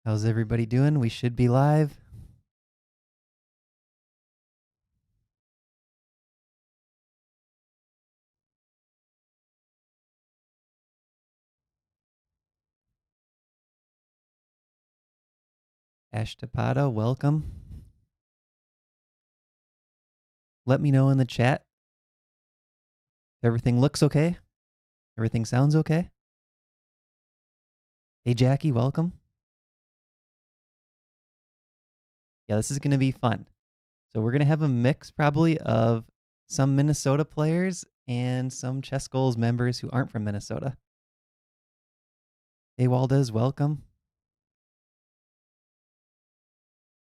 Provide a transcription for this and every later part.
How's everybody doing? We should be live. Ashtapada, welcome. Let me know in the chat if everything looks okay. Everything sounds okay. Hey, Jackie, welcome. Yeah, this is going to be fun. So we're going to have a mix probably of some Minnesota players and some ChessGoals members who aren't from Minnesota. Hey, Waldez, welcome.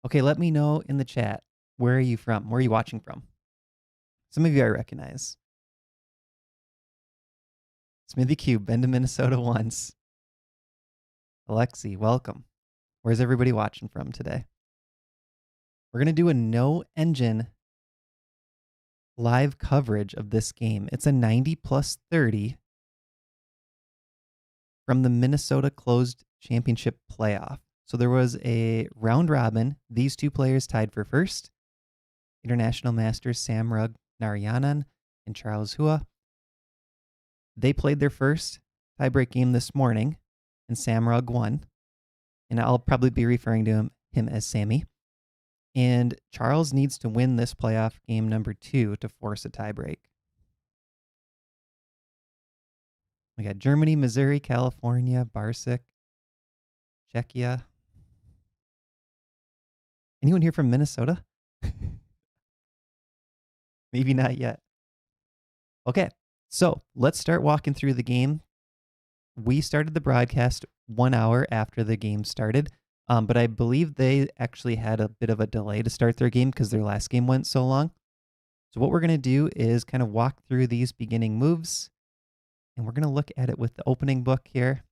Okay, let me know in the chat. Where are you from? Where are you watching from? Some of you I recognize. Smithy Cube, been to Minnesota once. Alexi, welcome. Where's everybody watching from today? We're going to do a no engine live coverage of this game. It's a 90 plus 30 from the Minnesota Closed Championship playoff. So there was a round robin. These two players tied for first. International Masters Samrug Narayanan and Charles Hua. They played their first tiebreak game this morning, and Samrug won. And I'll probably be referring to him as Sammy. And Charles needs to win this playoff game number 2 to force a tiebreak. We got Germany, Missouri, California, Barsic, Czechia. Anyone here from Minnesota? Maybe not yet. Okay, so let's start walking through the game. We started the broadcast 1 hour after the game started, but I believe they actually had a bit of a delay to start their game because their last game went so long. So what we're going to do is kind of walk through these beginning moves, and we're going to look at it with the opening book here.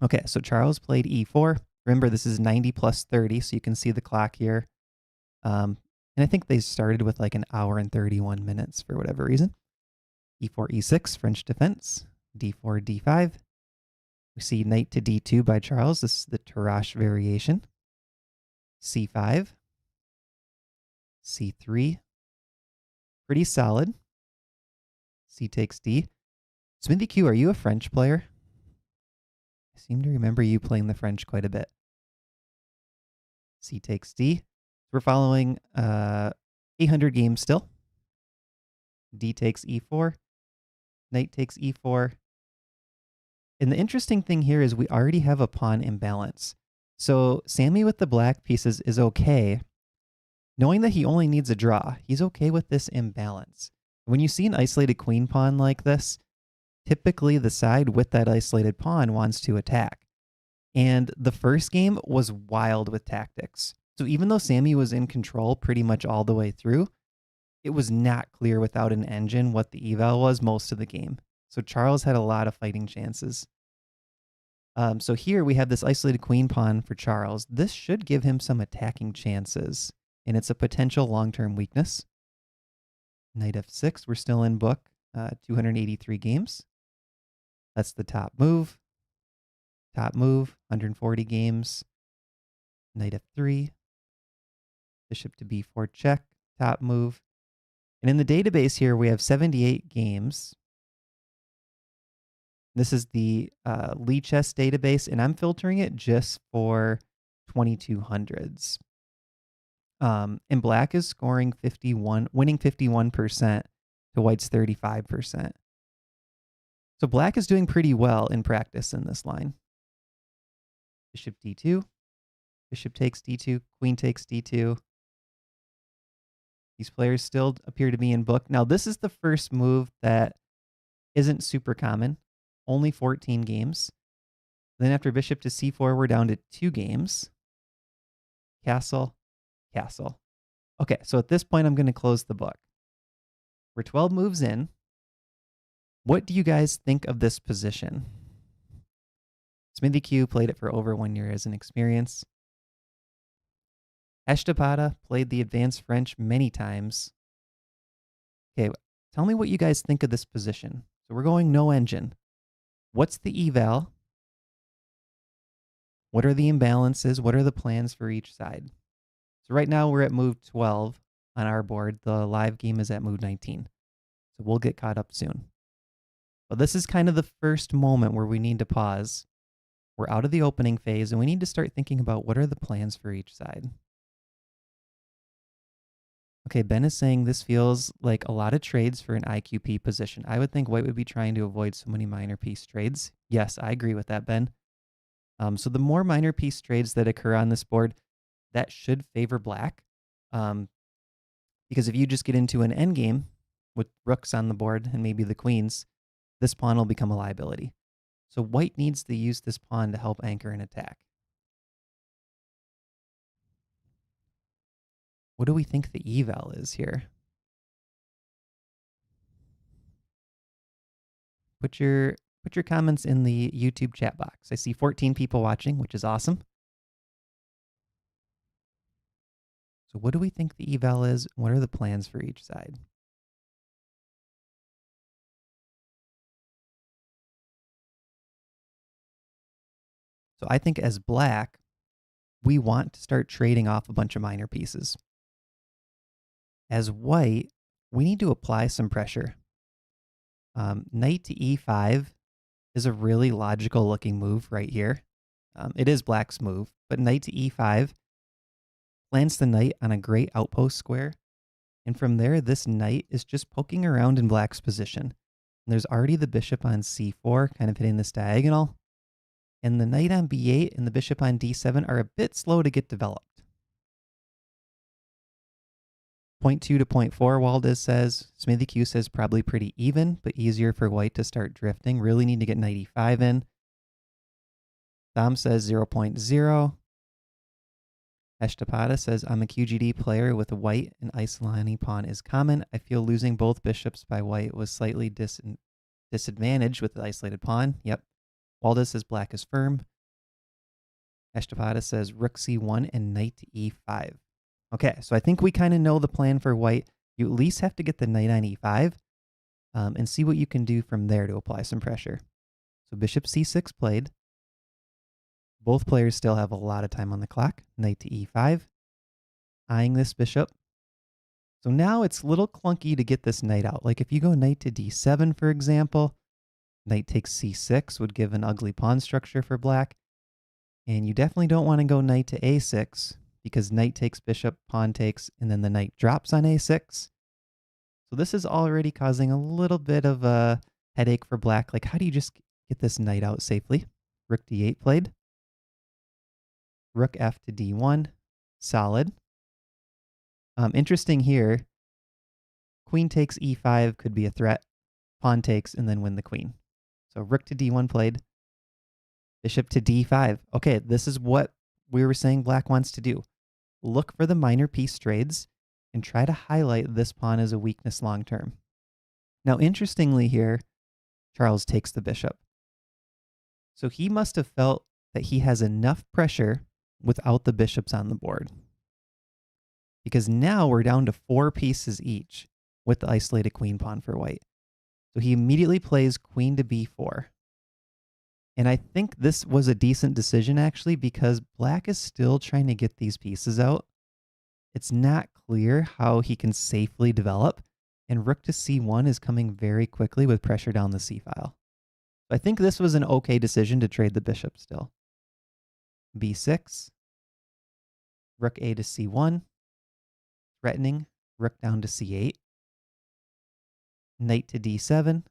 Okay, so Charles played e4. Remember, this is 90 plus 30, so you can see the clock here. And I think they started with like an hour and 31 minutes for whatever reason. e4, e6, French defense. d4, d5. We see knight to d2 by Charles. This is the Tarrasch variation. c5. c3. Pretty solid. C takes d. Smithy Q, are you a French player? I seem to remember you playing the French quite a bit. C takes d. We're following 800 games still. D takes e4. Knight takes e4. And the interesting thing here is we already have a pawn imbalance. So Sammy with the black pieces is okay. Knowing that he only needs a draw, he's okay with this imbalance. When you see an isolated queen pawn like this, typically the side with that isolated pawn wants to attack. And the first game was wild with tactics. So even though Sammy was in control pretty much all the way through, it was not clear without an engine what the eval was most of the game. So Charles had a lot of fighting chances. So here we have this isolated queen pawn for Charles. This should give him some attacking chances, and it's a potential long-term weakness. Knight f6, we're still in book, 283 games. That's the top move. Top move, 140 games. Knight f3. Bishop to b4 check, top move. And in the database here, we have 78 games. This is the Lee Chess database, and I'm filtering it just for 2200s. And black is scoring 51, winning 51% to white's 35%. So black is doing pretty well in practice in this line. Bishop d2. Bishop takes d2. Queen takes d2. These players still appear to be in book. Now, this is the first move that isn't super common. Only 14 games. Then after bishop to c4, we're down to 2 games. Castle, castle. Okay, so at this point, I'm going to close the book. We're 12 moves in. What do you guys think of this position? Smithy Q played it for over 1 year as an experience. Ashtapada played the advanced French many times. Okay, tell me what you guys think of this position. So we're going no engine. What's the eval? What are the imbalances? What are the plans for each side? So right now we're at move 12 on our board. The live game is at move 19. So we'll get caught up soon. But this is kind of the first moment where we need to pause. We're out of the opening phase and we need to start thinking about what are the plans for each side. Okay, Ben is saying this feels like a lot of trades for an IQP position. I would think white would be trying to avoid so many minor piece trades. Yes, I agree with that, Ben. So the more minor piece trades that occur on this board, that should favor black. Because if you just get into an endgame with rooks on the board and maybe the queens, this pawn will become a liability. So white needs to use this pawn to help anchor an attack. What do we think the eval is here? Put your comments in the YouTube chat box. I see 14 people watching, which is awesome. So what do we think the eval is? What are the plans for each side? So I think as black, we want to start trading off a bunch of minor pieces. As white, we need to apply some pressure. Knight to e5 is a really logical looking move right here. It is black's move, but knight to e5 plants the knight on a great outpost square. And from there, this knight is just poking around in black's position. And there's already the bishop on c4, kind of hitting this diagonal. And the knight on b8 and the bishop on d7 are a bit slow to get developed. Point 2 to point 4, Waldes says. Smithy Q says probably pretty even, but easier for white to start drifting. Really need to get knight e5 in. Dom says 0.0. Eshtapata says, I'm a QGD player with a white and Isolani pawn is common. I feel losing both bishops by white was slightly disadvantaged with the isolated pawn. Yep. Waldes says black is firm. Eshtapata says rook c1 and knight to e5. Okay, so I think we kind of know the plan for white. You at least have to get the knight on e5 and see what you can do from there to apply some pressure. So bishop c6 played. Both players still have a lot of time on the clock. Knight to e5. Eyeing this bishop. So now it's a little clunky to get this knight out. Like if you go knight to d7, for example, knight takes c6 would give an ugly pawn structure for black. And you definitely don't want to go knight to a6 because knight takes bishop, pawn takes, and then the knight drops on a6. So this is already causing a little bit of a headache for black. Like how do you just get this knight out safely? Rook d8 played. Rook f to d1, solid. Interesting here, queen takes e5 could be a threat. Pawn takes and then win the queen. So rook to d1 played. Bishop to d5. Okay, this is what we were saying black wants to do. Look for the minor piece trades and try to highlight this pawn as a weakness long term. Now, interestingly here, Charles takes the bishop. So he must have felt that he has enough pressure without the bishops on the board. Because now we're down to 4 pieces each with the isolated queen pawn for white. So he immediately plays queen to b4. And I think this was a decent decision actually because black is still trying to get these pieces out. It's not clear how he can safely develop, and rook to c1 is coming very quickly with pressure down the c-file. I think this was an okay decision to trade the bishop still. b6, rook a to c1, threatening, rook down to c8, knight to d7,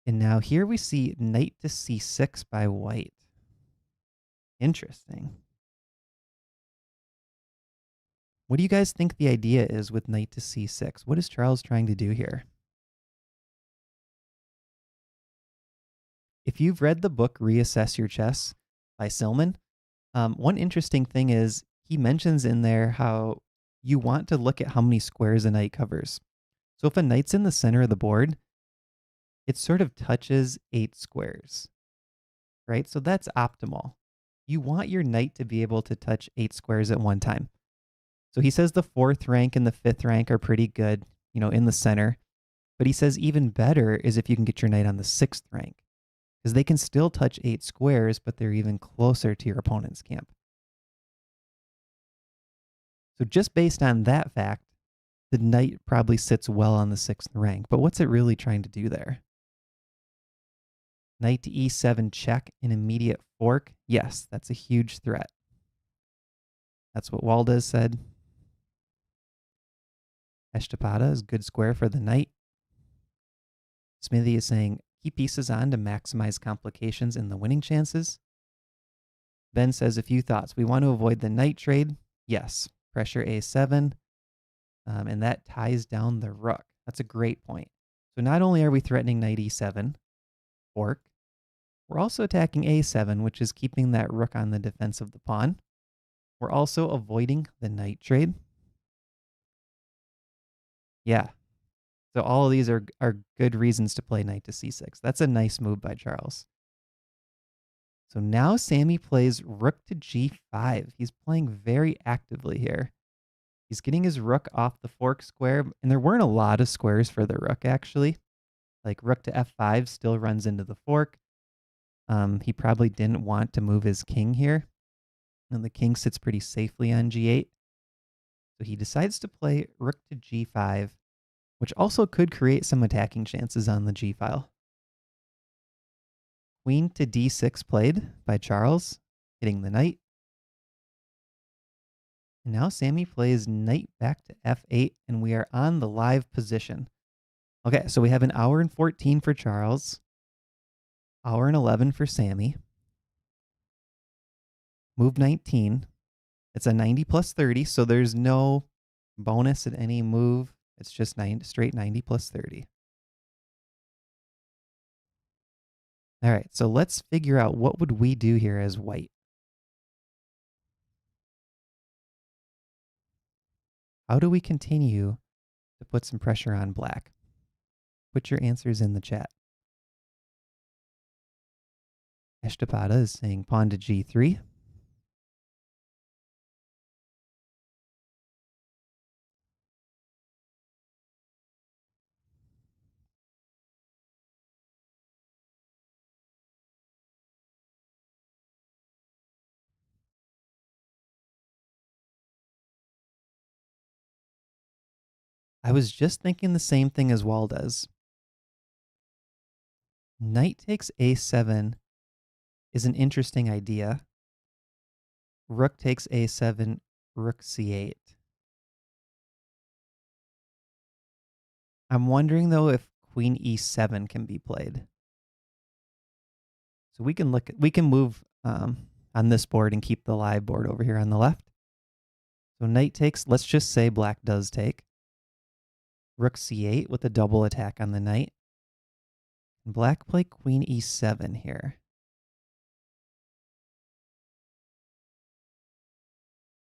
and now here we see knight to c6 by white. Interesting. What do you guys think the idea is with knight to c6? What is Charles trying to do here? If you've read the book Reassess Your Chess by Silman, one interesting thing is he mentions in there how you want to look at how many squares a knight covers. So if a knight's in the center of the board, it sort of touches 8 squares, right? So that's optimal. You want your knight to be able to touch 8 squares at one time. So he says the 4th rank and the 5th rank are pretty good, in the center. But he says even better is if you can get your knight on the 6th rank. because they can still touch 8 squares, but they're even closer to your opponent's camp. So just based on that fact, the knight probably sits well on the 6th rank, but what's it really trying to do there? Knight to e7 check, an immediate fork. Yes, that's a huge threat. That's what Waldez said. Eshtapada is good square for the knight. Smithy is saying, keep pieces on to maximize complications in the winning chances. Ben says a few thoughts. We want to avoid the knight trade. Yes, pressure a7, and that ties down the rook. That's a great point. So not only are we threatening knight e7, fork, we're also attacking a7, which is keeping that rook on the defense of the pawn. We're also avoiding the knight trade. Yeah. So all of these are good reasons to play knight to c6. That's a nice move by Charles. So now Sammy plays rook to g5. He's playing very actively here. He's getting his rook off the fork square, and there weren't a lot of squares for the rook, actually. Like rook to f5 still runs into the fork. He probably didn't want to move his king here, and the king sits pretty safely on g8. So he decides to play rook to g5, which also could create some attacking chances on the g file. Queen to d6 played by Charles, hitting the knight. And now Sammy plays knight back to f8, and we are on the live position. Okay, so we have an hour and 14 for Charles, hour and 11 for Sammy. Move 19. It's a 90 plus 30, so there's no bonus at any move. It's just straight 90 plus 30. All right, so let's figure out what would we do here as white. How do we continue to put some pressure on black? Put your answers in the chat. Eshtapada is saying pawn to g3. I was just thinking the same thing as Waldez. Knight takes a7 is an interesting idea. Rook takes a7, rook c8. I'm wondering, though, if queen e7 can be played. So we can move on this board and keep the live board over here on the left. So knight takes, let's just say black does take. Rook c8 with a double attack on the knight. And black play queen e7 here.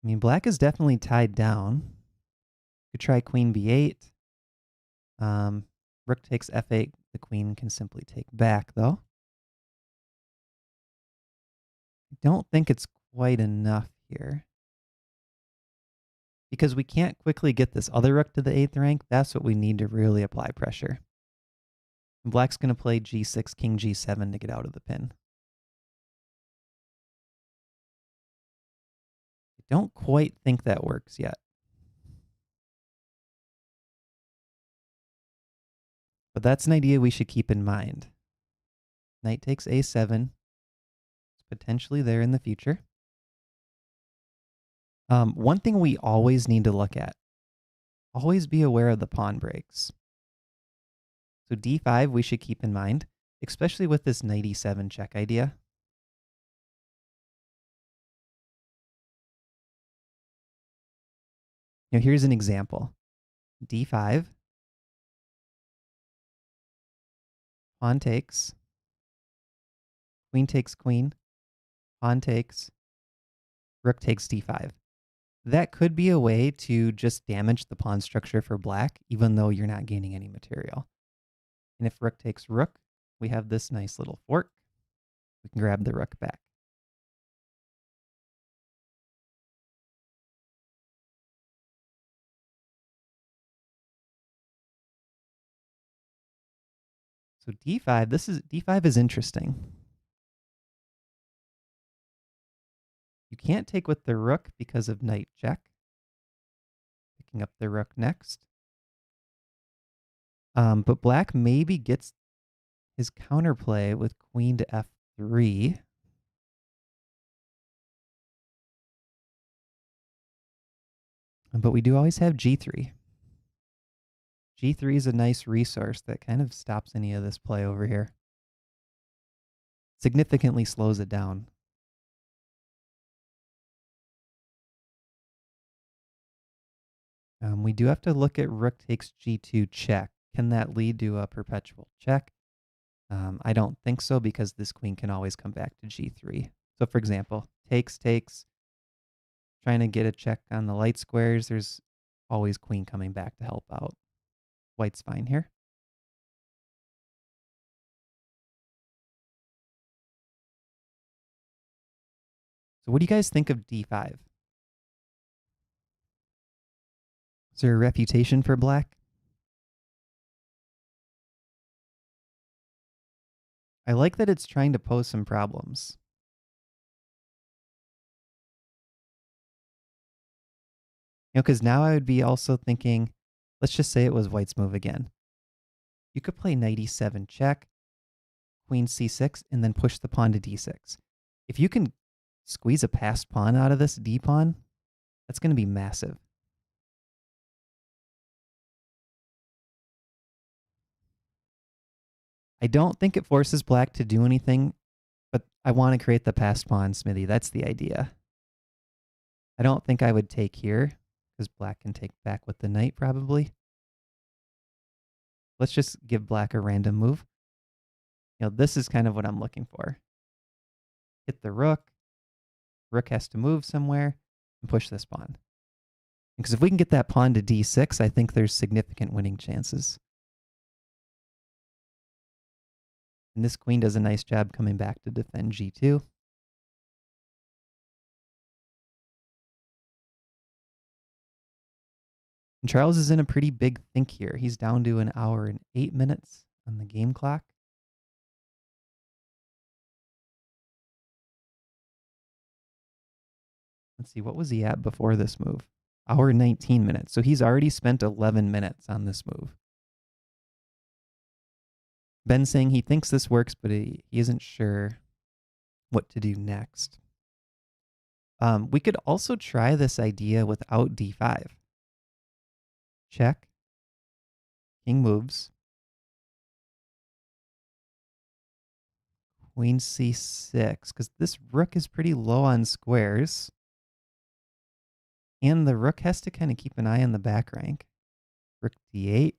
I mean, black is definitely tied down. Could try queen b8. Rook takes f8. The queen can simply take back, though. I don't think it's quite enough here. Because we can't quickly get this other rook to the 8th rank. That's what we need to really apply pressure. And black's going to play g6, king g7 to get out of the pin. I don't quite think that works yet. But that's an idea we should keep in mind. Knight takes a7. It's potentially there in the future. One thing we always need to look at. Always be aware of the pawn breaks. So d5 we should keep in mind, especially with this knight e7 check idea. Now here's an example. d5, pawn takes, queen takes queen, pawn takes, rook takes d5. That could be a way to just damage the pawn structure for black, even though you're not gaining any material. And if rook takes rook, we have this nice little fork. We can grab the rook back. So d5 is interesting. You can't take with the rook because of knight check. Picking up the rook next. But black maybe gets his counterplay with queen to f3. But we do always have g3. g3 is a nice resource that kind of stops any of this play over here. Significantly slows it down. We do have to look at rook takes g2 check. Can that lead to a perpetual check? I don't think so, because this queen can always come back to g3. So for example, takes, trying to get a check on the light squares. There's always queen coming back to help out. White's fine here. So what do you guys think of d5? Is there a reputation for black? I like that it's trying to pose some problems. Because now I would be also thinking, let's just say it was white's move again. You could play knight e7 check, queen c6, and then push the pawn to d6. If you can squeeze a passed pawn out of this d pawn, that's going to be massive. I don't think it forces black to do anything, but I want to create the passed pawn, Smithy. That's the idea. I don't think I would take here, because black can take back with the knight probably. Let's just give black a random move. This is kind of what I'm looking for. Hit the rook. Rook has to move somewhere and push this pawn. Because if we can get that pawn to d6, I think there's significant winning chances. And this queen does a nice job coming back to defend g2. And Charles is in a pretty big think here. He's down to 1 hour and 8 minutes on the game clock. Let's see, what was he at before this move? Hour and 19 minutes. So he's already spent 11 minutes on this move. Ben's saying he thinks this works, but he isn't sure what to do next. We could also try this idea without d5. Check. King moves. Queen c6, because this rook is pretty low on squares. And the rook has to kind of keep an eye on the back rank. Rook d8.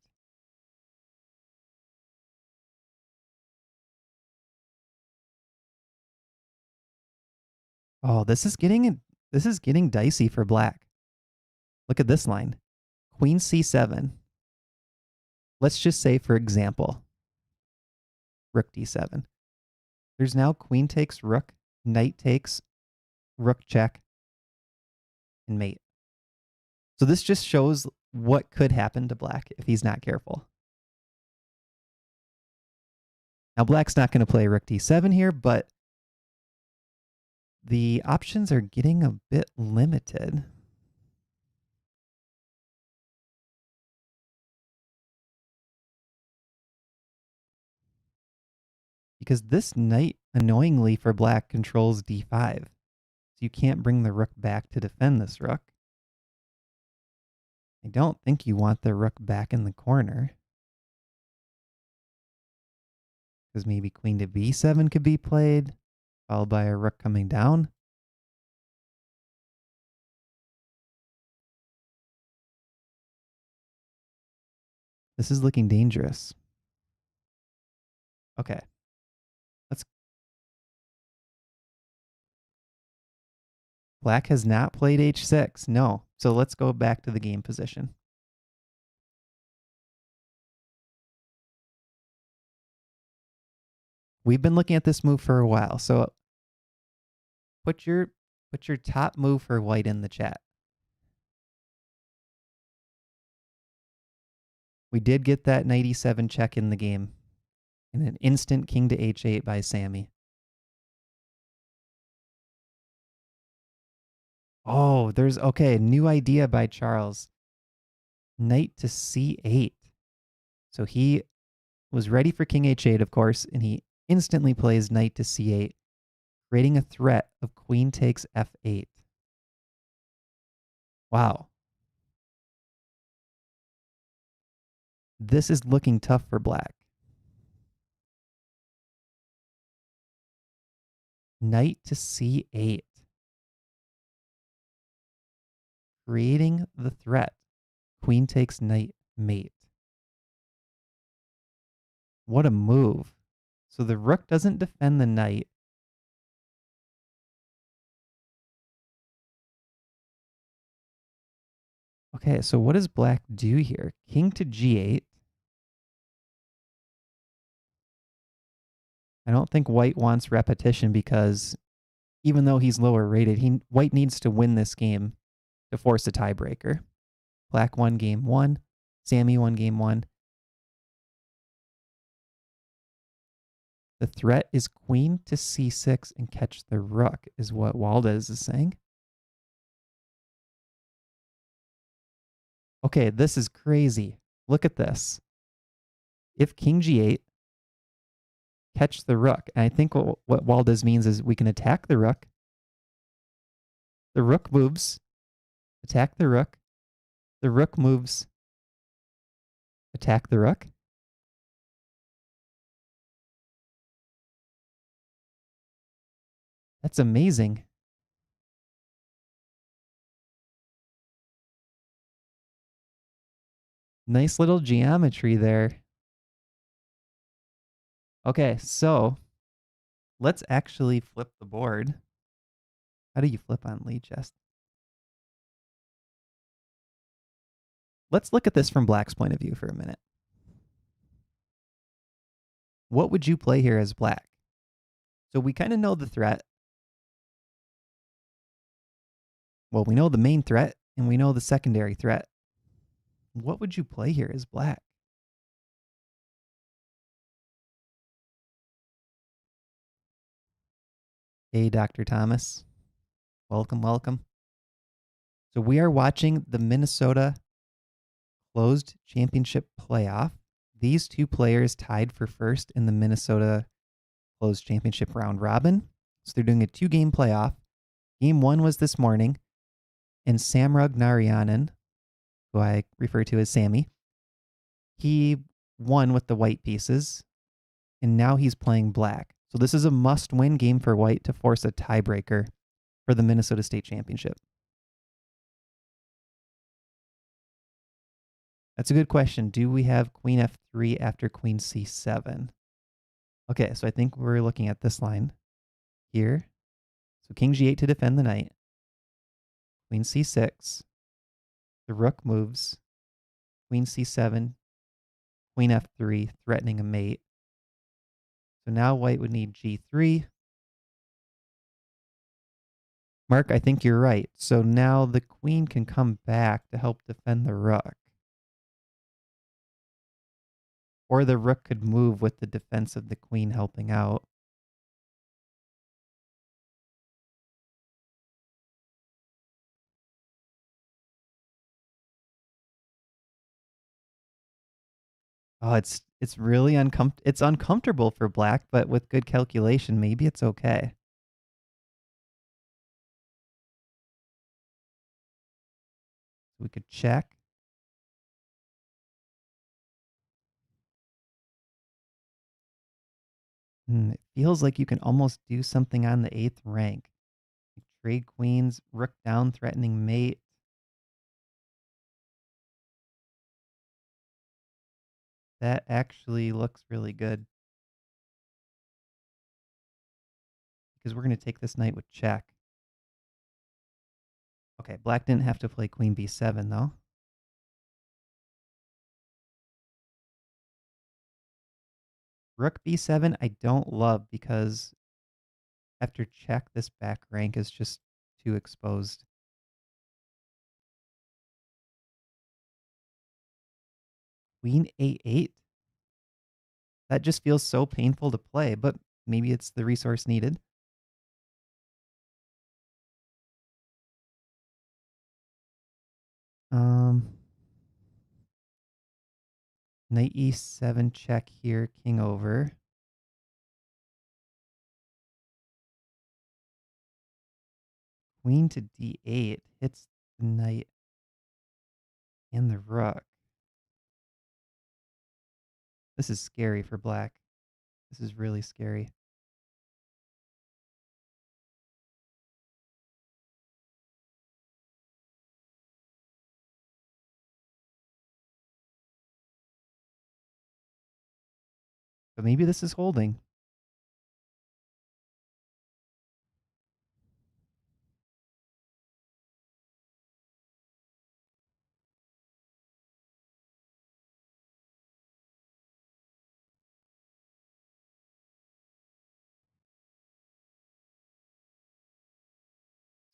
Oh, this is getting dicey for black. Look at this line. Queen c7. Let's just say, for example, rook d7. There's now queen takes rook, knight takes, rook check, and mate. So this just shows what could happen to black if he's not careful. Now black's not going to play rook d7 here, but the options are getting a bit limited. Because this knight, annoyingly for black, controls d5. So you can't bring the rook back to defend this rook. I don't think you want the rook back in the corner. Because maybe queen to b7 could be played, followed by a rook coming down. This is looking dangerous. Okay. Black has not played h6. No. So let's go back to the game position. We've been looking at this move for a while. So put your top move for white in the chat. We did get that knight e7 check in the game. And an instant king to h8 by Sammy. Oh, there's, okay, new idea by Charles. Knight to c8. So he was ready for king h8, of course, and he instantly plays knight to c8, creating a threat of queen takes f8. Wow. This is looking tough for black. Knight to c8. Creating the threat. Queen takes knight mate. What a move. So the rook doesn't defend the knight. Okay, so what does black do here? King to g8. I don't think white wants repetition because even though he's lower rated, white needs to win this game to force a tiebreaker. Black won game 1. Sammy won game 1. The threat is queen to c6 and catch the rook, is what Waldez is saying. Okay, this is crazy. Look at this. If king g8, catch the rook. And I think what Waldez means is we can attack the rook. The rook moves. Attack the rook. The rook moves. Attack the rook. That's amazing. Nice little geometry there. Okay, so let's actually flip the board. How do you flip on lead chess? Let's look at this from black's point of view for a minute. What would you play here as black? So we kind of know the threat. Well, we know the main threat and we know the secondary threat. What would you play here as black? Hey, Dr. Thomas. Welcome, welcome. So we are watching the Minnesota Closed Championship Playoff. These two players tied for first in the Minnesota Closed Championship round robin. So they're doing a 2-game playoff. Game 1 was this morning, and Samrug Narayanan, who I refer to as Sammy, he won with the white pieces, and now he's playing black. So this is a must-win game for white to force a tiebreaker for the Minnesota State Championship. That's a good question. Do we have queen f3 after queen c7? Okay, so I think we're looking at this line here. So king g8 to defend the knight. Queen c6. The rook moves. Queen c7. Queen f3, threatening a mate. So now white would need g3. Mark, I think you're right. So now the queen can come back to help defend the rook. Or the rook could move with the defense of the queen helping out. Oh, it's really it's uncomfortable for black, but with good calculation, maybe it's okay. We could check. It feels like you can almost do something on the 8th rank. Trade queens, rook down, threatening mate. That actually looks really good. Because we're going to take this knight with check. Okay, black didn't have to play queen b7, though. Rook b7, I don't love because after check, this back rank is just too exposed. Queen a8? That just feels so painful to play, but maybe it's the resource needed. Um, Knight e7 check here, king over. Queen to d8 hits the knight and the rook. This is scary for black. This is really scary. But maybe this is holding.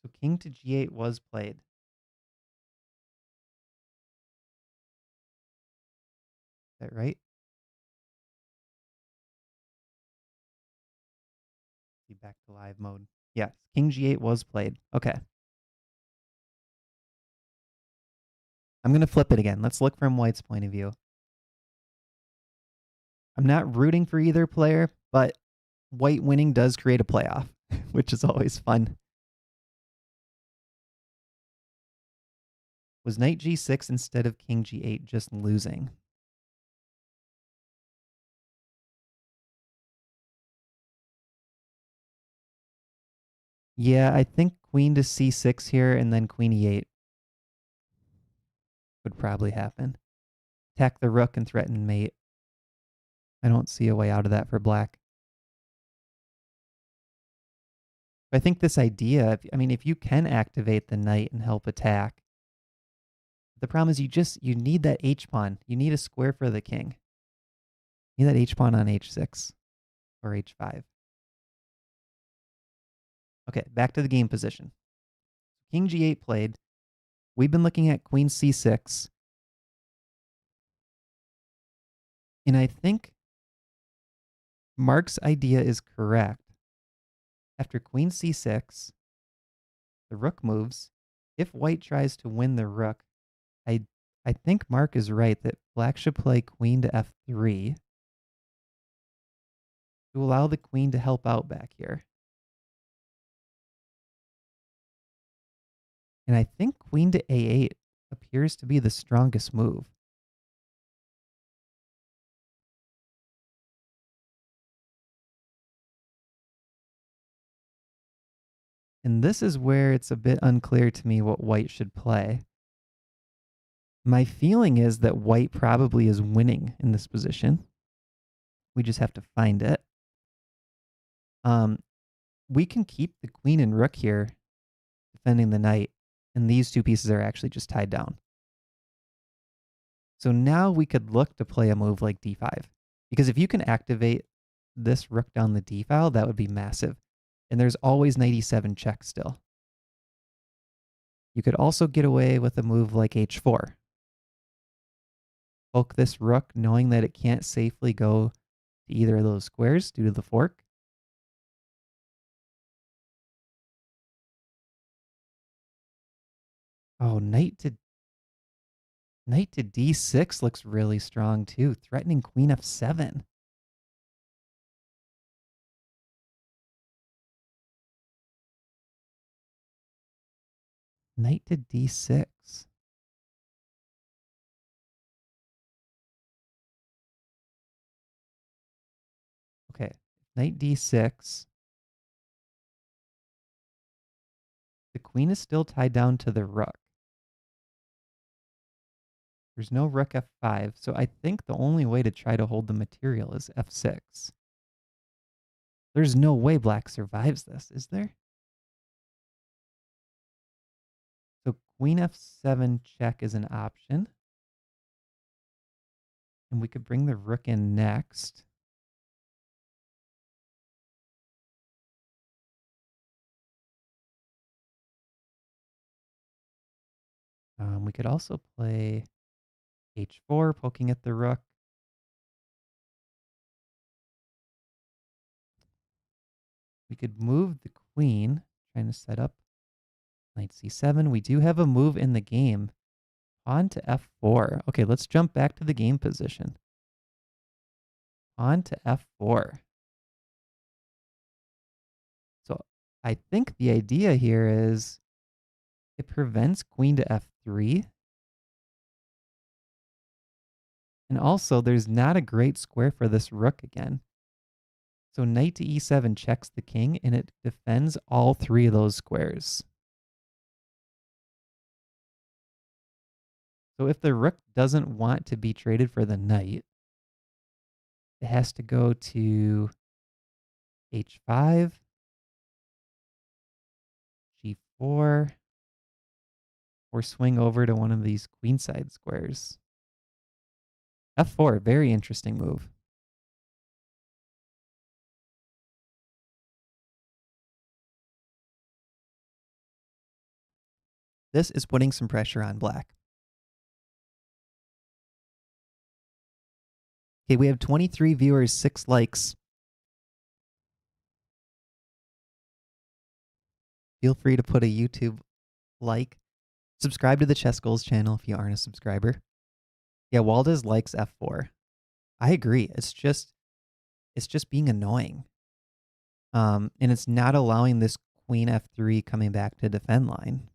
So king to g8 was played. Is that right? Be back to live mode. Yes, king g8 was played. Okay. I'm going to flip it again. Let's look from white's point of view. I'm not rooting for either player, but white winning does create a playoff, which is always fun. Was knight g6 instead of king g8 just losing? Yeah, I think queen to c6 here and then queen e8 would probably happen. Attack the rook and threaten mate. I don't see a way out of that for black. But I think this idea, if you can activate the knight and help attack, the problem is you need that h-pawn. You need a square for the king. You need that h-pawn on h6 or h5. Okay, back to the game position. King g8 played. We've been looking at queen c6. And I think Mark's idea is correct. After queen c6, the rook moves. If white tries to win the rook, I I think Mark is right that black should play queen to f3 to allow the queen to help out back here. And I think queen to a8 appears to be the strongest move. And this is where it's a bit unclear to me what white should play. My feeling is that white probably is winning in this position. We just have to find it. We can keep the queen and rook here, defending the knight, and these two pieces are actually just tied down. So now we could look to play a move like d5, because if you can activate this rook down the d file, that would be massive. And there's always knight e7 check still. You could also get away with a move like h4. Poke this rook, knowing that it can't safely go to either of those squares due to the fork. Oh, knight to d6 looks really strong too, threatening queen f7. Knight to d6. Okay, knight d6. The queen is still tied down to the rook. There's no rook f5, so I think the only way to try to hold the material is f6. There's no way black survives this, is there? So queen f7 check is an option. And we could bring the rook in next. We could also play h4, poking at the rook. We could move the queen, trying to set up knight c7. We do have a move in the game. Pawn to f4. Okay, let's jump back to the game position. Pawn to f4. So I think the idea here is it prevents queen to f3. And also, there's not a great square for this rook again. So knight to e7 checks the king, and it defends all three of those squares. So if the rook doesn't want to be traded for the knight, it has to go to h5, g4, or swing over to one of these queenside squares. f4, very interesting move. This is putting some pressure on black. Okay, we have 23 viewers, 6 likes. Feel free to put a YouTube like. Subscribe to the ChessGoals channel if you aren't a subscriber. Yeah, Waldes likes f4. I agree. It's just being annoying. And it's not allowing this queen f3 coming back to defend line.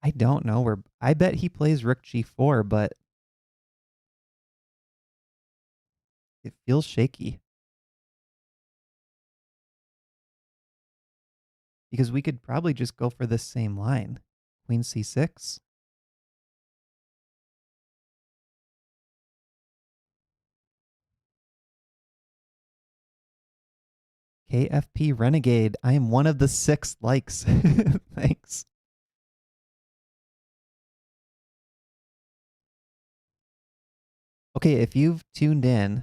I don't know where. I bet he plays rook g4, but it feels shaky. Because we could probably just go for this same line. Queen c6. KFP Renegade. I am one of the 6 likes. Thanks. Okay, if you've tuned in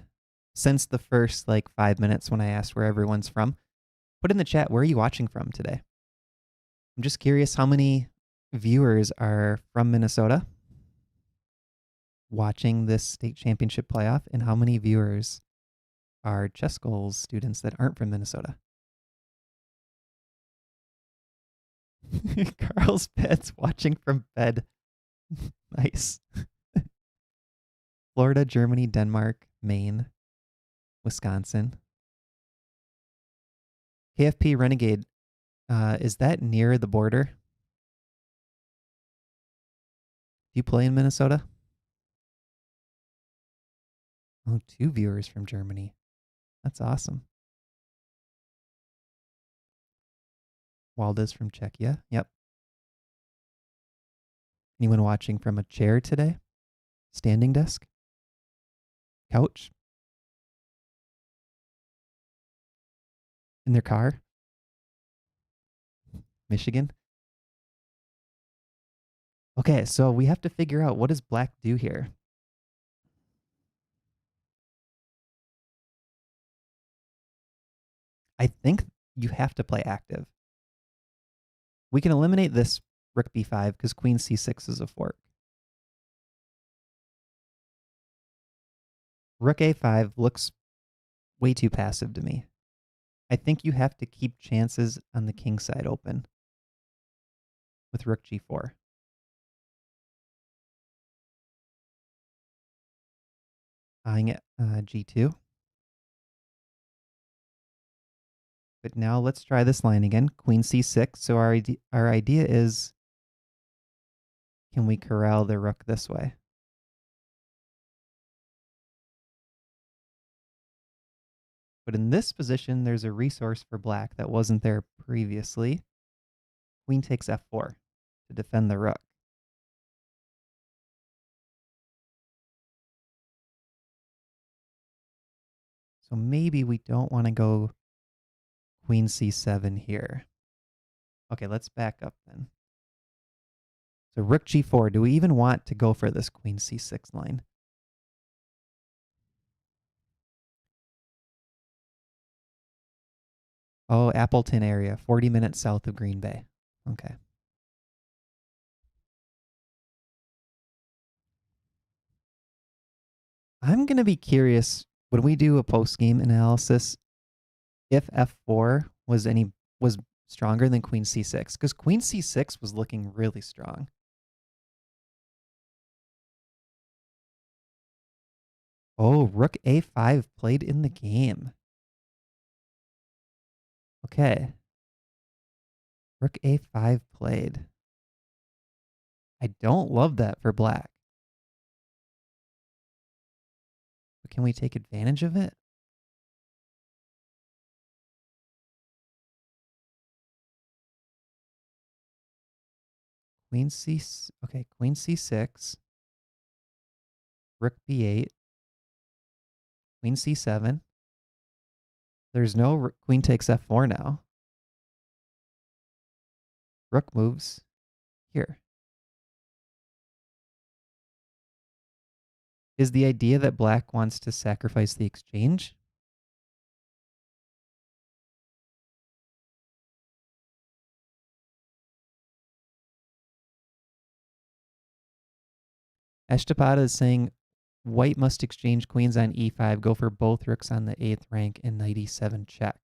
since the first 5 minutes when I asked where everyone's from, put in the chat, where are you watching from today? I'm just curious how many viewers are from Minnesota watching this state championship playoff, and how many viewers are ChessGoals students that aren't from Minnesota. Carl's Pets watching from bed. Nice. Florida, Germany, Denmark, Maine, Wisconsin. KFP Renegade, is that near the border? Do you play in Minnesota? Oh, 2 viewers from Germany. That's awesome. Waldes from Czechia. Yep. Anyone watching from a chair today? Standing desk? Couch? In their car? Michigan? Okay, so we have to figure out, what does black do here? I think you have to play active. We can eliminate this rook b5 because queen c6 is a fork. Rook a5 looks way too passive to me. I think you have to keep chances on the king side open with rook g4. Eyeing at g2. But now let's try this line again. Queen c6. So our idea is, can we corral the rook this way? But in this position, there's a resource for black that wasn't there previously. Queen takes f4 to defend the rook. So maybe we don't want to go queen c7 here. Okay, let's back up then. So rook g4. Do we even want to go for this queen c6 line? Oh, Appleton area, 40 minutes south of Green Bay. Okay. I'm going to be curious when we do a post-game analysis, if f4 was stronger than queen c6, because queen c6 was looking really strong. Oh, rook a5 played in the game. Okay. Rook a5 played. I don't love that for black. But can we take advantage of it? Queen c, okay, queen c6. Rook b8. Queen c7. There's no queen takes f4 now. Rook moves here. Is the idea that black wants to sacrifice the exchange? Ashtapada is saying white must exchange queens on e5, go for both rooks on the 8th rank, and knight e7 check.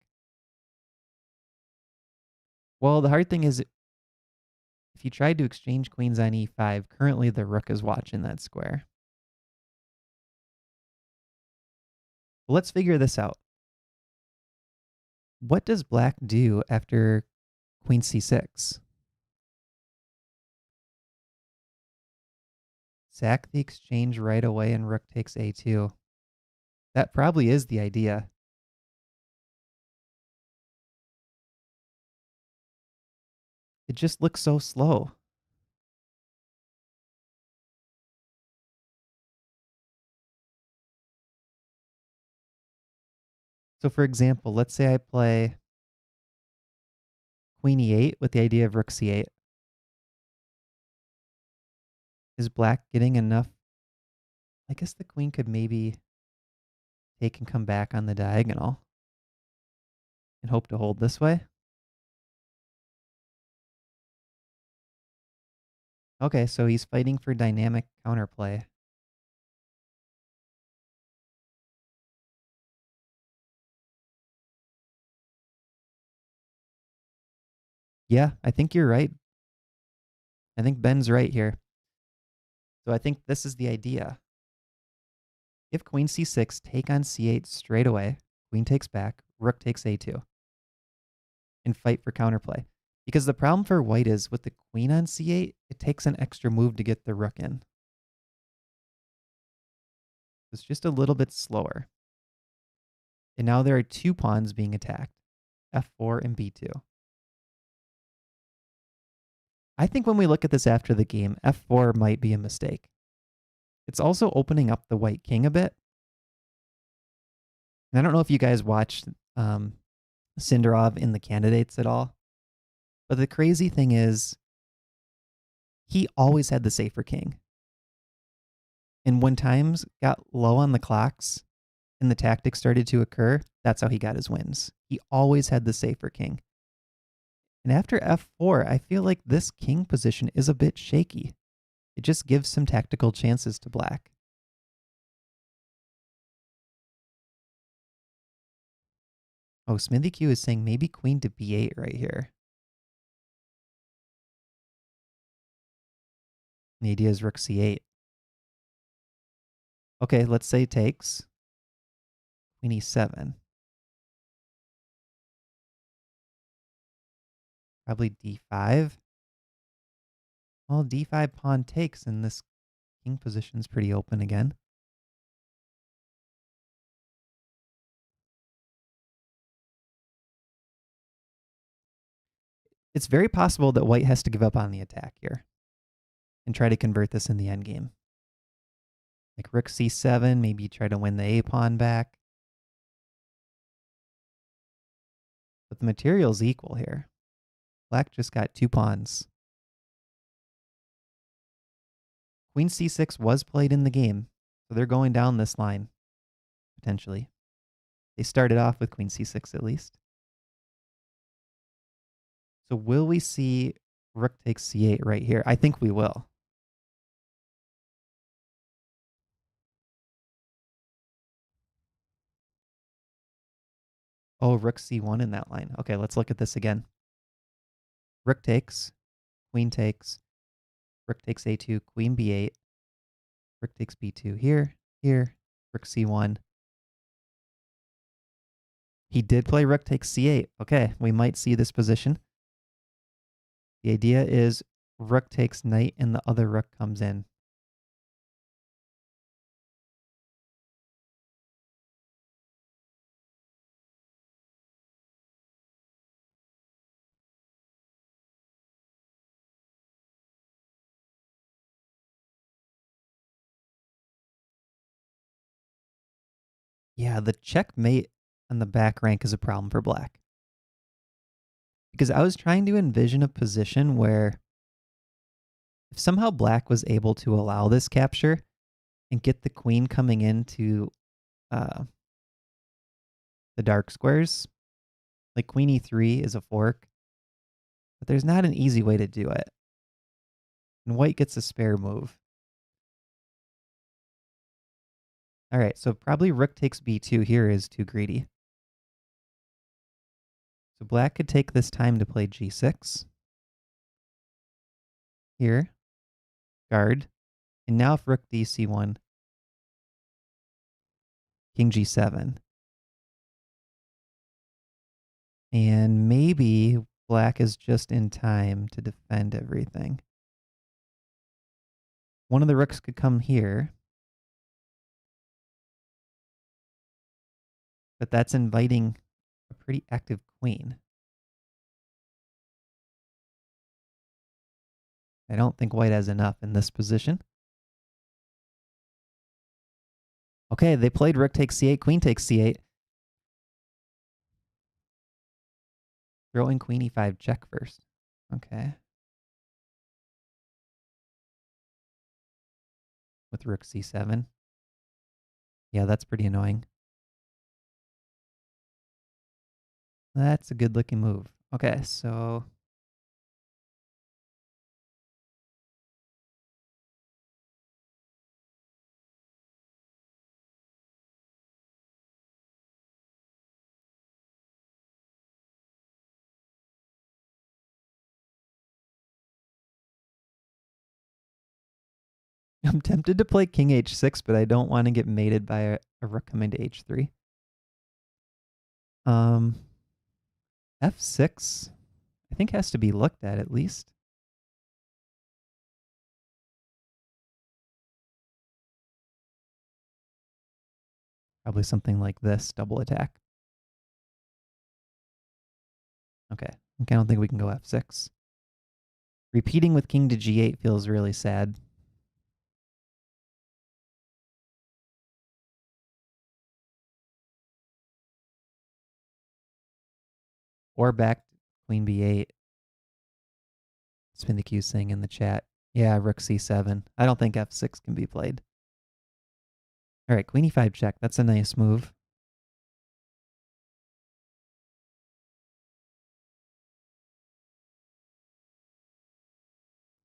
Well, the hard thing is, if you tried to exchange queens on e5, currently the rook is watching that square. Well, let's figure this out. What does black do after queen c6? Sack the exchange right away and rook takes a2. That probably is the idea. It just looks so slow. So for example, let's say I play queen e8 with the idea of rook c8. Is black getting enough? I guess the queen could maybe take and come back on the diagonal and hope to hold this way. Okay, so he's fighting for dynamic counterplay. Yeah, I think you're right. I think Ben's right here. So I think this is the idea. If queen c6, take on c8 straight away, queen takes back, rook takes a2, and fight for counterplay. Because the problem for white is with the queen on c8, it takes an extra move to get the rook in. It's just a little bit slower. And now there are two pawns being attacked, f4 and b2. I think when we look at this after the game, f4 might be a mistake. It's also opening up the white king a bit. And I don't know if you guys watched Sindarov in the candidates at all, but the crazy thing is he always had the safer king. And when times got low on the clocks and the tactics started to occur, that's how he got his wins. He always had the safer king. And after f4, I feel like this king position is a bit shaky. It just gives some tactical chances to black. Oh, Smithy Q is saying maybe queen to b8 right here. The idea is rook c8. Okay, let's say takes. Queen e7. Probably d5. Well, d5 pawn takes, and this king position's pretty open again. It's very possible that white has to give up on the attack here and try to convert this in the endgame. Like rook c7, maybe try to win the a pawn back. But the material's equal here. Black just got two pawns. Queen c6 was played in the game, so they're going down this line, potentially. They started off with queen c6 at least. So will we see rook takes c8 right here? I think we will. Oh, rook c1 in that line. Okay, let's look at this again. Rook takes, queen takes, rook takes a2, queen b8, rook takes b2 here, here, rook c1. He did play rook takes c8. Okay, we might see this position. The idea is rook takes knight and the other rook comes in. Yeah, the checkmate on the back rank is a problem for black. Because I was trying to envision a position where if somehow black was able to allow this capture and get the queen coming into the dark squares, like queen e3 is a fork, but there's not an easy way to do it. And white gets a spare move. All right, so probably rook takes b2 here is too greedy. So black could take this time to play g6. Here, guard. And now if rook dc1, king g7. And maybe black is just in time to defend everything. One of the rooks could come here. But that's inviting a pretty active queen. I don't think white has enough in this position. Okay, they played rook takes c8, queen takes c8. Throw in queen e5 check first. Okay. With rook c7. Yeah, that's pretty annoying. That's a good looking move. Okay, so I'm tempted to play king h6, but I don't want to get mated by a rook coming to h3. F6, I think has to be looked at least. Probably something like this, double attack. Okay, I don't think we can go f6. Repeating with king to g8 feels really sad. Or back queen b8. Spin the Q saying in the chat. Yeah, rook c7. I don't think f6 can be played. All right, queen e5 check. That's a nice move.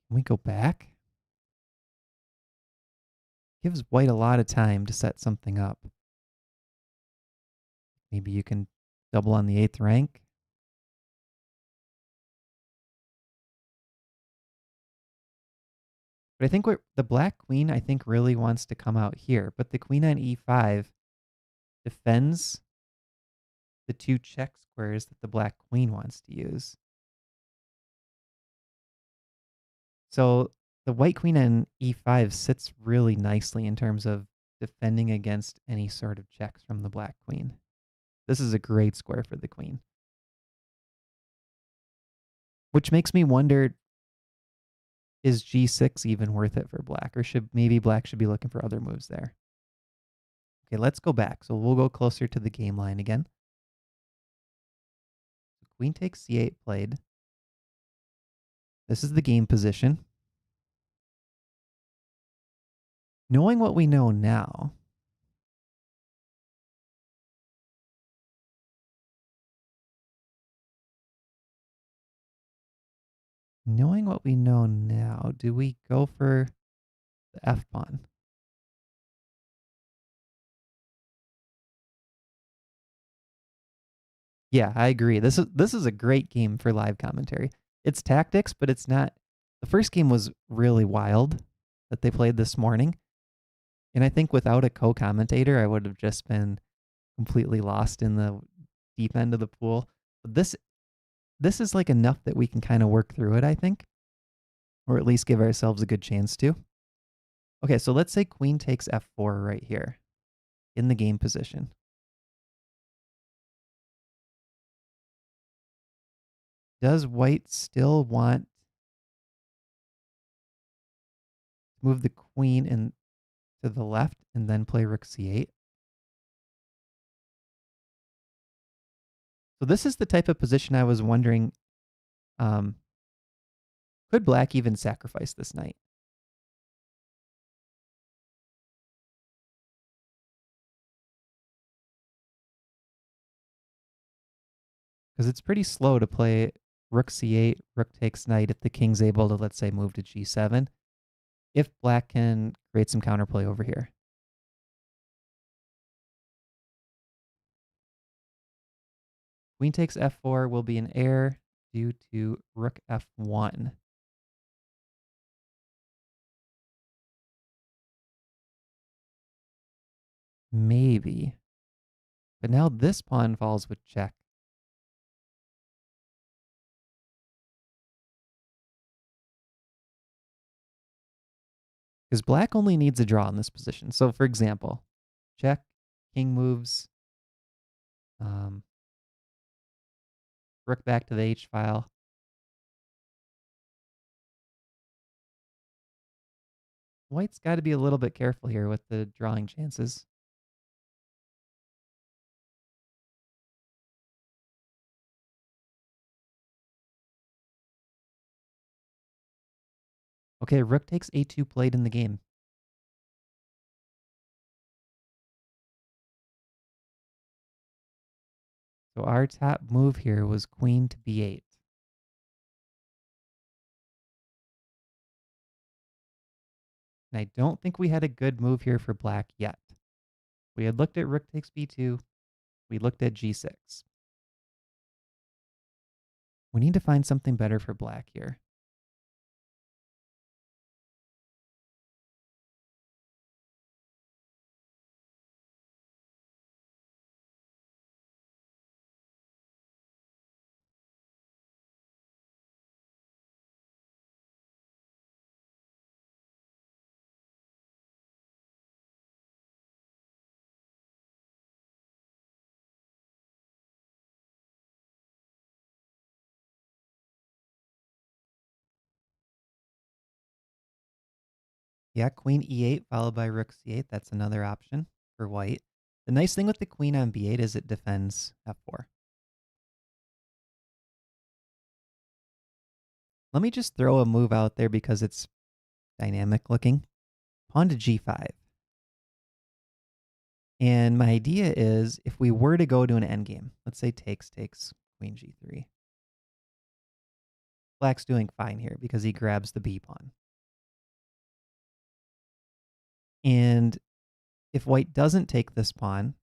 Can we go back? Gives white a lot of time to set something up. Maybe you can double on the 8th rank. But I think the black queen, I think, really wants to come out here. But the queen on e5 defends the two check squares that the black queen wants to use. So the white queen on e5 sits really nicely in terms of defending against any sort of checks from the black queen. This is a great square for the queen. Which makes me wonder, is g6 even worth it for black? Or maybe black should be looking for other moves there? Okay, let's go back. So we'll go closer to the game line again. Queen takes c8 played. This is the game position. Knowing what we know now, do we go for the f-pawn? Yeah, I agree. This is a great game for live commentary. It's tactics, but it's not. The first game was really wild that they played this morning, and I think without a co-commentator, I would have just been completely lost in the deep end of the pool. But this is like enough that we can kind of work through it, I think, or at least give ourselves a good chance to. Okay, so let's say queen takes f4 right here in the game position. Does white still want to move the queen in to the left and then play rook c8? So this is the type of position I was wondering, um, could black even sacrifice this knight? Because it's pretty slow to play rook c8, rook takes knight if the king's able to, let's say, move to g7, if black can create some counterplay over here. Queen takes f4 will be an error due to rook f1. Maybe. But now this pawn falls with check. Because black only needs a draw in this position. So for example, check, king moves, um, rook back to the h file. White's got to be a little bit careful here with the drawing chances. Okay, rook takes a2 played in the game. So our top move here was queen to b8. And I don't think we had a good move here for black yet. We had looked at rook takes b2. We looked at g6. We need to find something better for black here. Yeah, queen e8 followed by rook c8. That's another option for white. The nice thing with the queen on b8 is it defends f4. Let me just throw a move out there because it's dynamic looking. Pawn to g5. And my idea is if we were to go to an endgame, let's say takes, queen g3. Black's doing fine here because he grabs the b pawn. And if white doesn't take this pawn,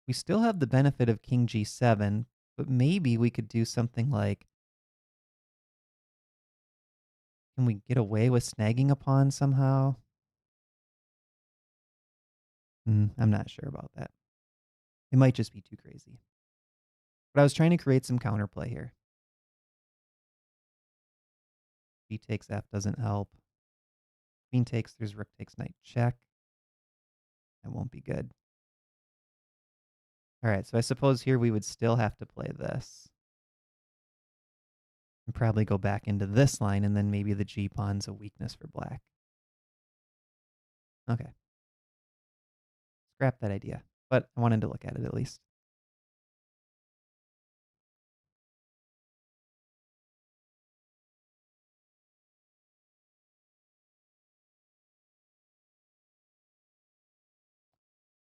we still have the benefit of king g7, but maybe we could do something like, can we get away with snagging a pawn somehow? I'm not sure about that. It might just be too crazy. But I was trying to create some counterplay here. B takes f doesn't help. Queen takes, there's rook takes knight check. That won't be good. All right, so I suppose here we would still have to play this. And probably go back into this line, and then maybe the g pawn's a weakness for black. Okay. Scrap that idea, but I wanted to look at it at least.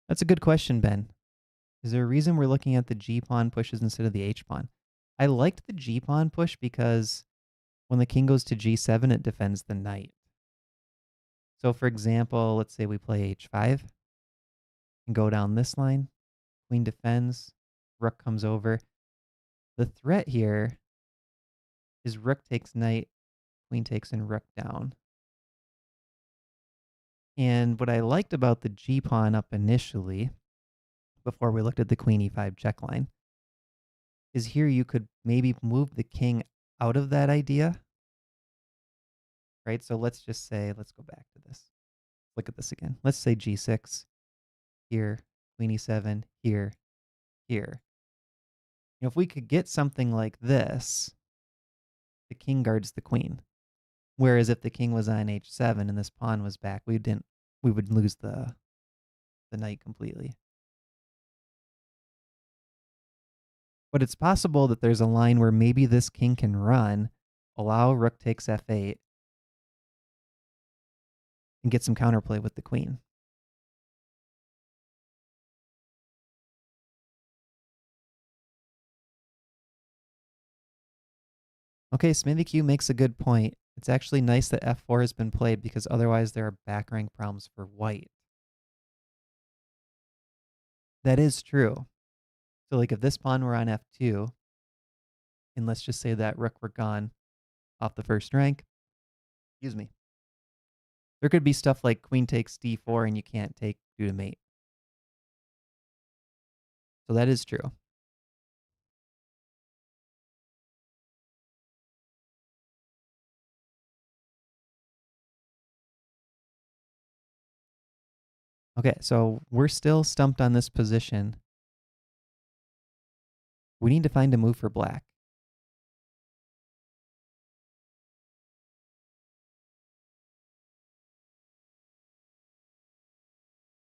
That's a good question, Ben. Is there a reason we're looking at the g pawn pushes instead of the h pawn? I liked the g pawn push because when the king goes to g7, it defends the knight. So for example, let's say we play h5 and go down this line. Queen defends. rook comes over. The threat here is rook takes knight, queen takes, and rook down. And what I liked about the G pawn up initially, before we looked at the queen e5 check line, is here you could maybe move the king out of that idea, right? So let's just say, let's go back to this. Look at this again. Let's say G6, here, queen e7, here, here. You know, if we could get something like this, the king guards the queen. Whereas if the king was on h7 and this pawn was back, we would lose the knight completely. But it's possible that there's a line where maybe this king can run, allow rook takes f8, and get some counterplay with the queen. Okay, Smithy Q makes a good point. It's actually nice that f4 has been played because otherwise there are back rank problems for white. That is true. So like if this pawn were on f2, and let's just say that rook were gone off the first rank, excuse me, there could be stuff like queen takes d4 and you can't take due to mate. So that is true. Okay, so we're still stumped on this position. We need to find a move for black.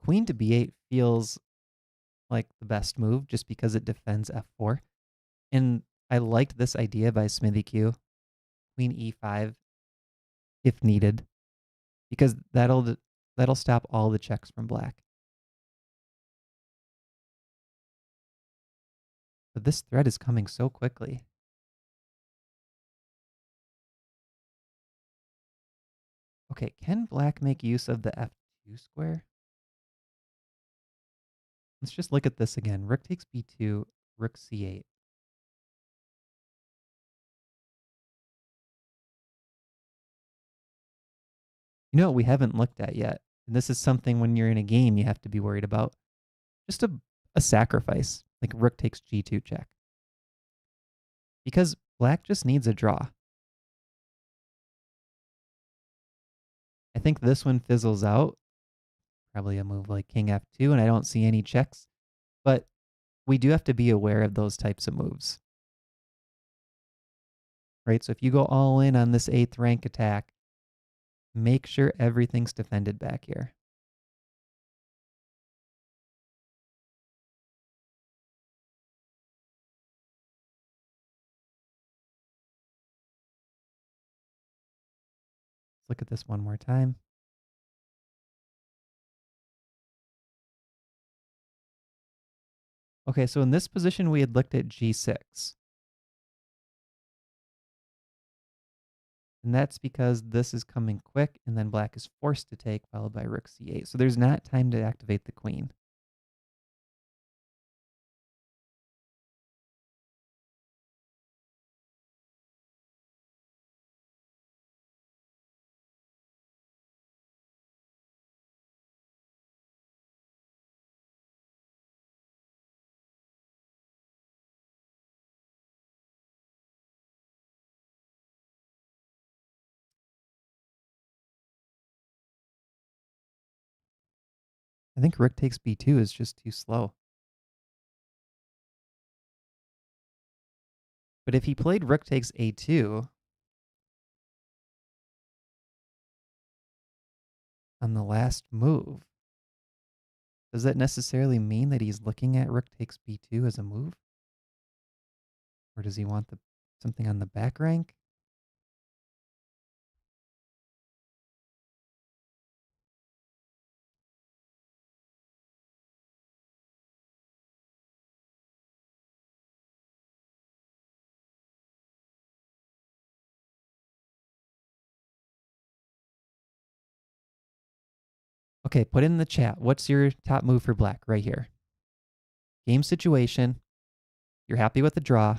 Queen to b8 feels like the best move just because it defends f4. And I liked this idea by Smithy Q. Queen e5 if needed, because that'll stop all the checks from black. But this threat is coming so quickly. Okay, can black make use of the f2 square? Let's just look at this again. Rook takes b2, rook c8. You know what we haven't looked at yet? And this is something when you're in a game you have to be worried about. Just a sacrifice, like rook takes g2 check. Because black just needs a draw. I think this one fizzles out. Probably a move like king f2, and I don't see any checks. But we do have to be aware of those types of moves. Right? So if you go all in on this 8th rank attack, make sure everything's defended back here. Let's look at this one more time. Okay, so in this position, we had looked at g6. And that's because this is coming quick, and then black is forced to take, followed by rook c8. So there's not time to activate the queen. I think rook takes b2 is just too slow. But if he played rook takes a2 on the last move, does that necessarily mean that he's looking at rook takes b2 as a move? Or does he want something on the back rank? Okay, put in the chat. What's your top move for black right here? Game situation. You're happy with the draw.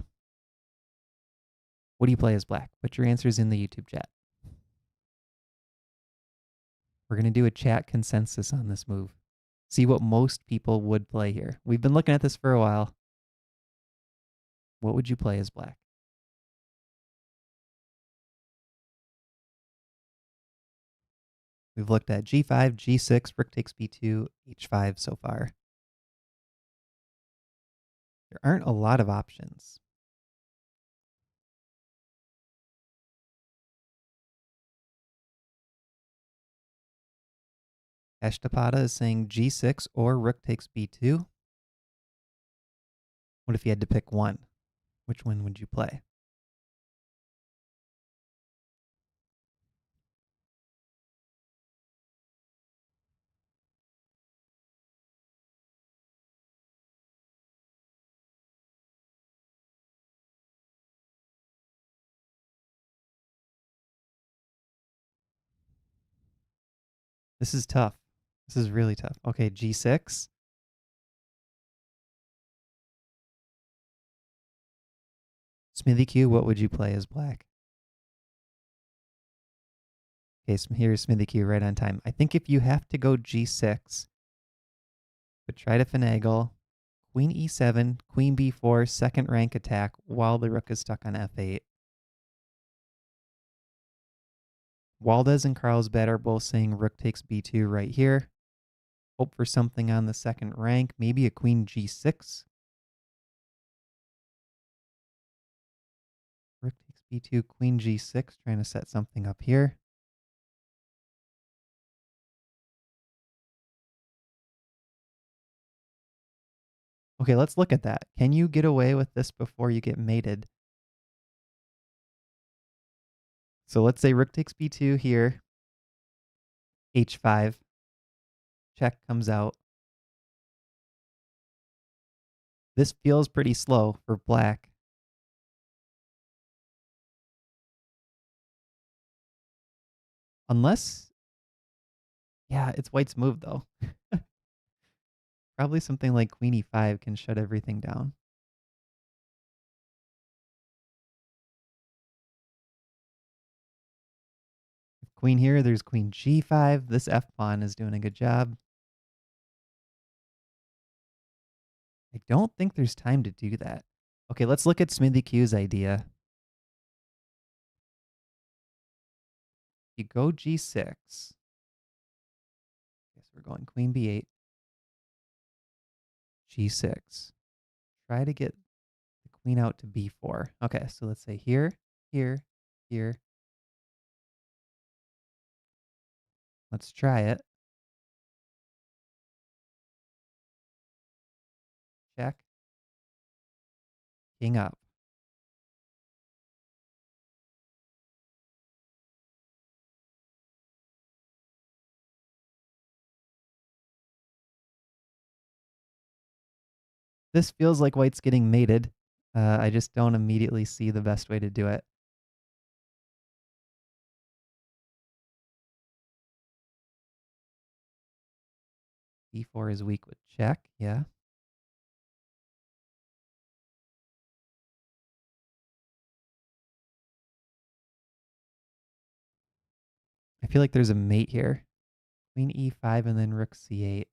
What do you play as black? Put your answers in the YouTube chat. We're going to do a chat consensus on this move. See what most people would play here. We've been looking at this for a while. What would you play as black? We've looked at g5, g6, rook takes b2, h5 so far. There aren't a lot of options. Ashtapada is saying g6 or rook takes b2. What if you had to pick one? Which one would you play? This is tough. This is really tough. Okay, g6. Smithy Q, what would you play as black? Okay, so here's Smithy Q right on time. I think if you have to go g6, but try to finagle, queen e7, queen b4, second rank attack while the rook is stuck on f8. Waldez and Carlsbad are both saying rook takes b2 right here. Hope for something on the second rank, maybe a queen g6. Rook takes b2, queen g6, trying to set something up here. Okay, let's look at that. Can you get away with this before you get mated? So let's say rook takes b2 here. h5. Check comes out. This feels pretty slow for black. Unless, yeah, it's white's move though. Probably something like queen e5 can shut everything down. Queen here, there's queen g5. This f-pawn is doing a good job. I don't think there's time to do that. Okay, let's look at Smithy Q's idea. You go g6. Guess we're going queen b8. g6. Try to get the queen out to b4. Okay, so let's say here, here, here. Let's try it. Check. King up. This feels like white's getting mated. I just don't immediately see the best way to do it. b4 is weak with check, yeah. I feel like there's a mate here. Queen e5 and then rook c8.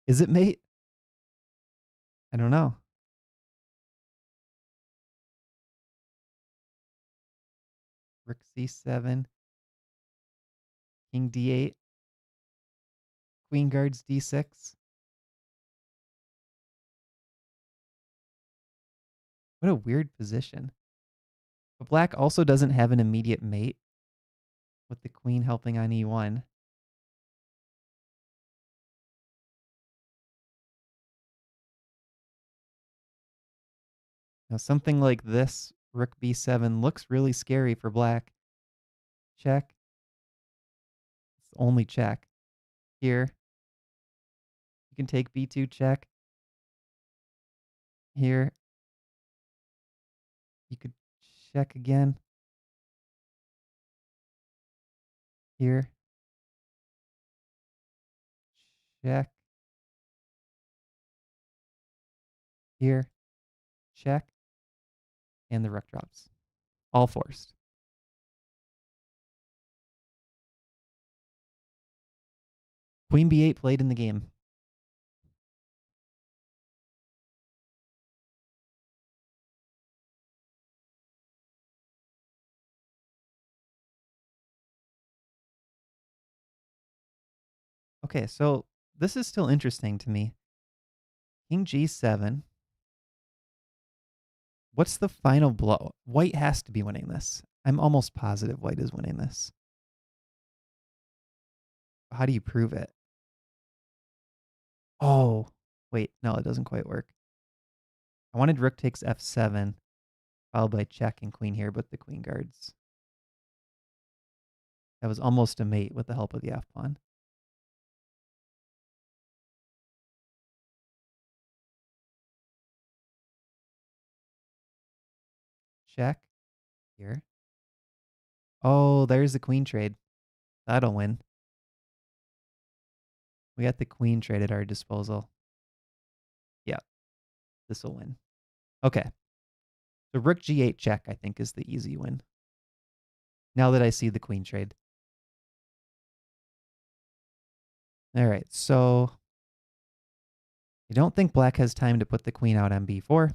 Is it mate? I don't know. Rook c7. King d8. Queen guards d6. What a weird position. But black also doesn't have an immediate mate with the queen helping on e1. Now something like this, rook b7, looks really scary for black. Check. It's only check. Here. You can take b2 check. Here. You could check again. here. Check. Here. Check. And the rook drops. All forced. Queen b8 played in the game. Okay, so this is still interesting to me. King g7. What's the final blow? White has to be winning this. I'm almost positive white is winning this. How do you prove it? Oh, wait, no, it doesn't quite work. I wanted rook takes f7, followed by check and queen here, but the queen guards. That was almost a mate with the help of the f-pawn. Check here. Oh, there's the queen trade. That'll win. We got the queen trade at our disposal. Yeah, this will win. Okay. So rook g8 check, I think, is the easy win. Now that I see the queen trade. All right, so I don't think black has time to put the queen out on b4.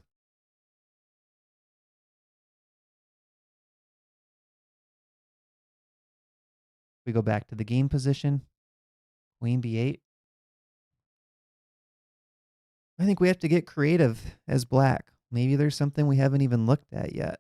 We go back to the game position. Queen b8. I think we have to get creative as black. Maybe there's something we haven't even looked at yet.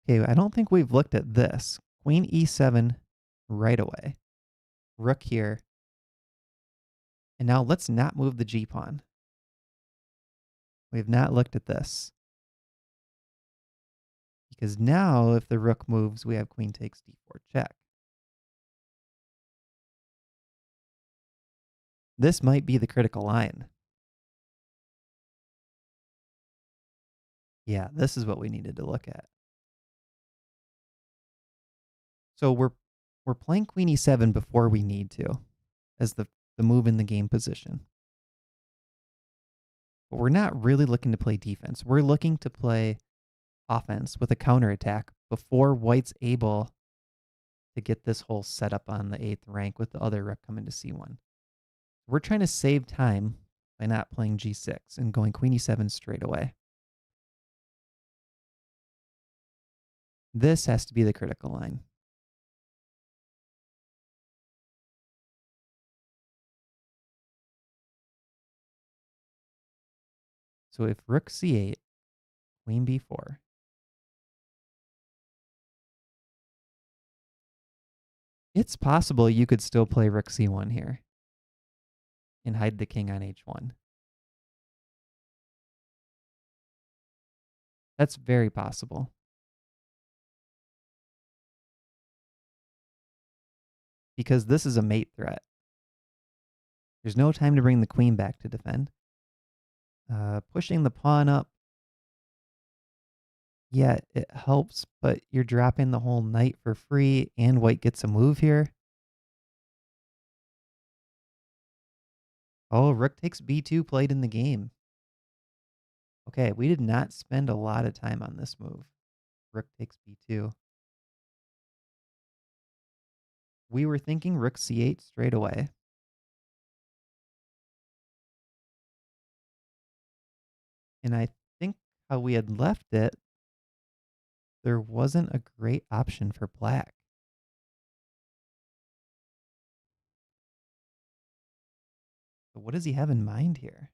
Okay, I don't think we've looked at this. Queen e7 right away. Rook here. And now let's not move the g-pawn. We have not looked at this. Because now if the rook moves, we have queen takes d4 check. This might be the critical line. Yeah, this is what we needed to look at. So we're playing queen e7 before we need to, as the move in the game position. But we're not really looking to play defense. We're looking to play offense with a counterattack before white's able to get this whole setup on the 8th rank with the other rook coming to c1. We're trying to save time by not playing g6 and going queen e7 straight away. This has to be the critical line. So if rook c8, queen b4, it's possible you could still play rook c1 here and hide the king on h1. That's very possible. Because this is a mate threat. There's no time to bring the queen back to defend. Pushing the pawn up. Yeah, it helps, but you're dropping the whole knight for free, and white gets a move here. Oh, rook takes b2 played in the game. Okay, we did not spend a lot of time on this move. Rook takes b2. We were thinking rook c8 straight away. And I think how we had left it, there wasn't a great option for black. So what does he have in mind here?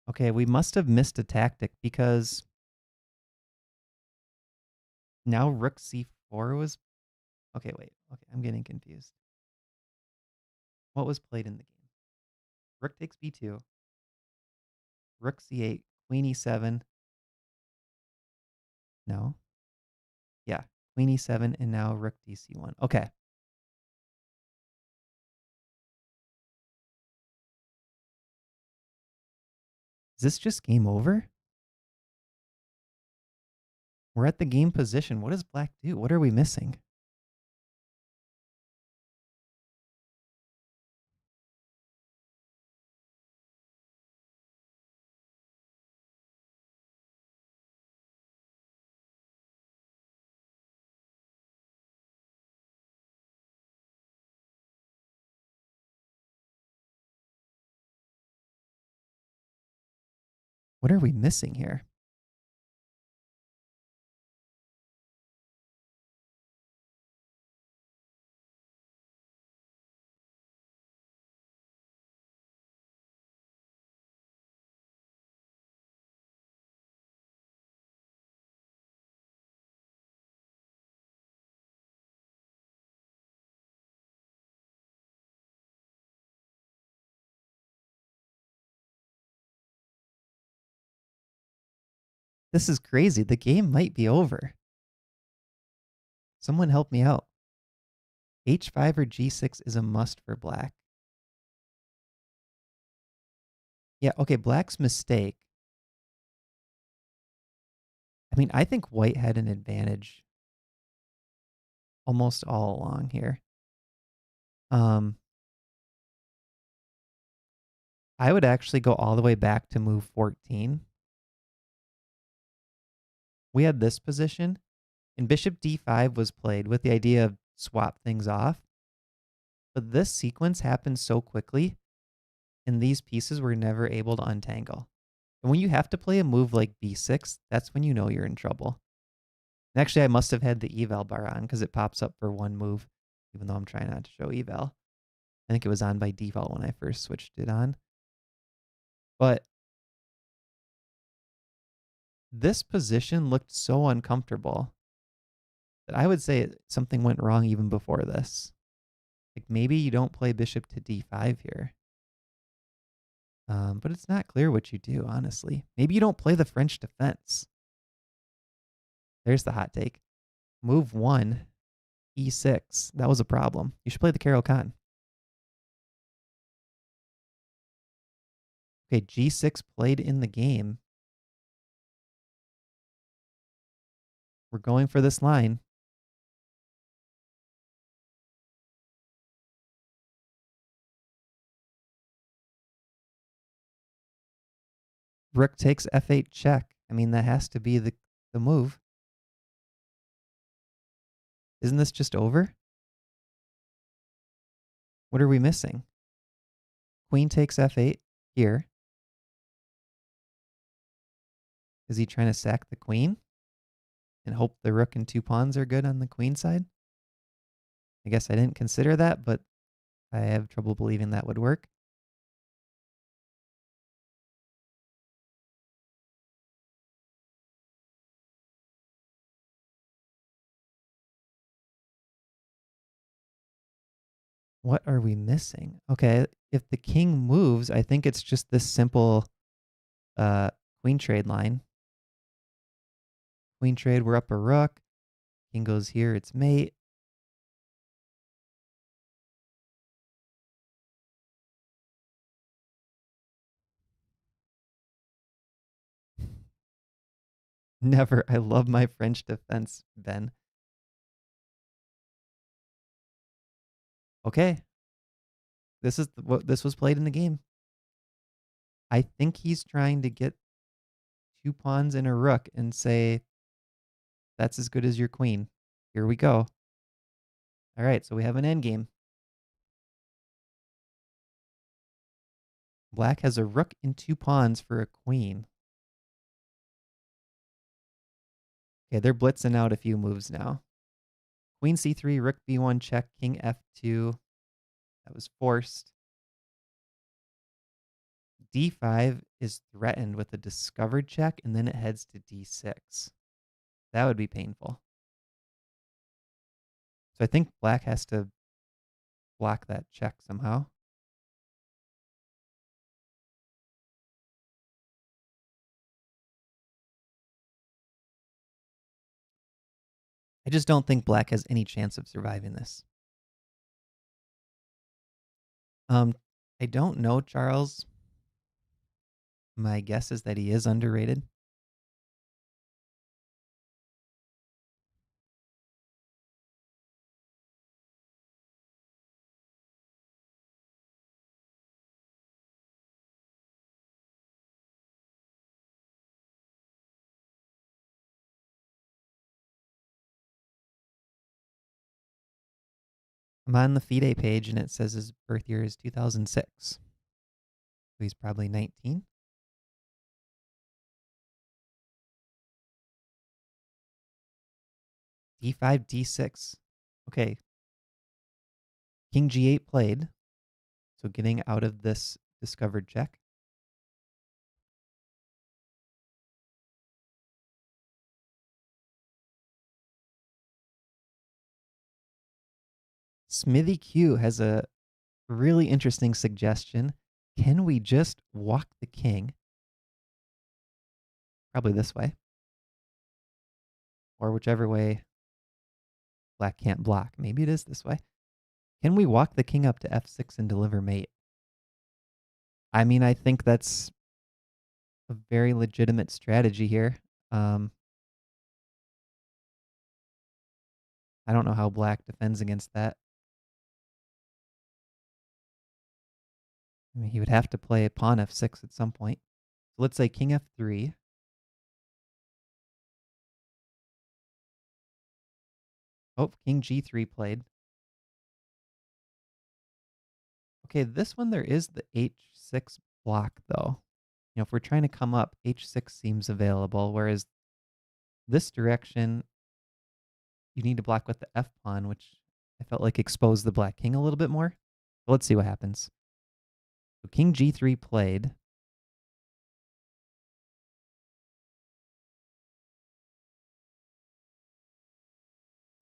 Okay, we must have missed a tactic because now rook c4 was... Okay, wait. Okay, I'm getting confused. What was played in the game? Rook takes b2. Rook c8, queen e7. No. Yeah, queen e7, and now rook dc1. Okay. Is this just game over? We're at the game position. What does black do? What are we missing? What are we missing here? This is crazy. The game might be over. Someone help me out. H5 or G6 is a must for black. Yeah, okay, black's mistake. I mean, I think white had an advantage almost all along here. I would actually go all the way back to move 14. We had this position, and bishop d5 was played with the idea of swap things off. But this sequence happened so quickly, and these pieces were never able to untangle. And when you have to play a move like b6, that's when you know you're in trouble. And actually, I must have had the eval bar on because it pops up for one move, even though I'm trying not to show eval. I think it was on by default when I first switched it on. But this position looked so uncomfortable that I would say something went wrong even before this. Like maybe you don't play bishop to d5 here. But it's not clear what you do, honestly. Maybe you don't play the French defense. There's the hot take. Move 1, e6. That was a problem. You should play the Caro-Kann. Okay, g6 played in the game. We're going for this line. Rook takes f8 check. I mean, that has to be the move. Isn't this just over? What are we missing? Queen takes f8 here. Is he trying to sack the queen and hope the rook and 2 pawns are good on the queen side? I guess I didn't consider that, but I have trouble believing that would work. What are we missing? Okay, if the king moves, I think it's just this simple queen trade line. Queen trade, we're up a rook. King goes here, it's mate. Never. I love my French defense, Ben. Okay. This is what this was played in the game. I think he's trying to get 2 pawns and a rook and say, that's as good as your queen. Here we go. All right, so we have an endgame. Black has a rook and 2 pawns for a queen. Okay, they're blitzing out a few moves now. Queen c3, rook b1 check, king f2. That was forced. d5 is threatened with a discovered check, and then it heads to d6. That would be painful. So I think black has to block that check somehow. I just don't think black has any chance of surviving this. I don't know, Charles. My guess is that he is underrated. I'm on the FIDE page and it says his birth year is 2006. So he's probably 19. D5, D6. Okay. King G8 played. So getting out of this discovered check. Smithy Q has a really interesting suggestion. Can we just walk the king? Probably this way. Or whichever way black can't block. Maybe it is this way. Can we walk the king up to f6 and deliver mate? I mean, I think that's a very legitimate strategy here. I don't know how black defends against that. I mean, he would have to play pawn f6 at some point. So let's say king f3. Oh, king g3 played. Okay, this one there is the h6 block, though. You know, if we're trying to come up, h6 seems available, whereas this direction, you need to block with the f pawn, which I felt like exposed the black king a little bit more. But let's see what happens. So king g3 played.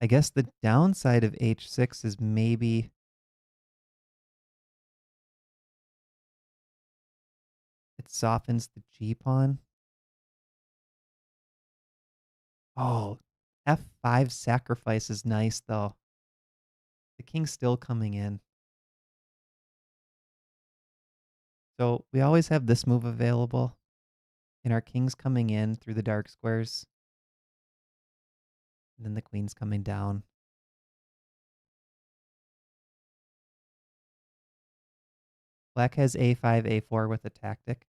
I guess the downside of h6 is maybe it softens the g pawn. Oh, f5 sacrifice is nice, though. The king's still coming in. So we always have this move available. And our king's coming in through the dark squares. And then the queen's coming down. Black has a5, a4 with a tactic.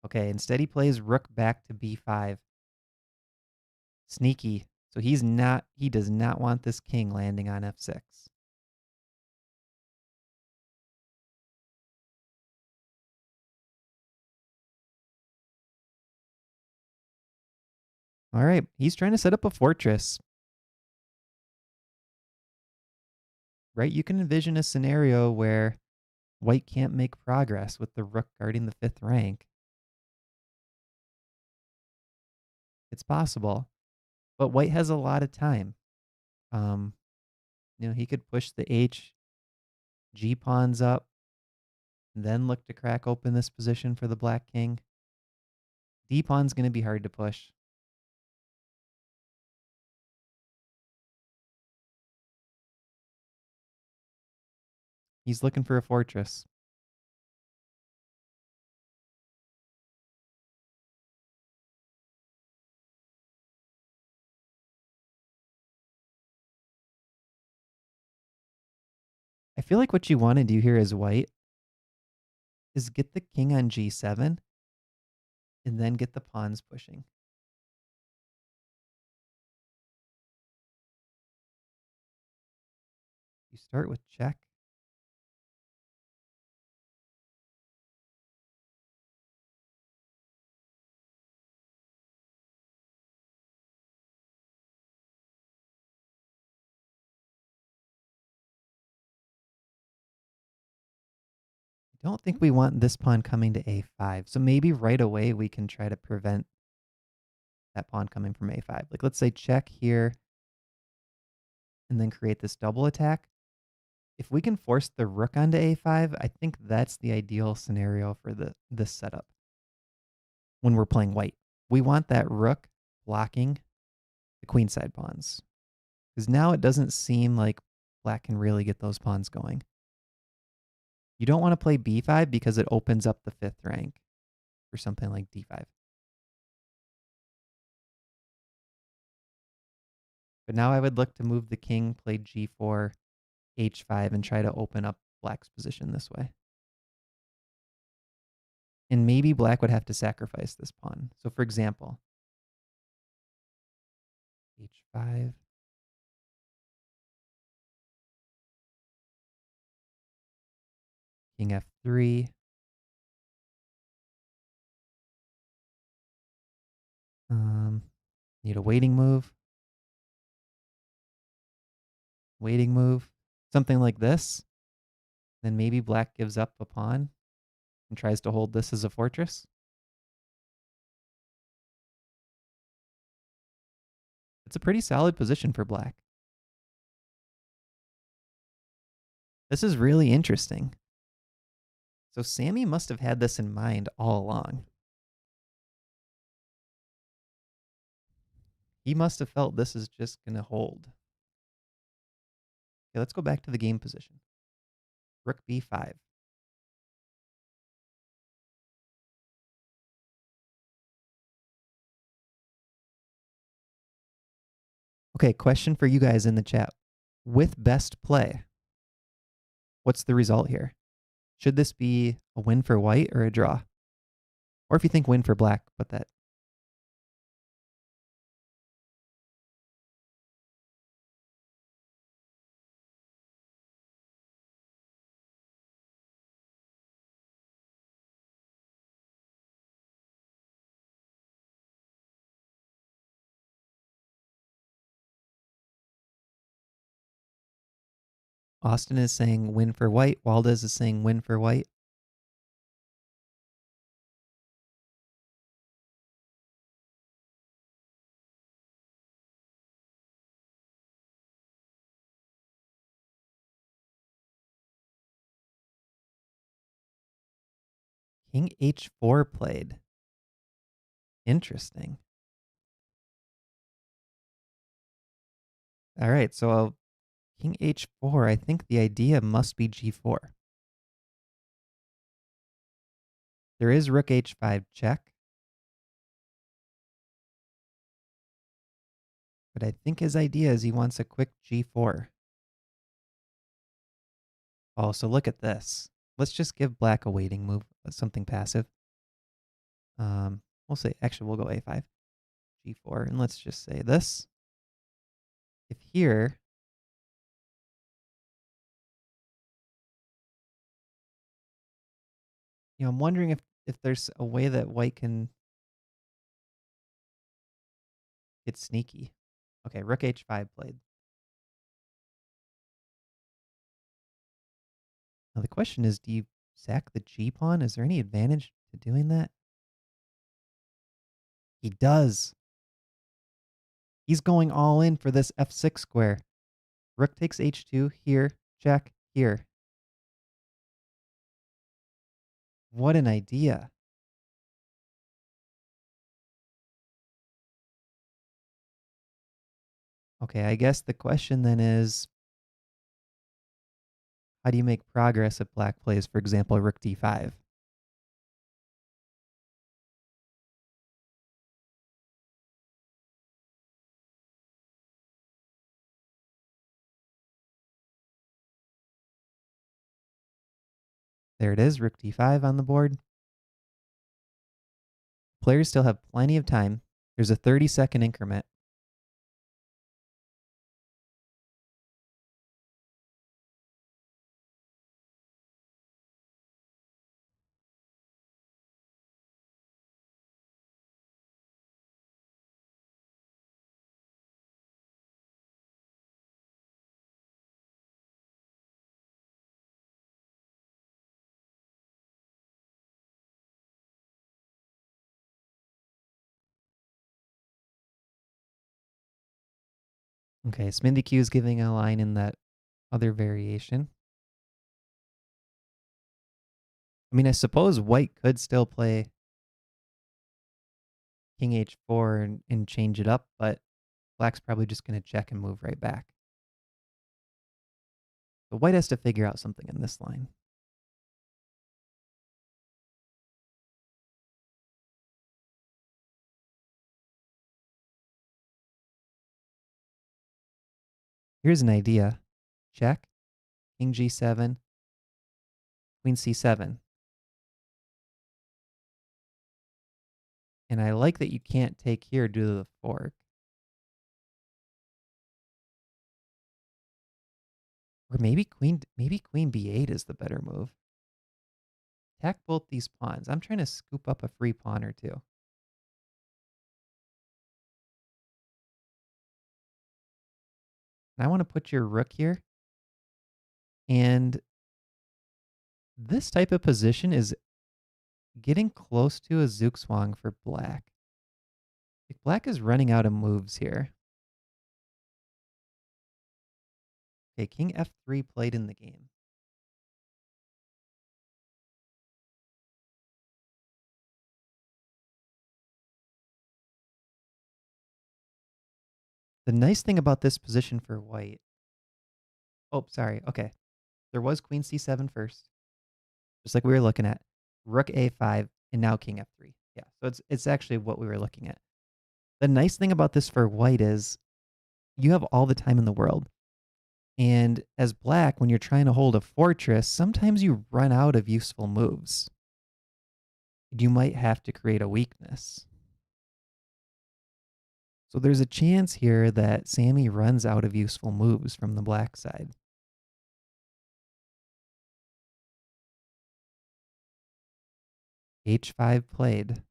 Okay, instead he plays rook back to b5. Sneaky. So he does not want this king landing on f6. All right, he's trying to set up a fortress. Right, you can envision a scenario where white can't make progress with the rook guarding the 5th rank. It's possible, but white has a lot of time. You know, he could push the G pawns up, and then look to crack open this position for the black king. D pawn's going to be hard to push. He's looking for a fortress. I feel like what you want to do here as white is get the king on g7 and then get the pawns pushing. You start with check. I don't think we want this pawn coming to a5. So maybe right away we can try to prevent that pawn coming from a5. Like let's say check here and then create this double attack. If we can force the rook onto a5, I think that's the ideal scenario for this setup. When we're playing white, we want that rook blocking the queenside pawns. Because now it doesn't seem like black can really get those pawns going. You don't want to play b5 because it opens up the 5th rank for something like d5. But now I would look to move the king, play g4, h5, and try to open up black's position this way. And maybe black would have to sacrifice this pawn. So for example, h5. King f3. Need a waiting move. Waiting move. Something like this. Then maybe black gives up a pawn and tries to hold this as a fortress. It's a pretty solid position for black. This is really interesting. So Sammy must have had this in mind all along. He must have felt this is just going to hold. Okay, let's go back to the game position. Rook b5. Okay, question for you guys in the chat. With best play, what's the result here? Should this be a win for white or a draw? Or if you think win for black, put that. Austin is saying win for white. Waldez is saying win for white. King h4 played. Interesting. All right, so king h4, I think the idea must be g4. There is rook h5 check. But I think his idea is he wants a quick g4. Oh, so look at this. Let's just give black a waiting move, something passive. We'll say, actually, we'll go a5, g4, and let's just say this. If here, I'm wondering if there's a way that white can get sneaky. Okay, rook h5 played. Now the question is, do you sack the g pawn? Is there any advantage to doing that? He does. He's going all in for this f6 square. Rook takes h2, here, check, here. What an idea. Okay, I guess the question then is, how do you make progress if black plays, for example, rook d5? There it is, rook d5 on the board. Players still have plenty of time. There's a 30-second increment. Okay, Smindy Q is giving a line in that other variation. I mean, I suppose white could still play king h4 and change it up, but Black's probably just going to check and move right back. So white has to figure out something in this line. Here's an idea. Check, king g7, queen c7. And I like that you can't take here due to the fork. Or maybe queen b8 is the better move. Attack both these pawns. I'm trying to scoop up a free pawn or two. And I want to put your rook here. And this type of position is getting close to a zugzwang for black. Black is running out of moves here. Okay, king f3 played in the game. The nice thing about this position for white... Oh, sorry. Okay. There was queen c7 first, just like we were looking at. Rook a5, and now king f3. Yeah, so it's actually what we were looking at. The nice thing about this for white is you have all the time in the world. And as black, when you're trying to hold a fortress, sometimes you run out of useful moves. You might have to create a weakness. So there's a chance here that Sammy runs out of useful moves from the black side. H5 played.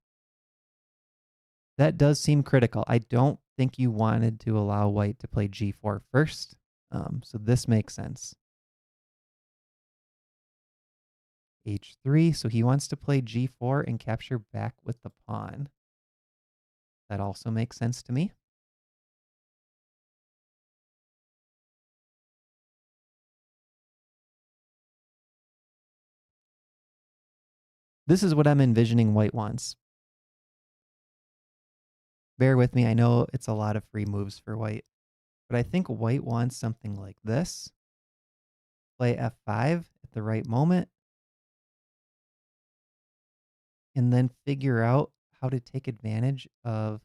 That does seem critical. I don't think you wanted to allow white to play g4 first. So this makes sense. H3, so he wants to play g4 and capture back with the pawn. That also makes sense to me. This is what I'm envisioning white wants. Bear with me, I know it's a lot of free moves for white, but I think white wants something like this. Play f5 at the right moment, and then figure out how to take advantage of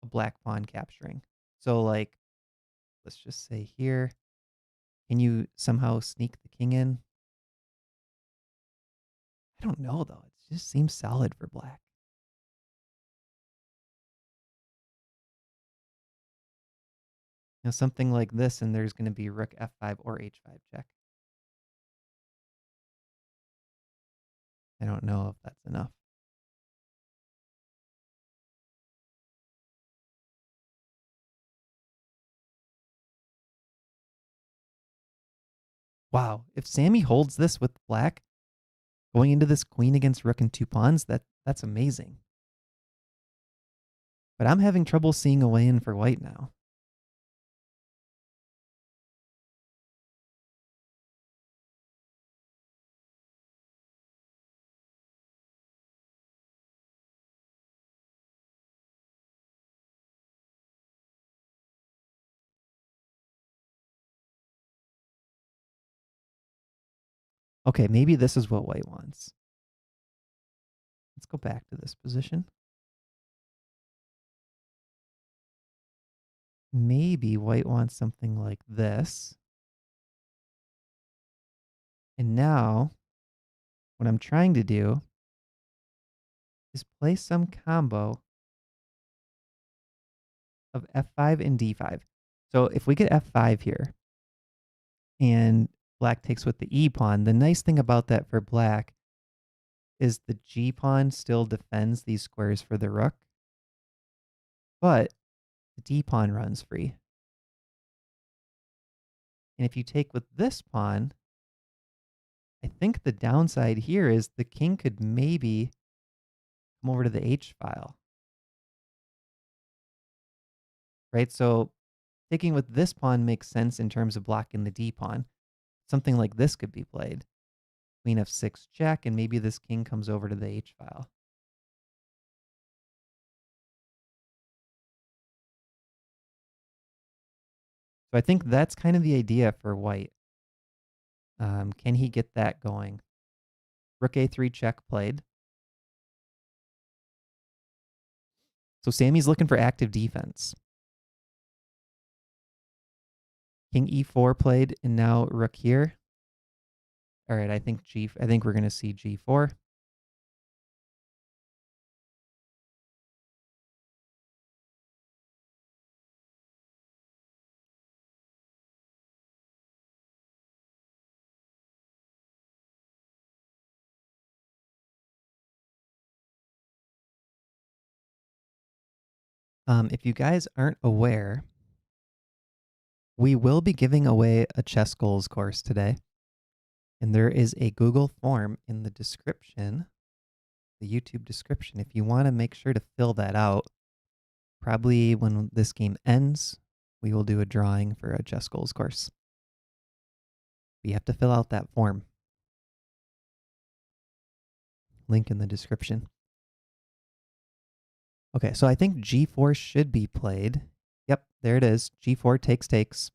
a black pawn capturing. So like, let's just say here, can you somehow sneak the king in? I don't know though, it just seems solid for black. You know, something like this, and there's going to be rook f5 or h5 check. I don't know if that's enough. Wow, if Sammy holds this with black, going into this queen against rook and two pawns, that's amazing. But I'm having trouble seeing a way in for white now. Okay, maybe this is what white wants. Let's go back to this position. Maybe white wants something like this. And now, what I'm trying to do is play some combo of f5 and d5. So if we get f5 here, and black takes with the e pawn, the nice thing about that for black is the g pawn still defends these squares for the rook, but the d pawn runs free. And if you take with this pawn, I think the downside here is the king could maybe come over to the h file. Right? So taking with this pawn makes sense in terms of blocking the d pawn. Something like this could be played. Queen f6 check, and maybe this king comes over to the h file. So I think that's kind of the idea for white. Can he get that going? Rook a3 check played. So Sammy's looking for active defense. King e4 played, and now rook here. All right, I think we're going to see g4. If you guys aren't aware, we will be giving away a ChessGoals course today. And there is a Google form in the description, the YouTube description, if you want to make sure to fill that out. Probably when this game ends, we will do a drawing for a ChessGoals course. But you have to fill out that form. Link in the description. Okay, so I think g4 should be played. Yep, there it is. g4 takes.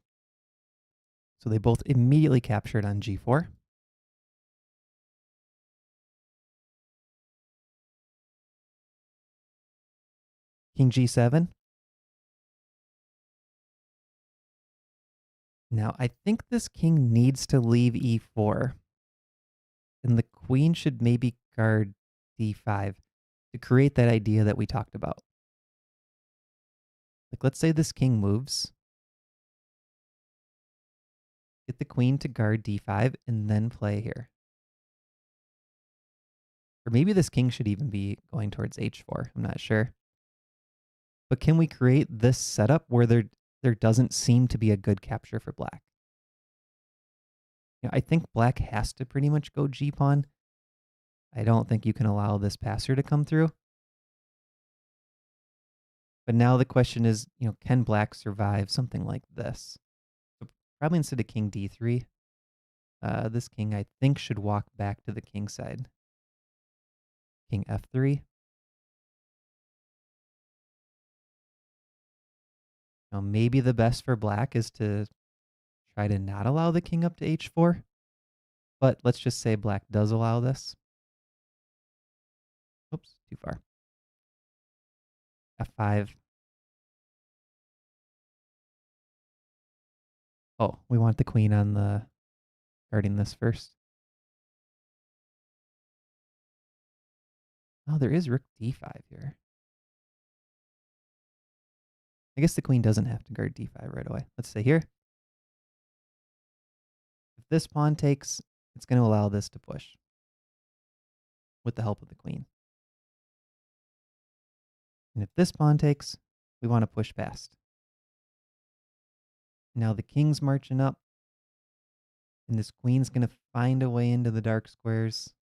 So they both immediately captured on g4. King g7. Now, I think this king needs to leave e4. And the queen should maybe guard d5 to create that idea that we talked about. Like, let's say this king moves. Get the queen to guard d5 and then play here. Or maybe this king should even be going towards h4. I'm not sure. But can we create this setup where there doesn't seem to be a good capture for black? I think black has to pretty much go g-pawn. I don't think you can allow this passer to come through. But now the question is, can black survive something like this? So probably instead of king d3, this king I think should walk back to the king side. King f3. Now maybe the best for black is to try to not allow the king up to h4. But let's just say black does allow this. Oops, too far. f5. Oh, we want the queen on the guarding this first. Oh, there is rook d5 here. I guess the queen doesn't have to guard d5 right away. Let's say here. If this pawn takes, it's going to allow this to push with the help of the queen. And if this pawn takes, we want to push past. Now the king's marching up, and this queen's going to find a way into the dark squares.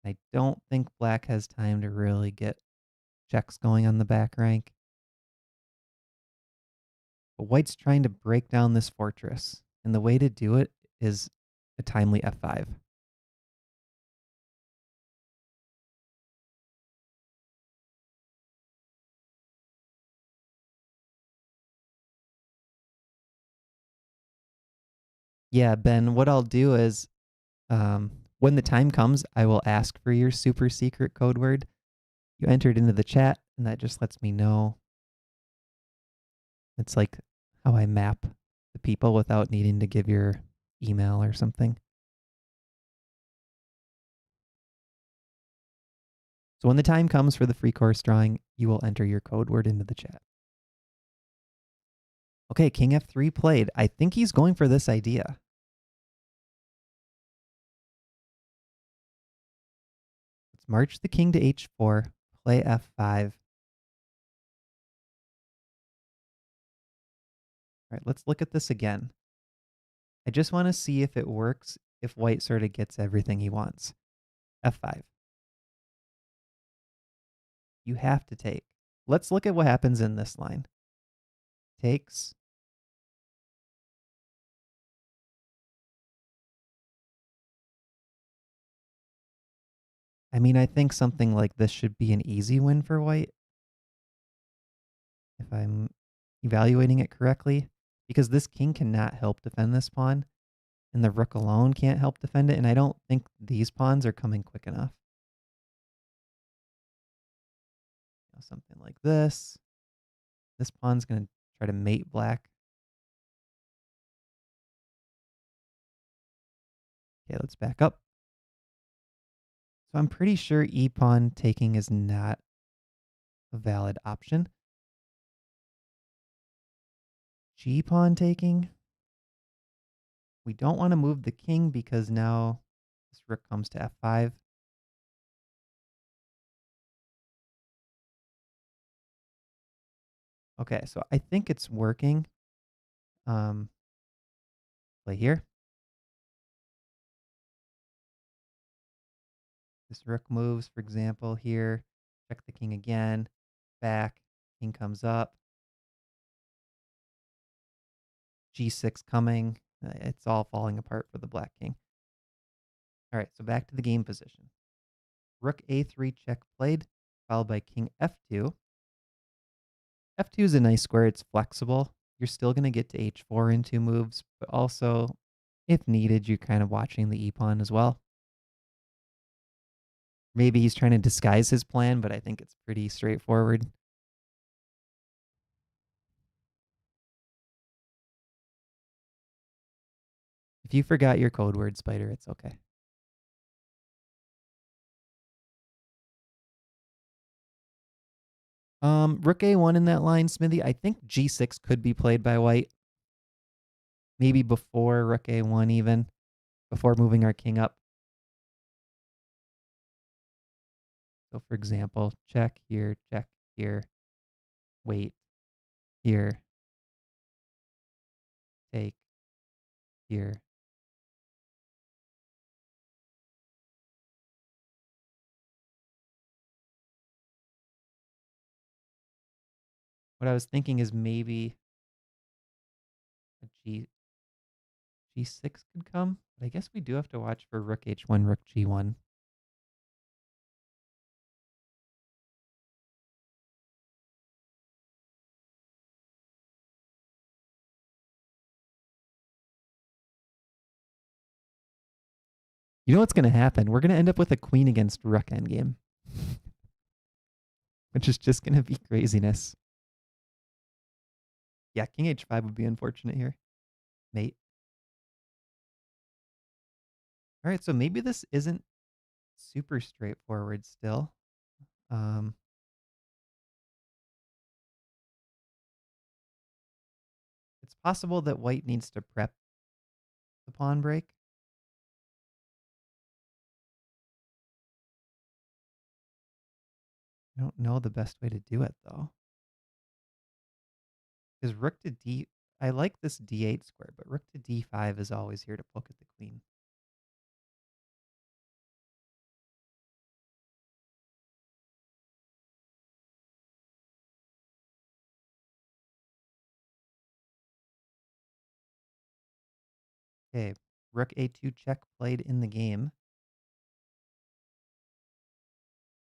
I don't think black has time to really get checks going on the back rank. But white's trying to break down this fortress, and the way to do it is a timely f5. Yeah, Ben, what I'll do is when the time comes, I will ask for your super secret code word. You entered into the chat, and that just lets me know. It's like how I map the people without needing to give your email or something. So when the time comes for the free course drawing, you will enter your code word into the chat. Okay, king f3 played. I think he's going for this idea. Let's march the king to h4, play f5. All right, let's look at this again. I just want to see if it works, if white sort of gets everything he wants. f5. You have to take. Let's look at what happens in this line. Takes. I mean, I think something like this should be an easy win for white, if I'm evaluating it correctly. because this king cannot help defend this pawn, and the rook alone can't help defend it, and I don't think these pawns are coming quick enough. Something like this. This pawn's going to try to mate black. Okay, let's back up. So I'm pretty sure e-pawn taking is not a valid option. G-pawn taking. We don't want to move the king because now this rook comes to f5. Okay, so I think it's working. Play here. This rook moves, for example, here. Check the king again. Back. King comes up. G6 coming. It's all falling apart for the black king. All right, so back to the game position. Rook a3 check played, followed by king f2. F2 is a nice square. It's flexible. You're still going to get to h4 in 2 moves, but also, if needed, you're kind of watching the e-pawn as well. Maybe he's trying to disguise his plan, but I think it's pretty straightforward. If you forgot your code word, Spider, it's okay. Rook a1 in that line, Smithy. I think g6 could be played by white. Maybe before rook a1 even, before moving our king up. So for example, check here, wait, here, take, here. What I was thinking is maybe a g6 could come, but I guess we do have to watch for rook h1, rook g1. You know what's going to happen? We're going to end up with a queen against rook endgame, which is just going to be craziness. Yeah, king h5 would be unfortunate here. Mate. All right, so maybe this isn't super straightforward still. It's possible that white needs to prep the pawn break. I don't know the best way to do it, though. Because rook to d... I like this d8 square, but rook to d5 is always here to poke at the queen. Okay, rook a2 check played in the game.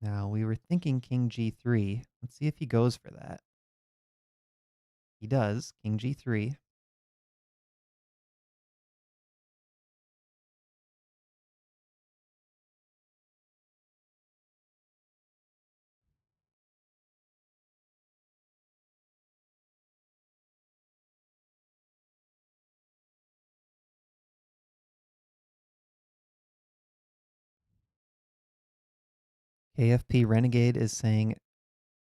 Now, we were thinking king g3. Let's see if he goes for that. He does. King g3. KFP Renegade is saying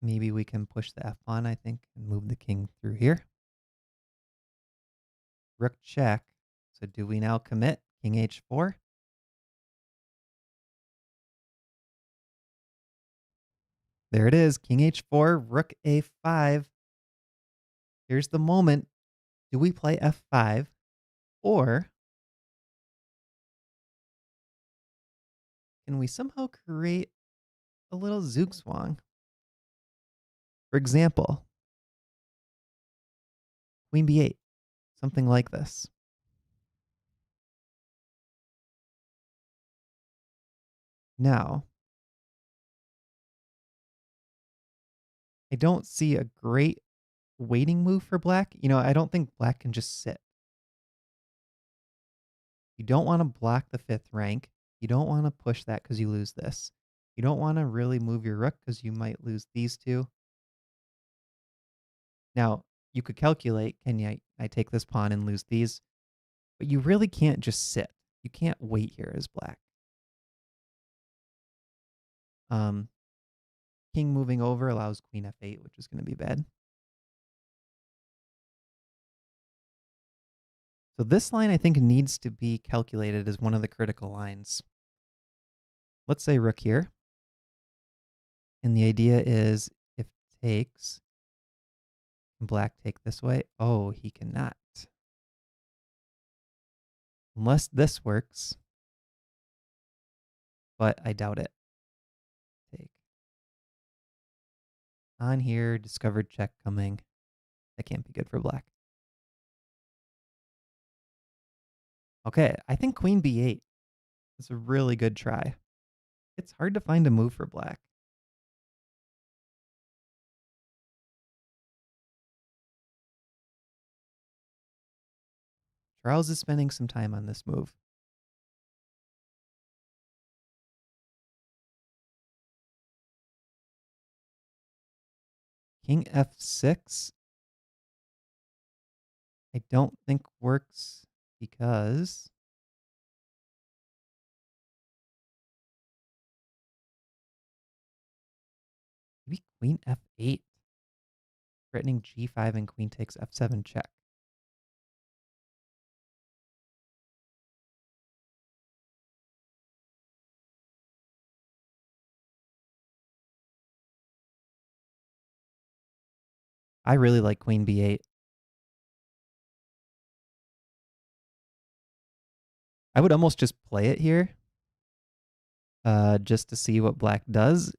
maybe we can push the f-pawn, I think, and move the king through here. Rook check. So do we now commit? King h4? There it is. King h4, rook a5. Here's the moment. Do we play f5 or can we somehow create a little zugzwang? For example, queen b8, something like this. Now, I don't see a great waiting move for black. You know, I don't think black can just sit. You don't want to block the 5th rank. You don't want to push that because you lose this. You don't want to really move your rook because you might lose these two. Now, you could calculate, I take this pawn and lose these? But you really can't just sit. You can't wait here as black. King moving over allows queen f8, which is going to be bad. So this line, I think, needs to be calculated as one of the critical lines. Let's say rook here. And the idea is if takes, black take this way. Oh, he cannot. Unless this works. But I doubt it. Take. On here, discovered check coming. That can't be good for black. Okay, I think queen b8 is a really good try. It's hard to find a move for black. Charles is spending some time on this move. King f6, I don't think works because maybe queen f8, threatening g5 and queen takes f7 check. I really like queen b8. I would almost just play it here just to see what black does.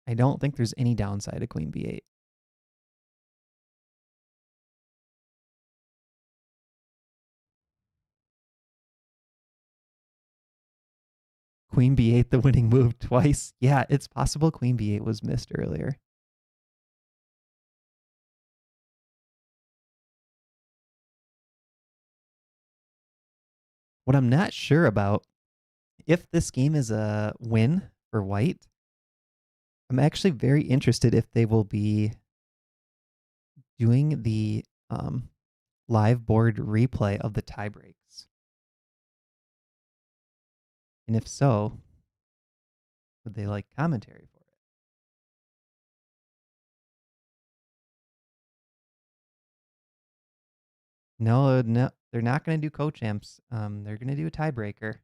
I don't think there's any downside to queen b8. Queen b8, the winning move twice. Yeah, it's possible queen b8 was missed earlier. What I'm not sure about, if this game is a win for white, I'm actually very interested if they will be doing the live board replay of the tie breaks. And if so, would they like commentary for it? No, they're not going to do co-champs. They're going to do a tiebreaker.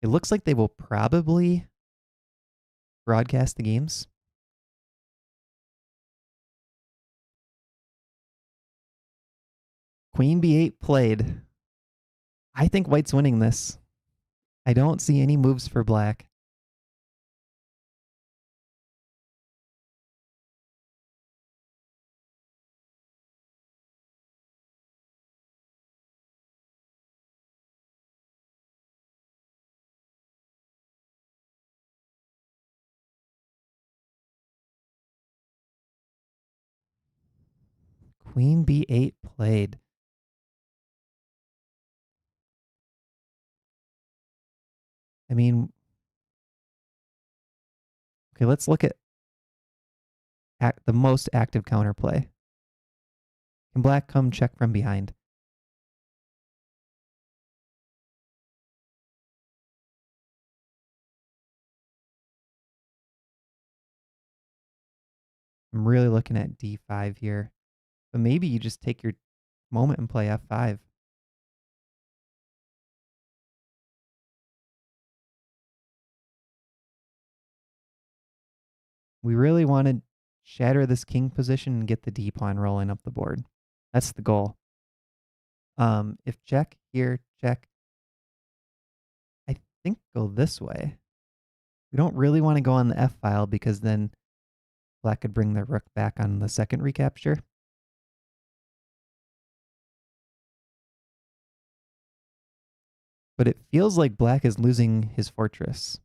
It looks like they will probably broadcast the games. Queen b8 played. I think white's winning this. I don't see any moves for black. Queen b8 played. I mean, okay, let's look at the most active counterplay. Can black come check from behind? I'm really looking at d5 here. But maybe you just take your moment and play f5. We really want to shatter this king position and get the d pawn rolling up the board. That's the goal. If check here, check. I think go this way. We don't really want to go on the f file because then black could bring their rook back on the second recapture. But it feels like black is losing his fortress.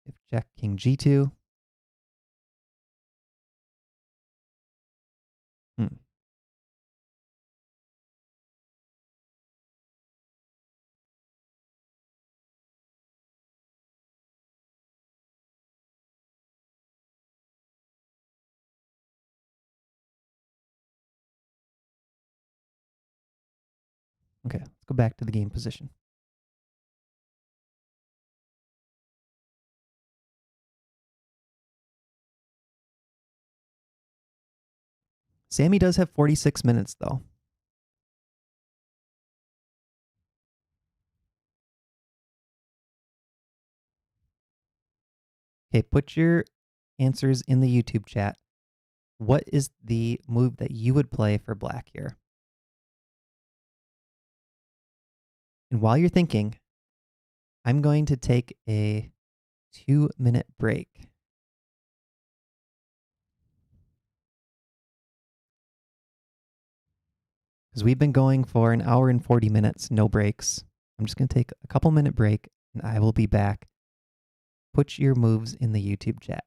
If check, king g2. Okay, let's go back to the game position. Sammy does have 46 minutes, though. Okay, put your answers in the YouTube chat. What is the move that you would play for black here? And while you're thinking, I'm going to take a 2-minute break. Because we've been going for an hour and 40 minutes, no breaks. I'm just going to take a couple-minute break, and I will be back. Put your moves in the YouTube chat.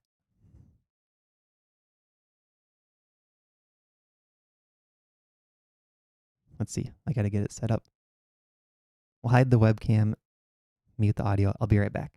Let's see. I got to get it set up. We'll hide the webcam, mute the audio. I'll be right back.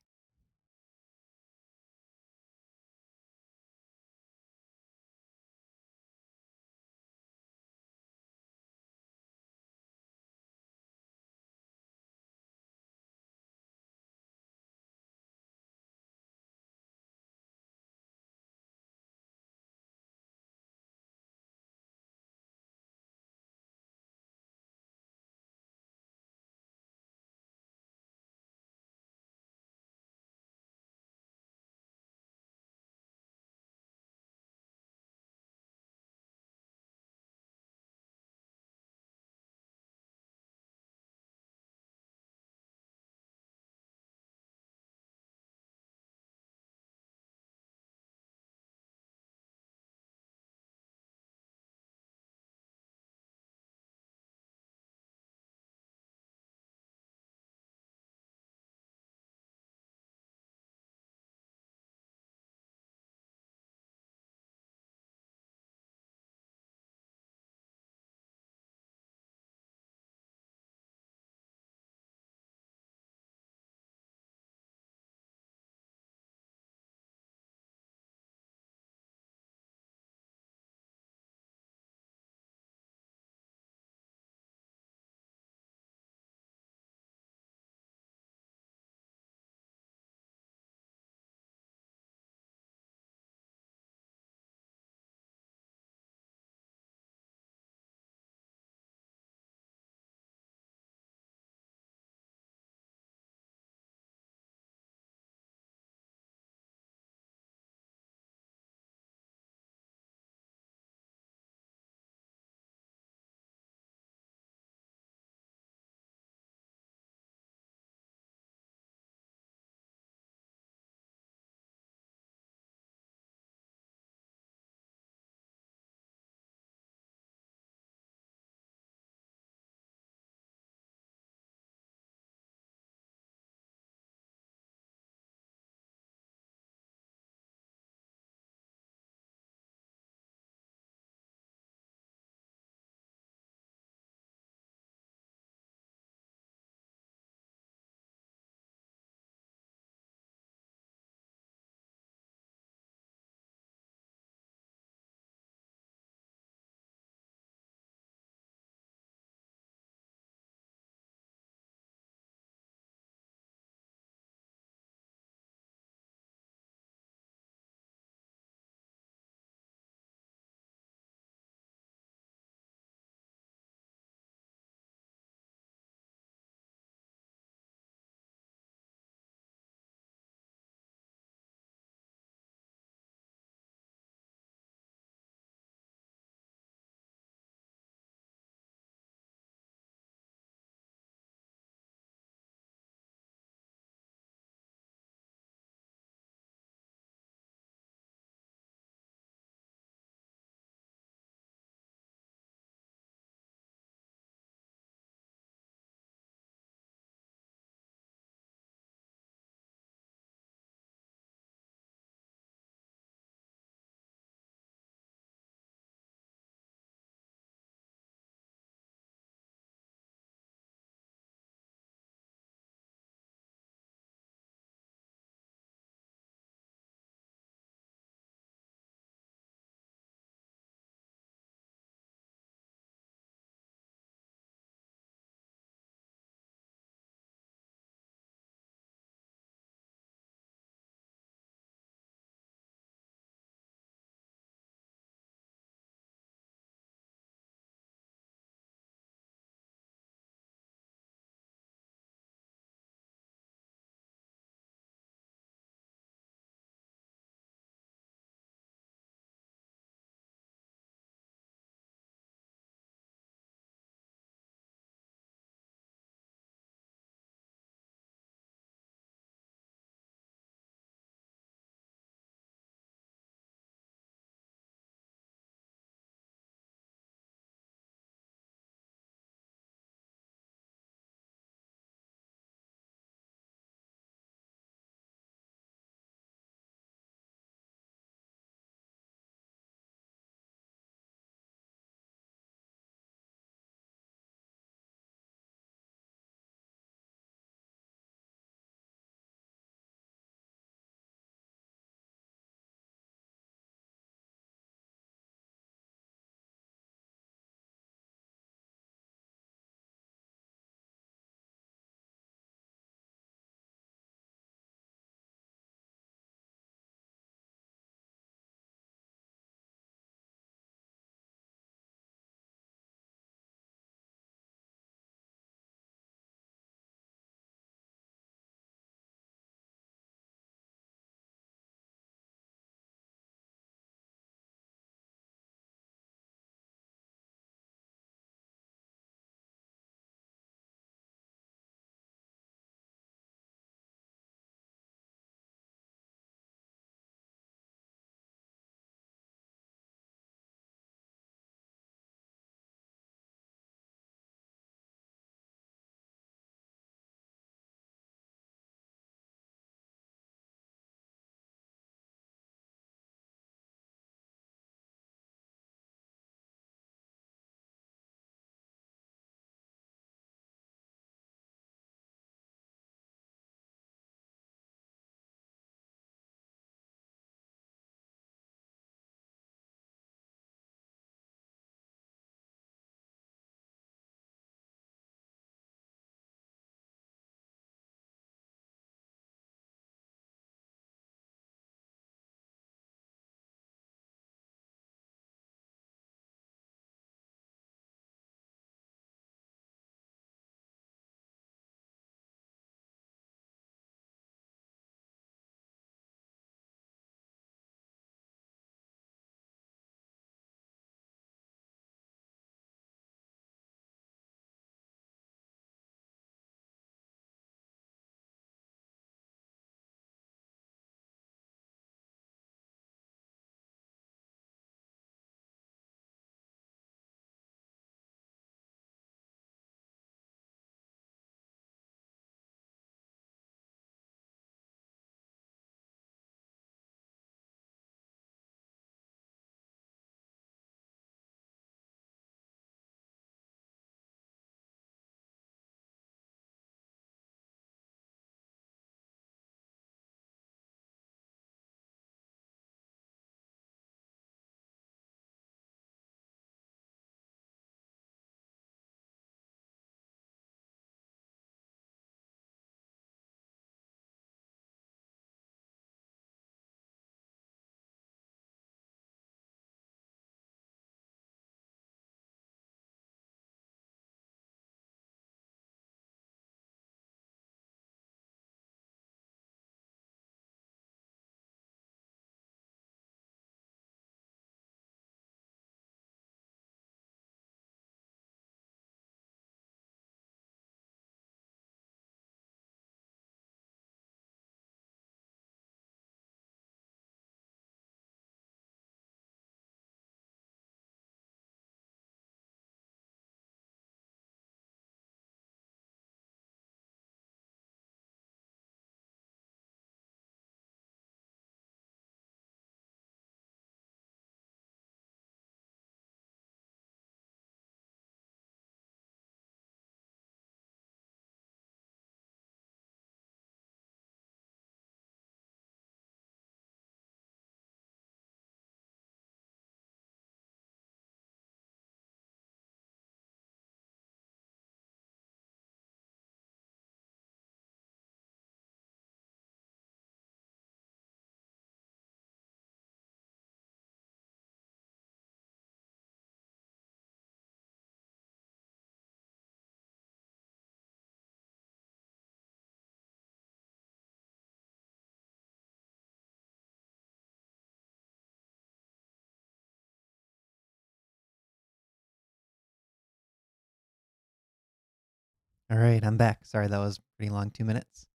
All right, I'm back. Sorry, that was pretty long, 2 minutes.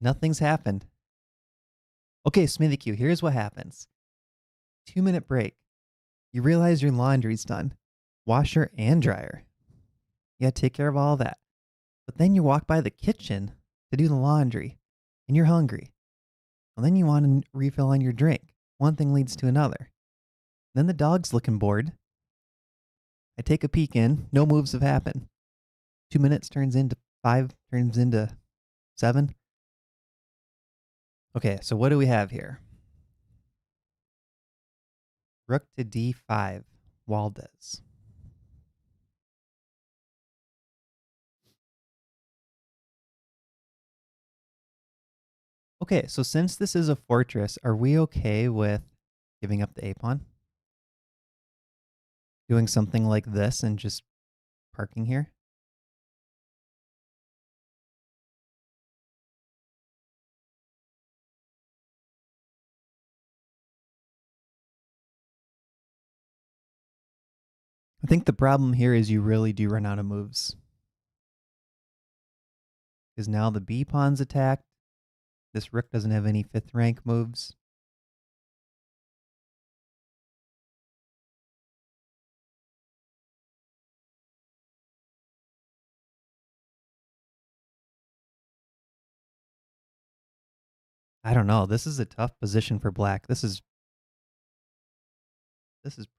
Nothing's happened. Okay, Smithy Q, here's what happens. 2-minute break. You realize your laundry's done. Washer and dryer. You gotta take care of all that. But then you walk by the kitchen to do the laundry, and you're hungry. And then you want to refill on your drink. One thing leads to another. Then the dog's looking bored. I take a peek in. No moves have happened. 2 minutes turns into 5, turns into 7. Okay, so what do we have here? Rook to d5. Waldes. Okay, so since this is a fortress, are we okay with giving up the a-pawn? Doing something like this and just parking here? I think the problem here is you really do run out of moves. Because now the b-pawn's attacked. This rook doesn't have any 5th rank moves. I don't know. This is a tough position for black. This is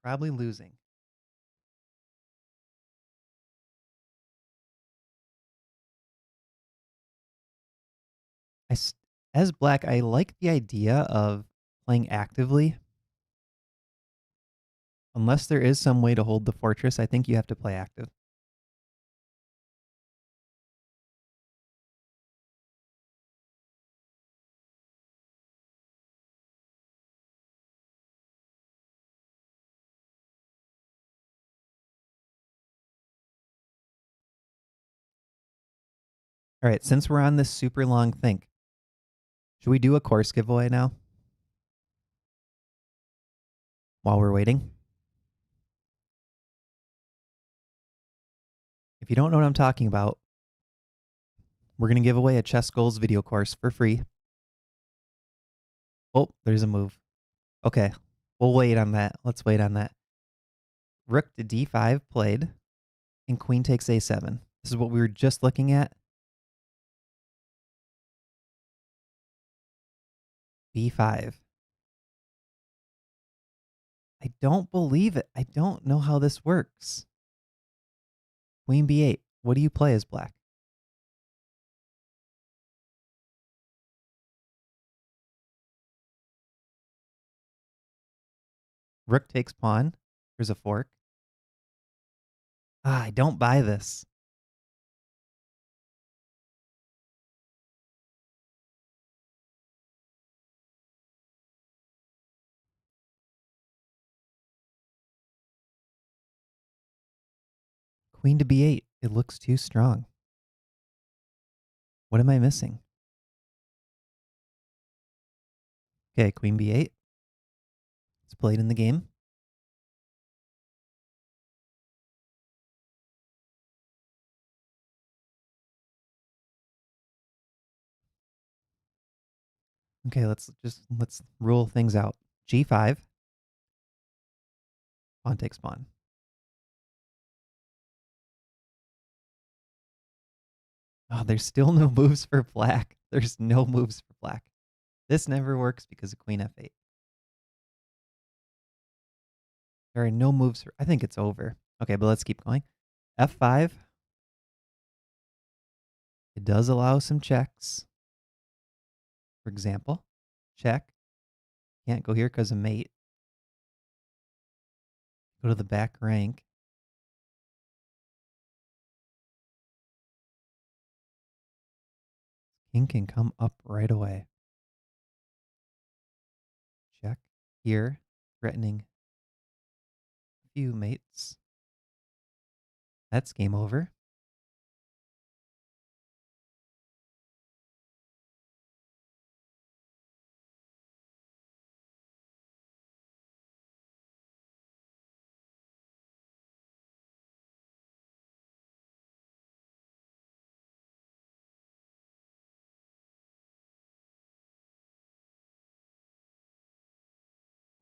probably losing. As black, I like the idea of playing actively. Unless there is some way to hold the fortress, I think you have to play active. All right, since we're on this super long think, should we do a course giveaway now? While we're waiting? If you don't know what I'm talking about, we're going to give away a ChessGoals video course for free. Oh, there's a move. Okay, we'll wait on that. Let's wait on that. Rook to d5 played, and queen takes a7. This is what we were just looking at. b5. I don't believe it. I don't know how this works. Queen b8. What do you play as black? Rook takes pawn. There's a fork. I don't buy this. Queen to b8. It looks too strong. What am I missing? Okay, queen b8. It's played in the game. Okay, let's rule things out. g5. Pawn takes pawn. Oh, there's still no moves for black. There's no moves for black. This never works because of queen f8. There are no moves for, I think it's over. Okay, but let's keep going. f5. It does allow some checks. For example, check. Can't go here because of mate. Go to the back rank. King can come up right away. Check here, threatening a few mates. That's game over.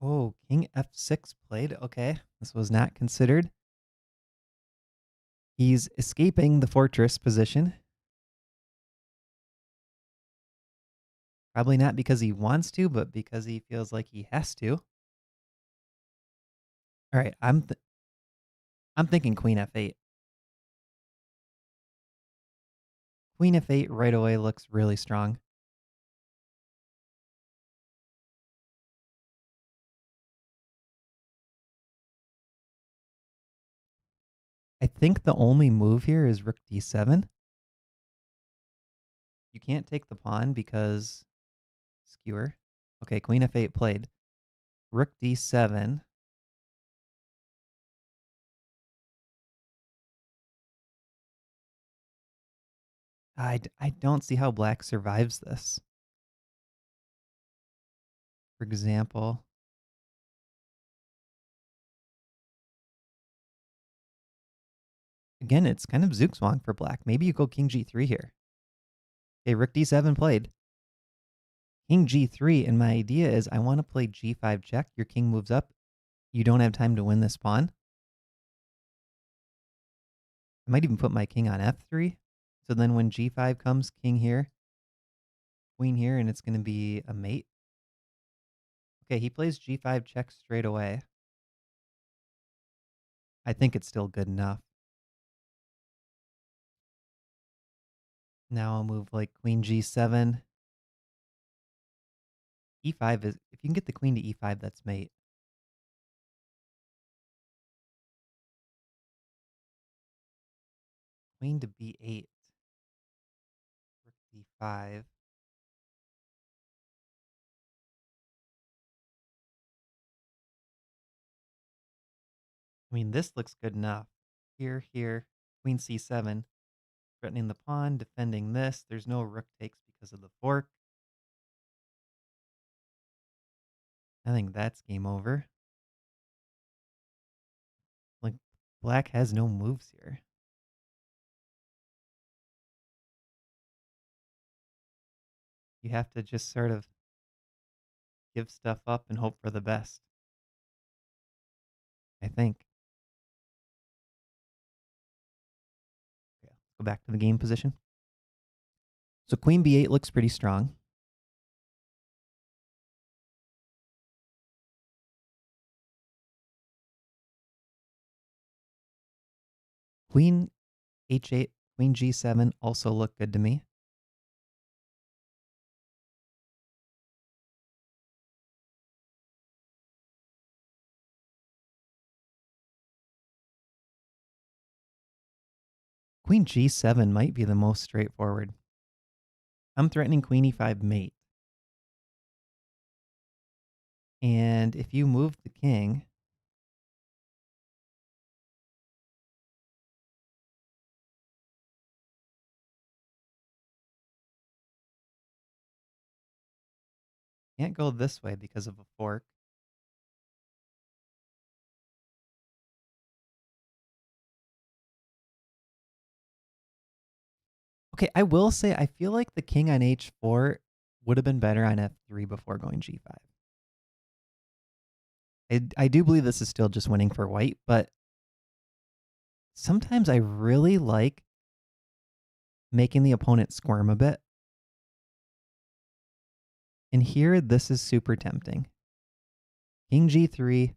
Oh, king f6 played. Okay, this was not considered. He's escaping the fortress position. Probably not because he wants to, but because he feels like he has to. All right, I'm thinking queen f8. Queen f8 right away looks really strong. I think the only move here is rook d7. You can't take the pawn because skewer. Okay, queen f8 played. Rook d7. I don't see how black survives this. For example, again, it's kind of zugzwang for black. Maybe you go king g3 here. Okay, rook d7 played. King g3, and my idea is I want to play g5 check. Your king moves up. You don't have time to win this pawn. I might even put my king on f3. So then when g5 comes, king here, queen here, and it's going to be a mate. Okay, he plays g5 check straight away. I think it's still good enough. Now I'll move like queen g7. e5 is, if you can get the queen to e5, that's mate. Queen to b8. Rook d5. I mean, this looks good enough. Here, here, queen c7. Threatening the pawn, defending this. There's no rook takes because of the fork. I think that's game over. Like, black has no moves here. You have to just sort of give stuff up and hope for the best, I think. Okay, let's go back to the game position. So queen b8 looks pretty strong. Queen h8, queen g7 also look good to me. Queen g7 might be the most straightforward. I'm threatening queen e5 mate. And if you move the king, can't go this way because of a fork. Okay, I will say I feel like the king on h4 would have been better on f3 before going g5. I do believe this is still just winning for white, but sometimes I really like making the opponent squirm a bit. And here, this is super tempting. King g3.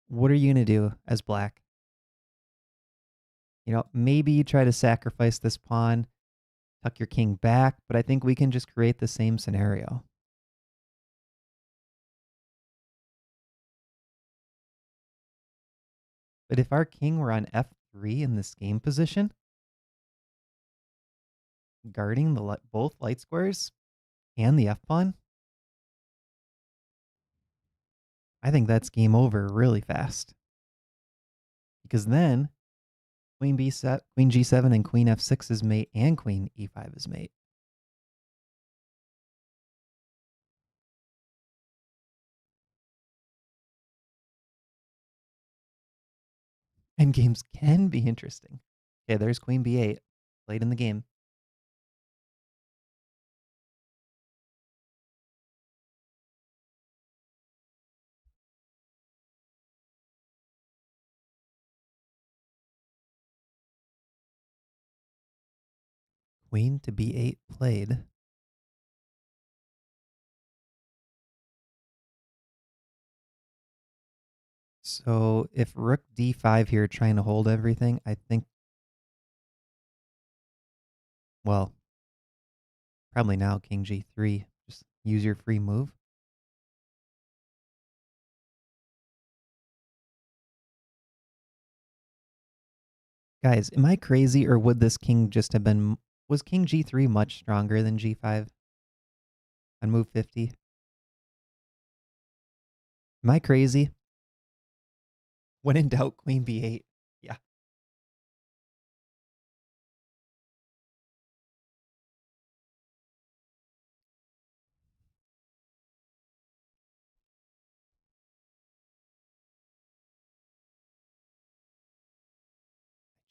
What are you going to do as black? You know, maybe you try to sacrifice this pawn, tuck your king back, but I think we can just create the same scenario. But if our king were on f3 in this game position, guarding the both light squares and the f-pawn, I think that's game over really fast. Because then queen queen g7 and queen f6 is mate and queen e5 is mate. And games can be interesting. Okay, there's queen b8 played in the game. Queen to b8 played. So if rook d5 here trying to hold everything, I think, well, probably now king g3. Just use your free move. Guys, am I crazy or would this king just have been... Was king g3 much stronger than g5 on move 50? Am I crazy? When in doubt, queen b8. Yeah.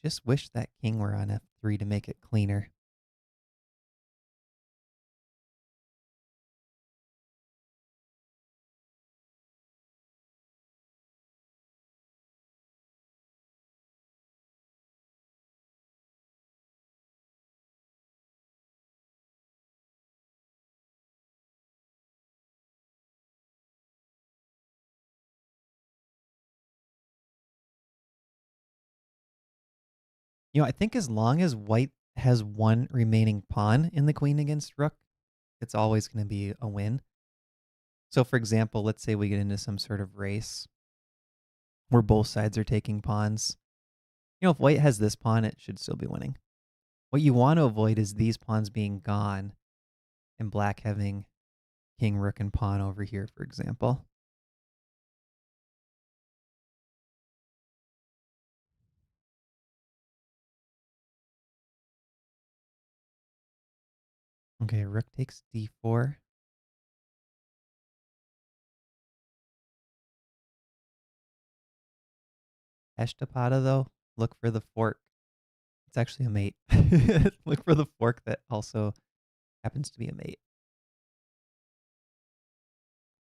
Just wish that king were on f3 to make it cleaner. I think as long as white has one remaining pawn in the queen against rook, it's always going to be a win. So for example, let's say we get into some sort of race where both sides are taking pawns. If white has this pawn, it should still be winning. What you want to avoid is these pawns being gone and black having king, rook, and pawn over here, for example. Okay, rook takes d4. Eshtapada, though, look for the fork. It's actually a mate. Look for the fork that also happens to be a mate.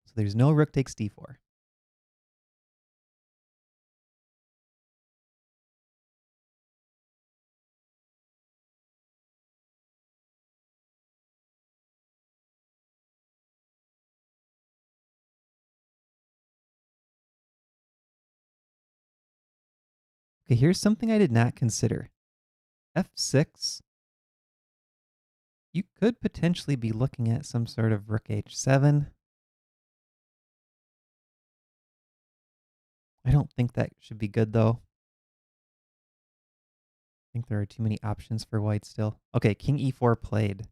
So there's no rook takes d4. Okay, here's something I did not consider. f6. You could potentially be looking at some sort of rook h7. I don't think that should be good, though. I think there are too many options for white still. Okay, king e4 played.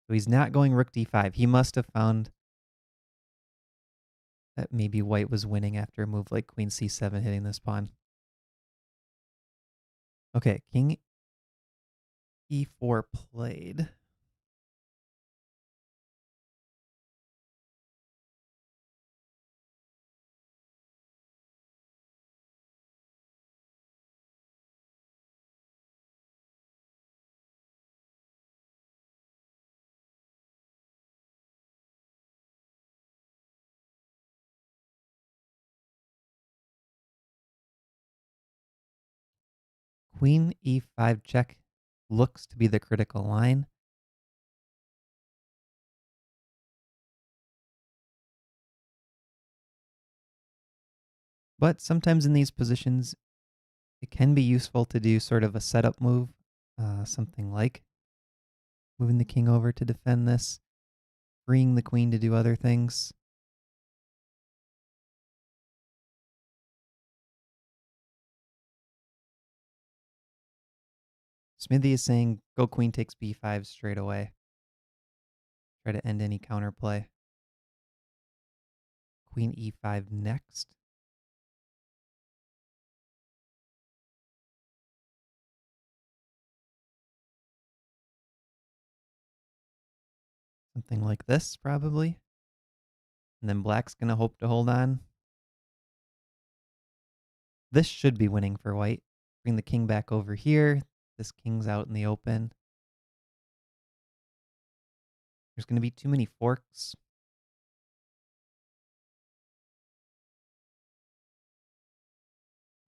So he's not going rook d5. He must have found that maybe white was winning after a move like queen c7 hitting this pawn. Okay, king e4 played. Queen e5 check looks to be the critical line. But sometimes in these positions, it can be useful to do sort of a setup move, something like moving the king over to defend this, freeing the queen to do other things. Smithy is saying go queen takes b5 straight away. Try to end any counterplay. Queen e5 next. Something like this, probably. And then black's going to hope to hold on. This should be winning for white. Bring the king back over here. This king's out in the open. There's going to be too many forks.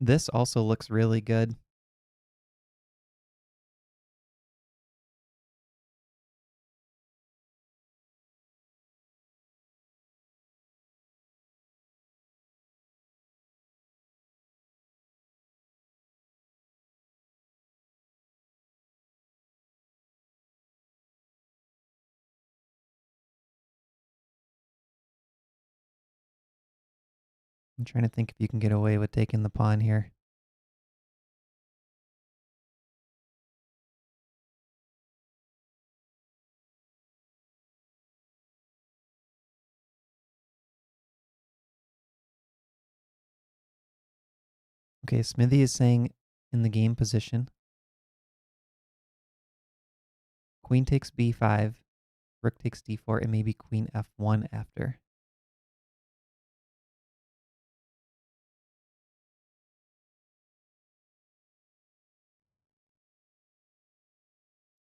This also looks really good. I'm trying to think if you can get away with taking the pawn here. Okay, Smithy is saying in the game position. Queen takes b5, rook takes d4, and maybe queen f1 after.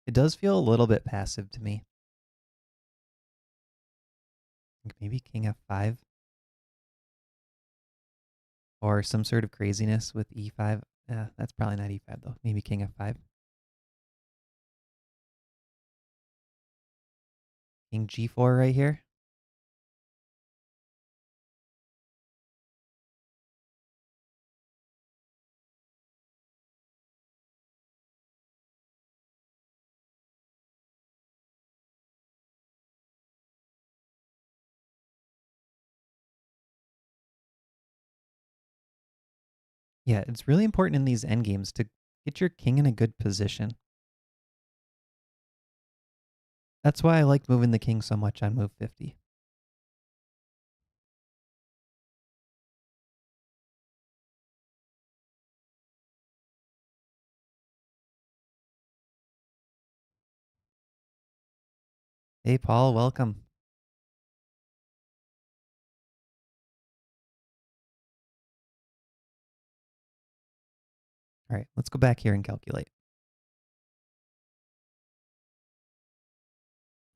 It does feel a little bit passive to me. Maybe king f5. Or some sort of craziness with e5. That's probably not e5 though. Maybe king f5. King g4 right here. Yeah, it's really important in these endgames to get your king in a good position. That's why I like moving the king so much on move 50. Hey, Paul, welcome. All right, let's go back here and calculate.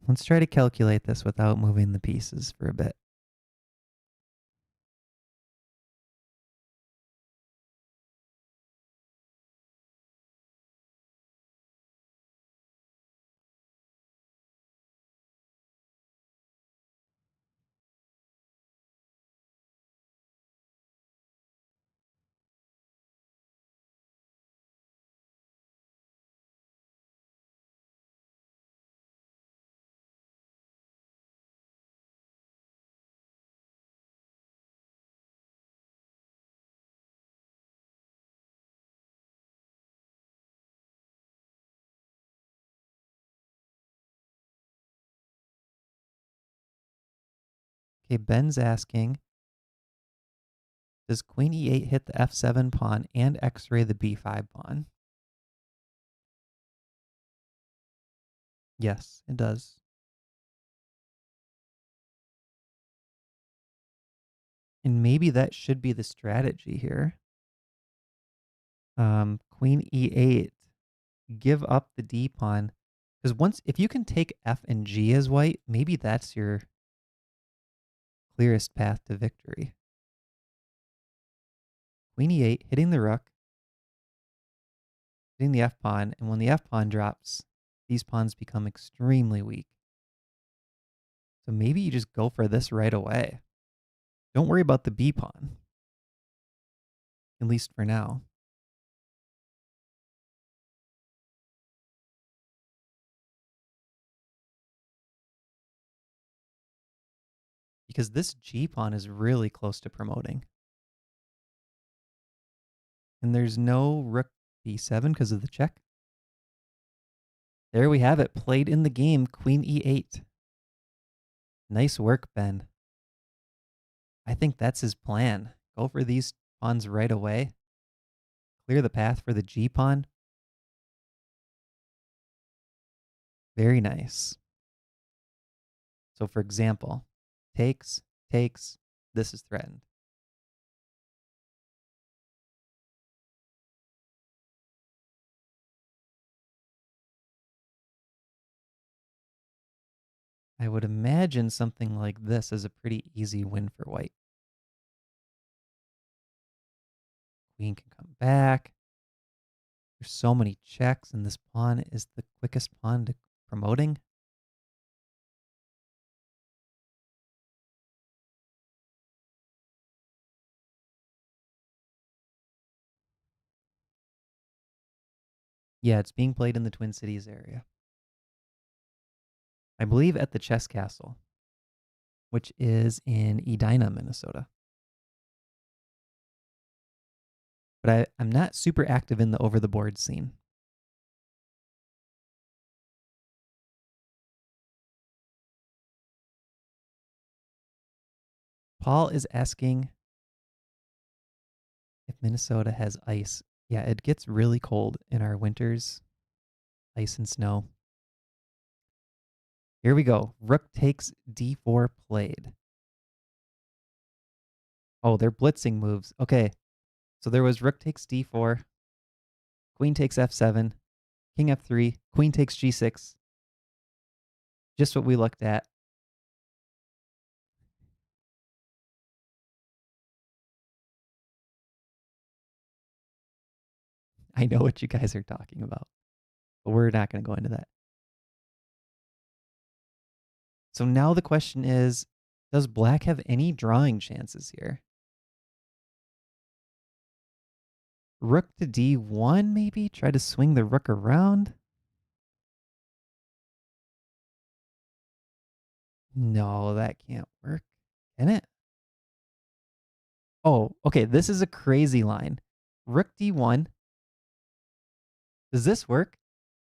Let's try to calculate this without moving the pieces for a bit. Okay, Ben's asking, does queen e8 hit the f7 pawn and x-ray the b5 pawn? Yes, it does. And maybe that should be the strategy here. Queen e8, give up the d pawn. Because if you can take f and g as white, maybe that's your clearest path to victory. Queen e8, hitting the rook, hitting the f pawn, and when the f pawn drops, these pawns become extremely weak. So maybe you just go for this right away. Don't worry about the b pawn, at least for now. Because this g pawn is really close to promoting. And there's no rook b7 because of the check. There we have it, played in the game, queen e8. Nice work, Ben. I think that's his plan. Go for these pawns right away. Clear the path for the g pawn. Very nice. So for example, takes, takes, this is threatened. I would imagine something like this is a pretty easy win for white. Queen can come back. There's so many checks, and this pawn is the quickest pawn to promoting. Yeah, it's being played in the Twin Cities area. I believe at the Chess Castle, which is in Edina, Minnesota. but I'm not super active in the over-the-board scene. Paul is asking if Minnesota has ice. Yeah, it gets really cold in our winters. Ice and snow. Here we go. Rook takes d4 played. Oh, they're blitzing moves. Okay. So there was rook takes d4, queen takes f7, king f3, queen takes g6. Just what we looked at. I know what you guys are talking about, but we're not going to go into that. So now the question is, does black have any drawing chances here? Rook to d1, maybe? Try to swing the rook around? No, that can't work. Can it? Oh, okay. This is a crazy line. Rook d1. Does this work?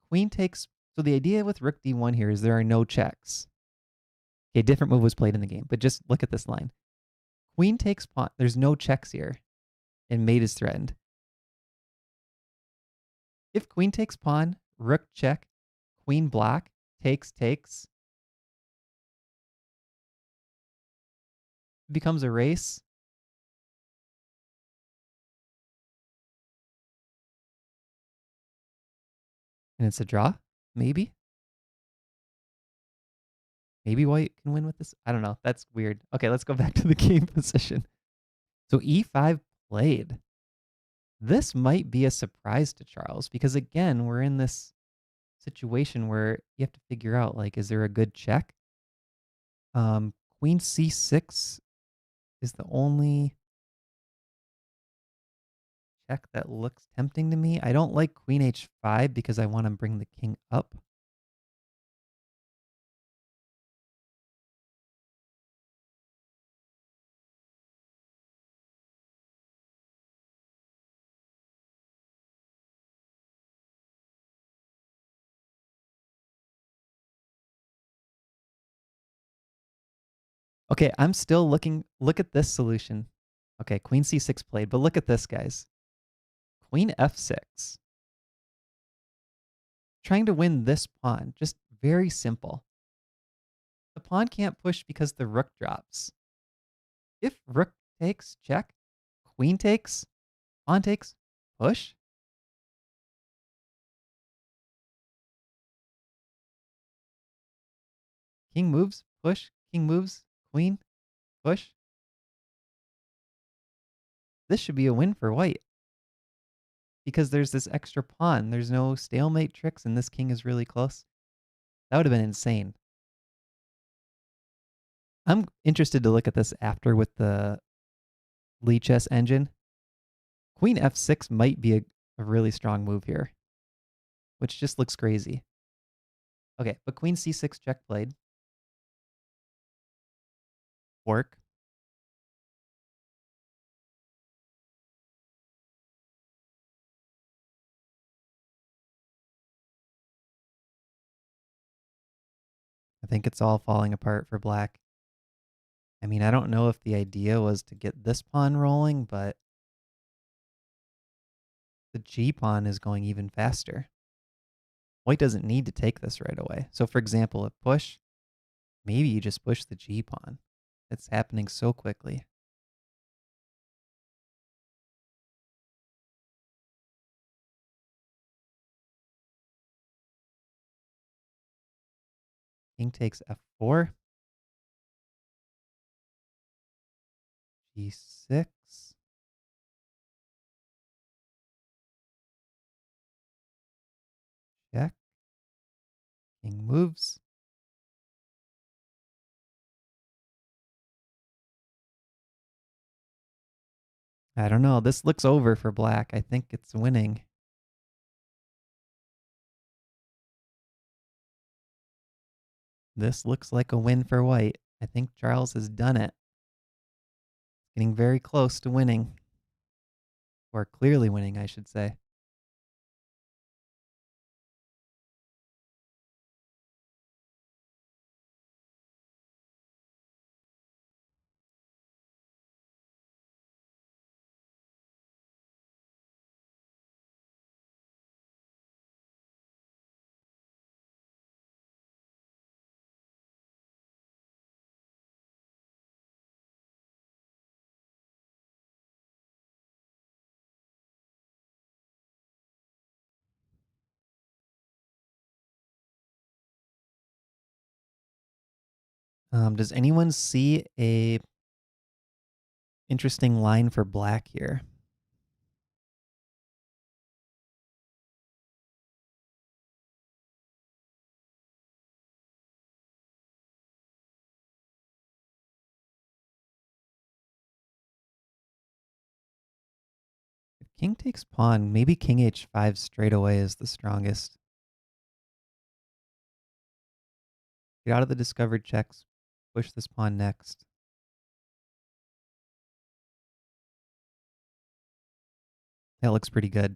Queen takes... So the idea with rook d1 here is there are no checks. Okay, different move was played in the game, but just look at this line. Queen takes pawn. There's no checks here, and mate is threatened. If queen takes pawn, rook check, queen block, takes, it becomes a race. And it's a draw, maybe. Maybe white can win with this. I don't know. That's weird. Okay, let's go back to the game position. So e5 played. This might be a surprise to Charles because, again, we're in this situation where you have to figure out, like, is there a good check? Queen c6 is the only check that looks tempting to me. I don't like queen h5 because I want to bring the king up. Okay, I'm still looking. Look at this solution. Okay, queen c6 played, but look at this, guys. Queen f6. Trying to win this pawn. Just very simple. The pawn can't push because the rook drops. If rook takes, check. Queen takes, pawn takes, push. King moves, push. King moves, queen, push. This should be a win for white. Because there's this extra pawn. There's no stalemate tricks, and this king is really close. That would have been insane. I'm interested to look at this after with the Lichess engine. Queen f6 might be a really strong move here, which just looks crazy. Okay, but queen c6 check played. Work. I think it's all falling apart for black. I mean, I don't know if the idea was to get this pawn rolling, but the g pawn is going even faster. White doesn't need to take this right away. So for example, if push, maybe you just push the g pawn. It's happening so quickly. King takes f4. g6. Check. King moves. I don't know. This looks over for black. I think it's winning. This looks like a win for white. I think Charles has done it. Getting very close to winning. Or clearly winning, I should say. Does anyone see a interesting line for black here? If king takes pawn, maybe king h5 straight away is the strongest. Get out of the discovered checks. Push this pawn next. That looks pretty good.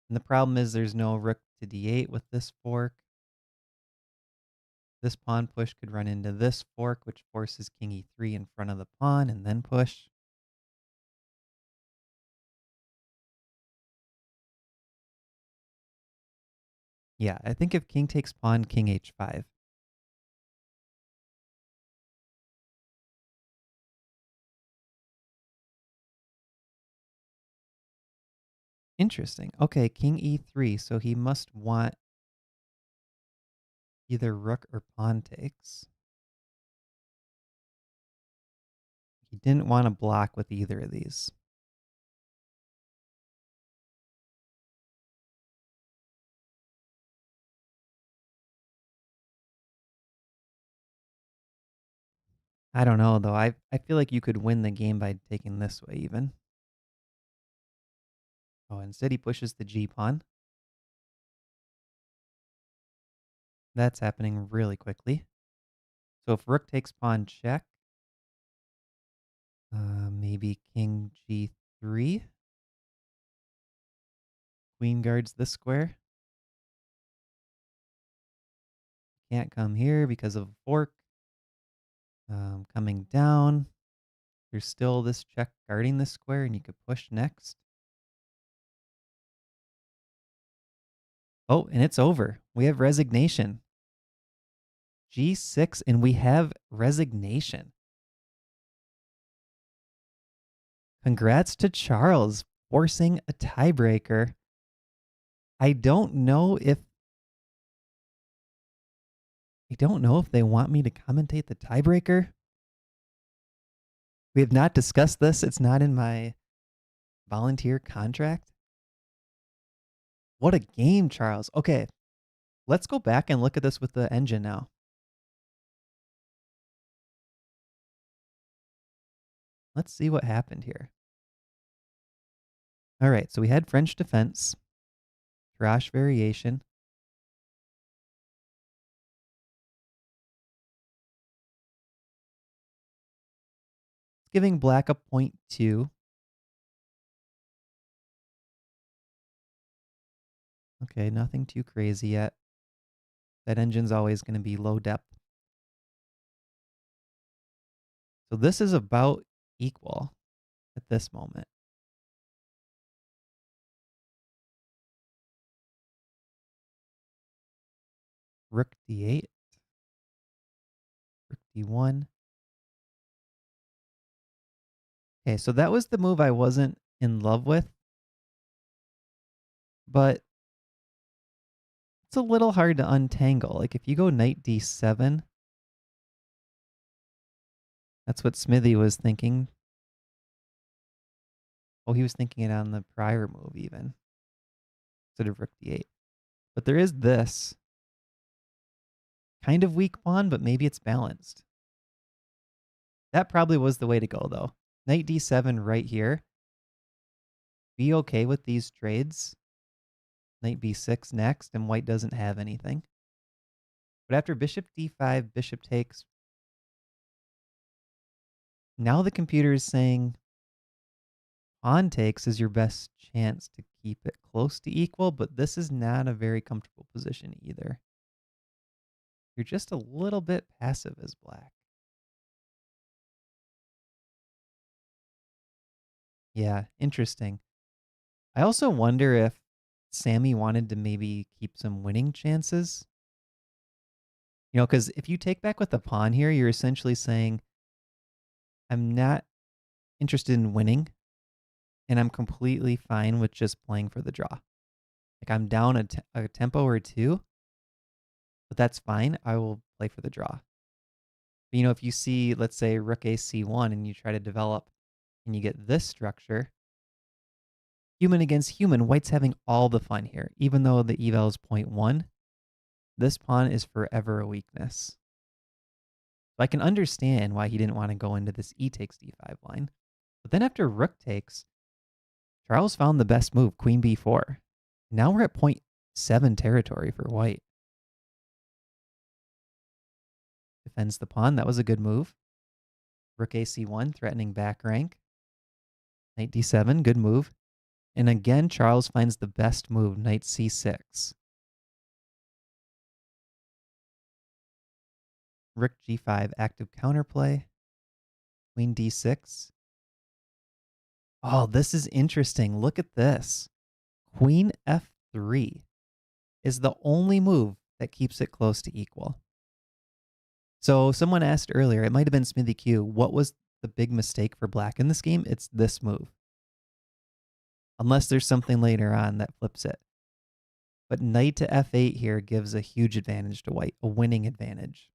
And the problem is there's no rook to d8 with this fork. This pawn push could run into this fork, which forces king e3 in front of the pawn and then push. Yeah, I think if king takes pawn, king h5. Interesting. Okay, king e3, so he must want either rook or pawn takes. He didn't want to block with either of these. I don't know, though. I feel like you could win the game by taking this way, even. Oh, instead he pushes the g-pawn. That's happening really quickly. So if rook takes pawn check, maybe king g3. Queen guards this square. Can't come here because of a fork. Coming down. There's still this check guarding this square, and you could push next. Oh, and it's over. We have resignation. G6, and we have resignation. Congrats to Charles forcing a tiebreaker. I don't know if they want me to commentate the tiebreaker. We have not discussed this. It's not in my volunteer contract. What a game, Charles. Okay, let's go back and look at this with the engine now. Let's see what happened here. All right, so we had French defense, Tarrasch variation. It's giving black a 0.2. Okay, nothing too crazy yet. That engine's always going to be low depth. So this is about equal at this moment. Rook d8. Rook d1. Okay, so that was the move I wasn't in love with. But it's a little hard to untangle. Like if you go knight d7, that's what Smithy was thinking. Oh, he was thinking it on the prior move even, instead of rook d8. But there is this kind of weak pawn, but maybe it's balanced. That probably was the way to go, though. Knight d7 right here. Be okay with these trades. Knight b6 next, and white doesn't have anything. But after bishop d5, bishop takes. Now the computer is saying pawn takes is your best chance to keep it close to equal, but this is not a very comfortable position either. You're just a little bit passive as black. Yeah, interesting. I also wonder if Sammy wanted to maybe keep some winning chances. You know, because if you take back with the pawn here, you're essentially saying, I'm not interested in winning, and I'm completely fine with just playing for the draw. Like, I'm down a tempo or two, but that's fine. I will play for the draw. But, you know, if you see, let's say, rook a c1 and you try to develop and you get this structure, human against human, white's having all the fun here. Even though the eval is 0.1, this pawn is forever a weakness. So I can understand why he didn't want to go into this e takes d5 line. But then after rook takes, Charles found the best move, queen b4. Now we're at 0.7 territory for white. Defends the pawn. That was a good move. Rook a c1, threatening back rank. Knight d7, good move. And again, Charles finds the best move, knight c6. Rook g5, active counterplay. Queen d6. Oh, this is interesting. Look at this. Queen f3 is the only move that keeps it close to equal. So someone asked earlier, it might have been Smithy Q, what was the big mistake for black in this game? It's this move. Unless there's something later on that flips it. But knight to f8 here gives a huge advantage to white, a winning advantage.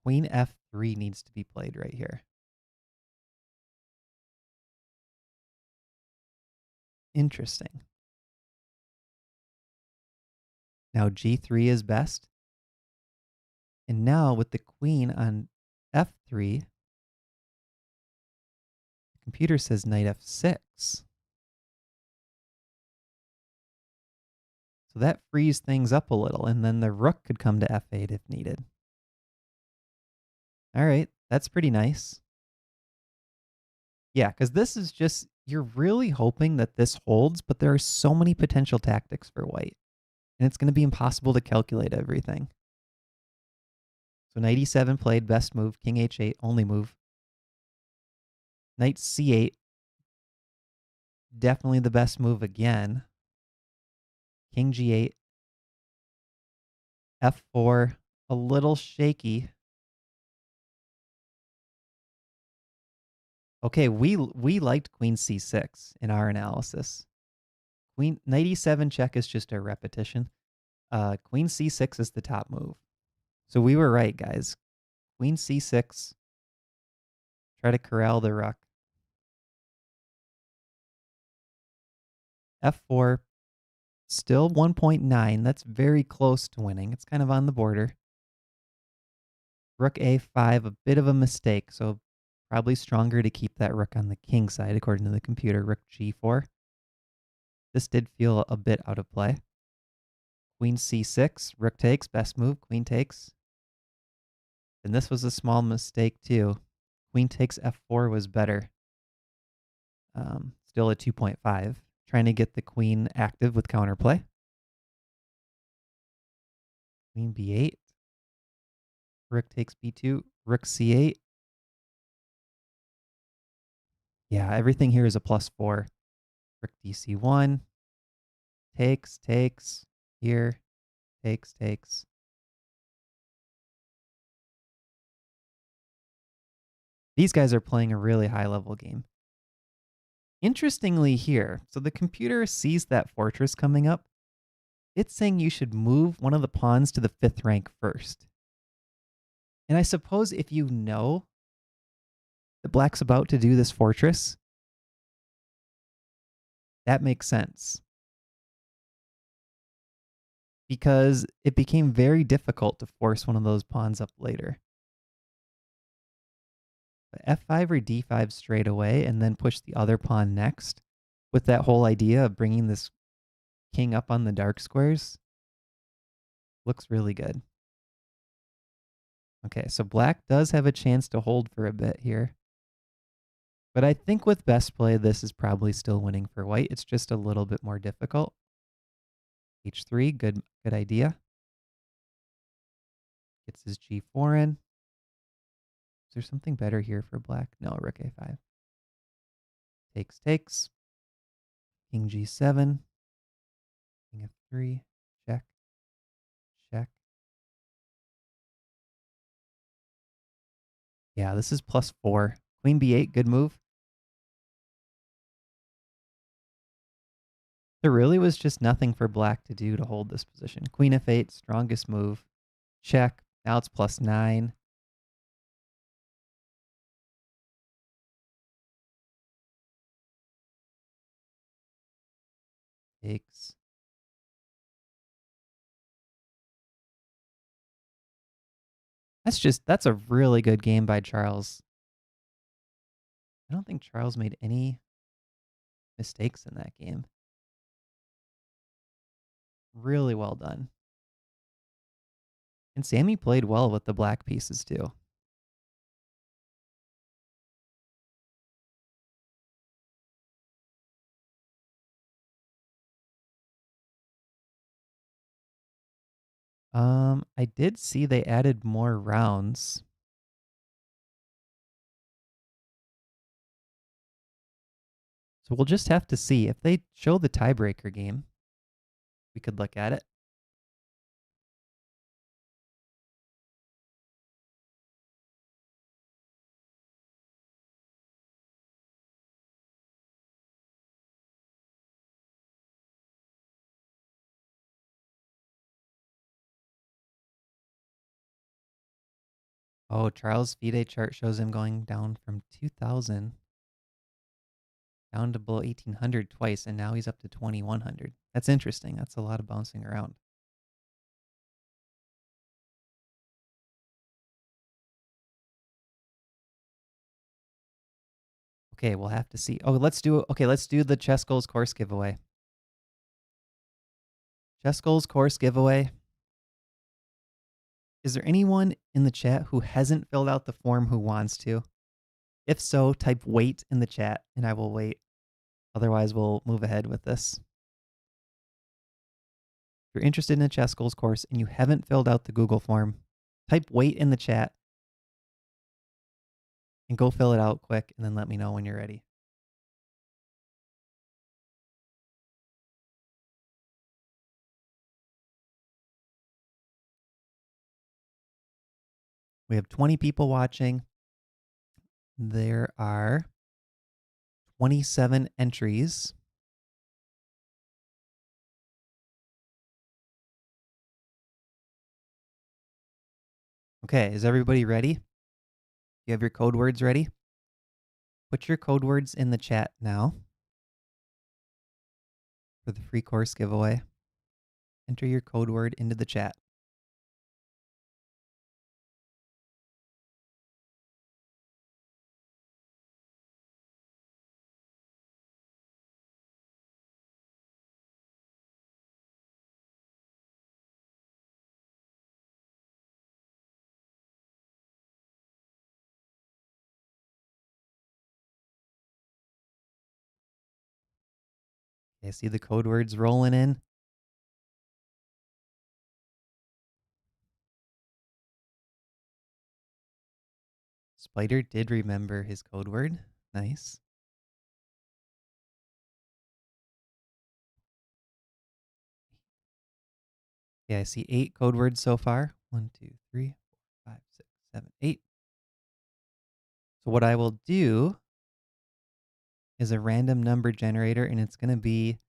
Queen f3 needs to be played right here. Interesting. Now g3 is best. And now with the queen on f3, the computer says knight f6. So that frees things up a little, and then the rook could come to f8 if needed. All right, that's pretty nice. Yeah, because this is just, you're really hoping that this holds, but there are so many potential tactics for white, and it's going to be impossible to calculate everything. So knight e7 played, best move, king h8, only move. Knight c8, definitely the best move again. King g8, f4, a little shaky. Okay, we liked queen c6 in our analysis. Knight e7 check is just a repetition. Queen c6 is the top move. So we were right, guys. Queen c6. Try to corral the rook. f4. Still 1.9. That's very close to winning. It's kind of on the border. Rook a5, a bit of a mistake. So probably stronger to keep that rook on the king side, according to the computer. Rook g4. This did feel a bit out of play. Queen c6. Rook takes. Best move. Queen takes. And this was a small mistake too. Queen takes f4 was better. Still at 2.5. Trying to get the queen active with counterplay. Queen b8. Rook takes b2. Rook c8. Yeah, everything here is a +4. Rook dc1. Takes, takes. Here. Takes, takes. These guys are playing a really high-level game. Interestingly here, so the computer sees that fortress coming up. It's saying you should move one of the pawns to the 5th rank first. And I suppose if you know that black's about to do this fortress, that makes sense. Because it became very difficult to force one of those pawns up later. But f5 or d5 straight away and then push the other pawn next with that whole idea of bringing this king up on the dark squares looks really good. Okay, so black does have a chance to hold for a bit here. But I think with best play, this is probably still winning for white. It's just a little bit more difficult. H3, good idea. Gets his G4 in. Is there something better here for black? No, rook A5. Takes. King G7. King F3. Check. Yeah, this is +4. Queen B8, good move. There really was just nothing for black to do to hold this position. Queen F8, strongest move. Check. Now it's +9. Takes. That's a really good game by Charles. I don't think Charles made any mistakes in that game. Really well done. And Sammy played well with the black pieces too. I did see they added more rounds. So we'll just have to see. If they show the tiebreaker game, we could look at it. Oh, Charles' FIDE chart shows him going down from 2,000 down to below 1,800 twice, and now he's up to 2,100. That's interesting. That's a lot of bouncing around. Okay, we'll have to see. Oh, let's do the ChessGoals course giveaway. ChessGoals course giveaway. Is there anyone in the chat who hasn't filled out the form who wants to? If so, type wait in the chat and I will wait. Otherwise, we'll move ahead with this. If you're interested in the ChessGoals course and you haven't filled out the Google form, type wait in the chat and go fill it out quick and then let me know when you're ready. We have 20 people watching. There are 27 entries. Okay, is everybody ready? You have your code words ready? Put your code words in the chat now for the free course giveaway. Enter your code word into the chat. Okay, see the code words rolling in? Spider did remember his code word. Nice. Yeah, I see 8 code words so far. 1, 2, 3, 4, 5, 6, 7, 8. So what I will do is a random number generator, and it's going to be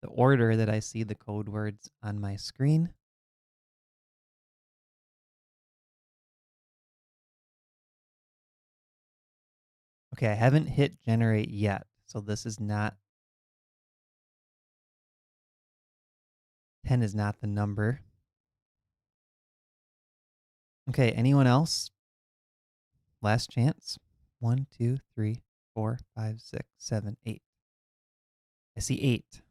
the order that I see the code words on my screen. Okay, I haven't hit generate yet, so this is not, 10 is not the number. Okay, anyone else? Last chance. 1, 2, 3, 4, 5, 6, 7, 8. I see 8.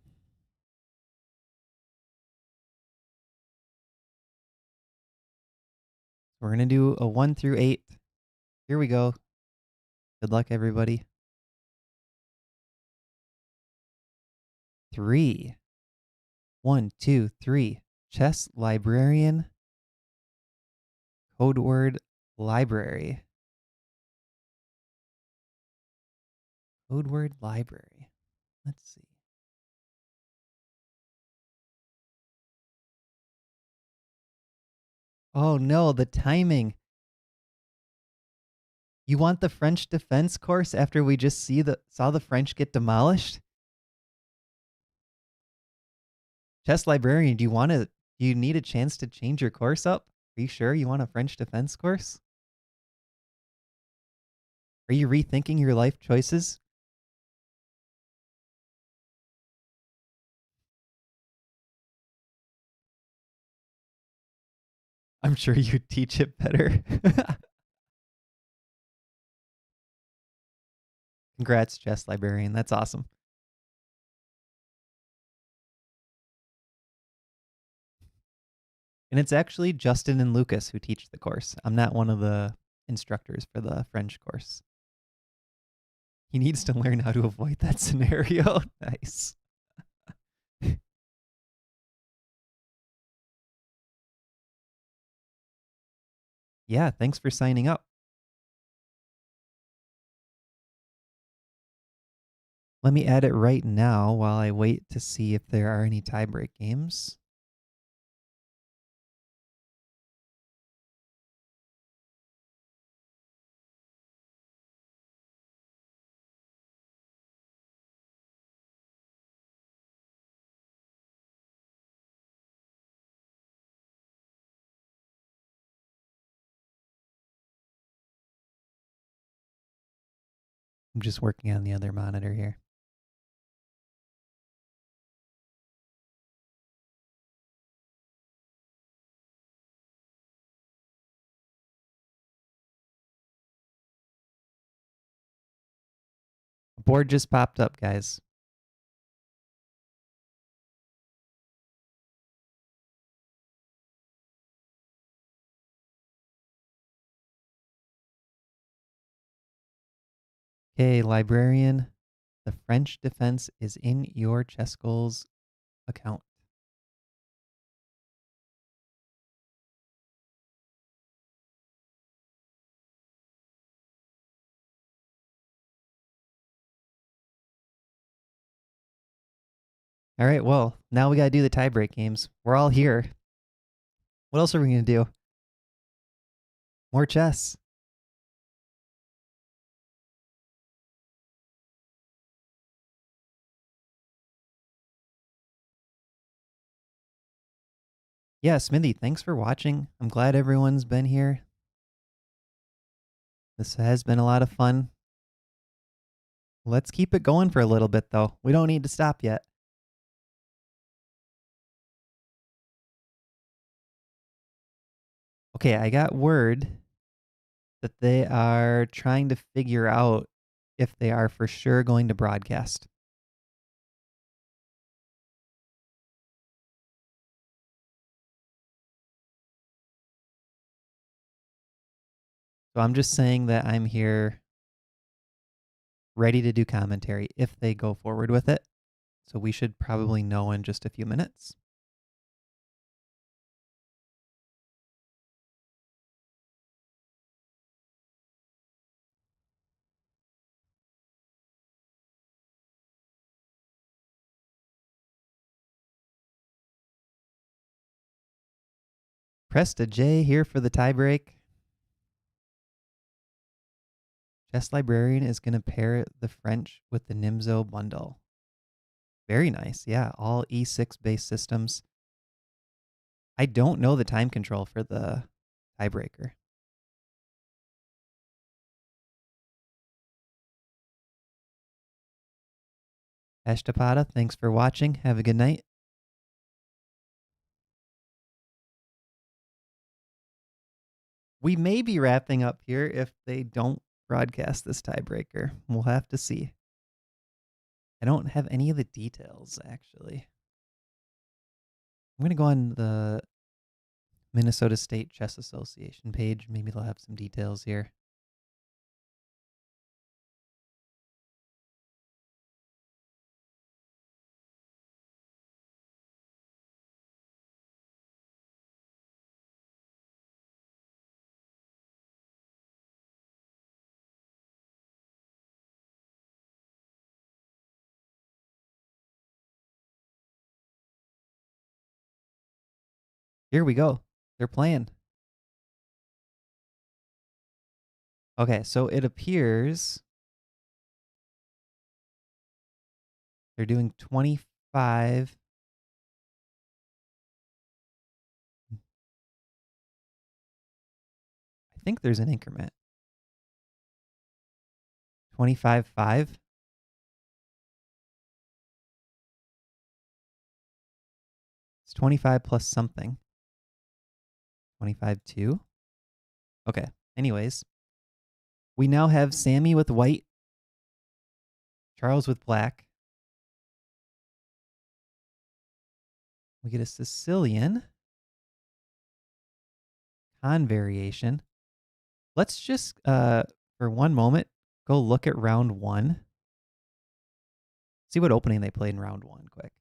We're going to do a 1 through 8. Here we go. Good luck, everybody. 3. 1, 2, 3. Chess librarian. Code word library. Code word library. Let's see. Oh no, the timing. You want the French defense course after we just saw the French get demolished? Chess librarian, do you need a chance to change your course up? Are you sure you want a French defense course? Are you rethinking your life choices? I'm sure you teach it better. Congrats, chess librarian. That's awesome. And it's actually Justin and Lucas who teach the course. I'm not one of the instructors for the French course. He needs to learn how to avoid that scenario. Nice. Yeah, thanks for signing up. Let me add it right now while I wait to see if there are any tiebreak games. I'm just working on the other monitor here. A board just popped up, guys. Okay, librarian. The French defense is in your ChessGoals account. All right, well, now we got to do the tiebreak games. We're all here. What else are we going to do? More chess. Yeah, Smithy, thanks for watching. I'm glad everyone's been here. This has been a lot of fun. Let's keep it going for a little bit, though. We don't need to stop yet. Okay, I got word that they are trying to figure out if they are for sure going to broadcast. So I'm just saying that I'm here ready to do commentary if they go forward with it. So we should probably know in just a few minutes. Pressed a J here for the tiebreak. Chess Librarian is going to pair the French with the Nimzo bundle. Very nice. Yeah, all E6 based systems. I don't know the time control for the tiebreaker. Ashtapada, thanks for watching. Have a good night. We may be wrapping up here if they don't broadcast this tiebreaker. We'll have to see. I don't have any of the details, actually. I'm going to go on the Minnesota State Chess Association page. Maybe they'll have some details here. Here we go. They're playing. Okay, so it appears they're doing 25. I think there's an increment. 25-5. It's 25 plus something. 25-2. Okay. Anyways, we now have Sammy with white, Charles with black. We get a Sicilian con variation. Let's just, for one moment, go look at round one. See what opening they played in round one quick.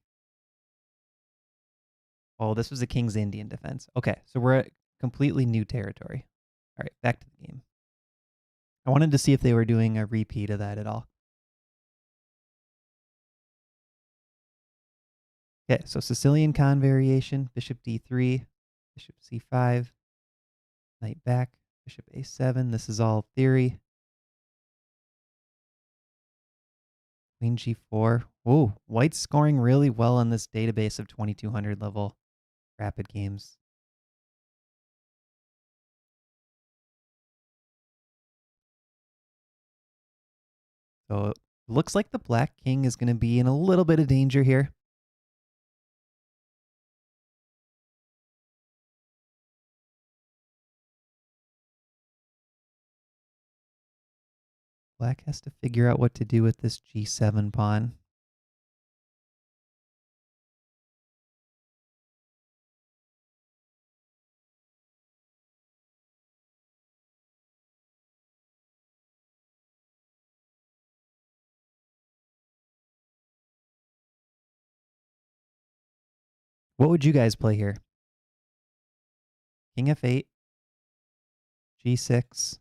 Oh, this was a King's Indian defense. Okay, so we're at completely new territory. All right, back to the game. I wanted to see if they were doing a repeat of that at all. Okay, so Sicilian con variation, bishop d3, bishop c5, knight back, bishop a7. This is all theory. Queen g4. Ooh, white's scoring really well on this database of 2200 level rapid games. So it looks like the black king is going to be in a little bit of danger here. Black has to figure out what to do with this g7 pawn. What would you guys play here? King f8, g6.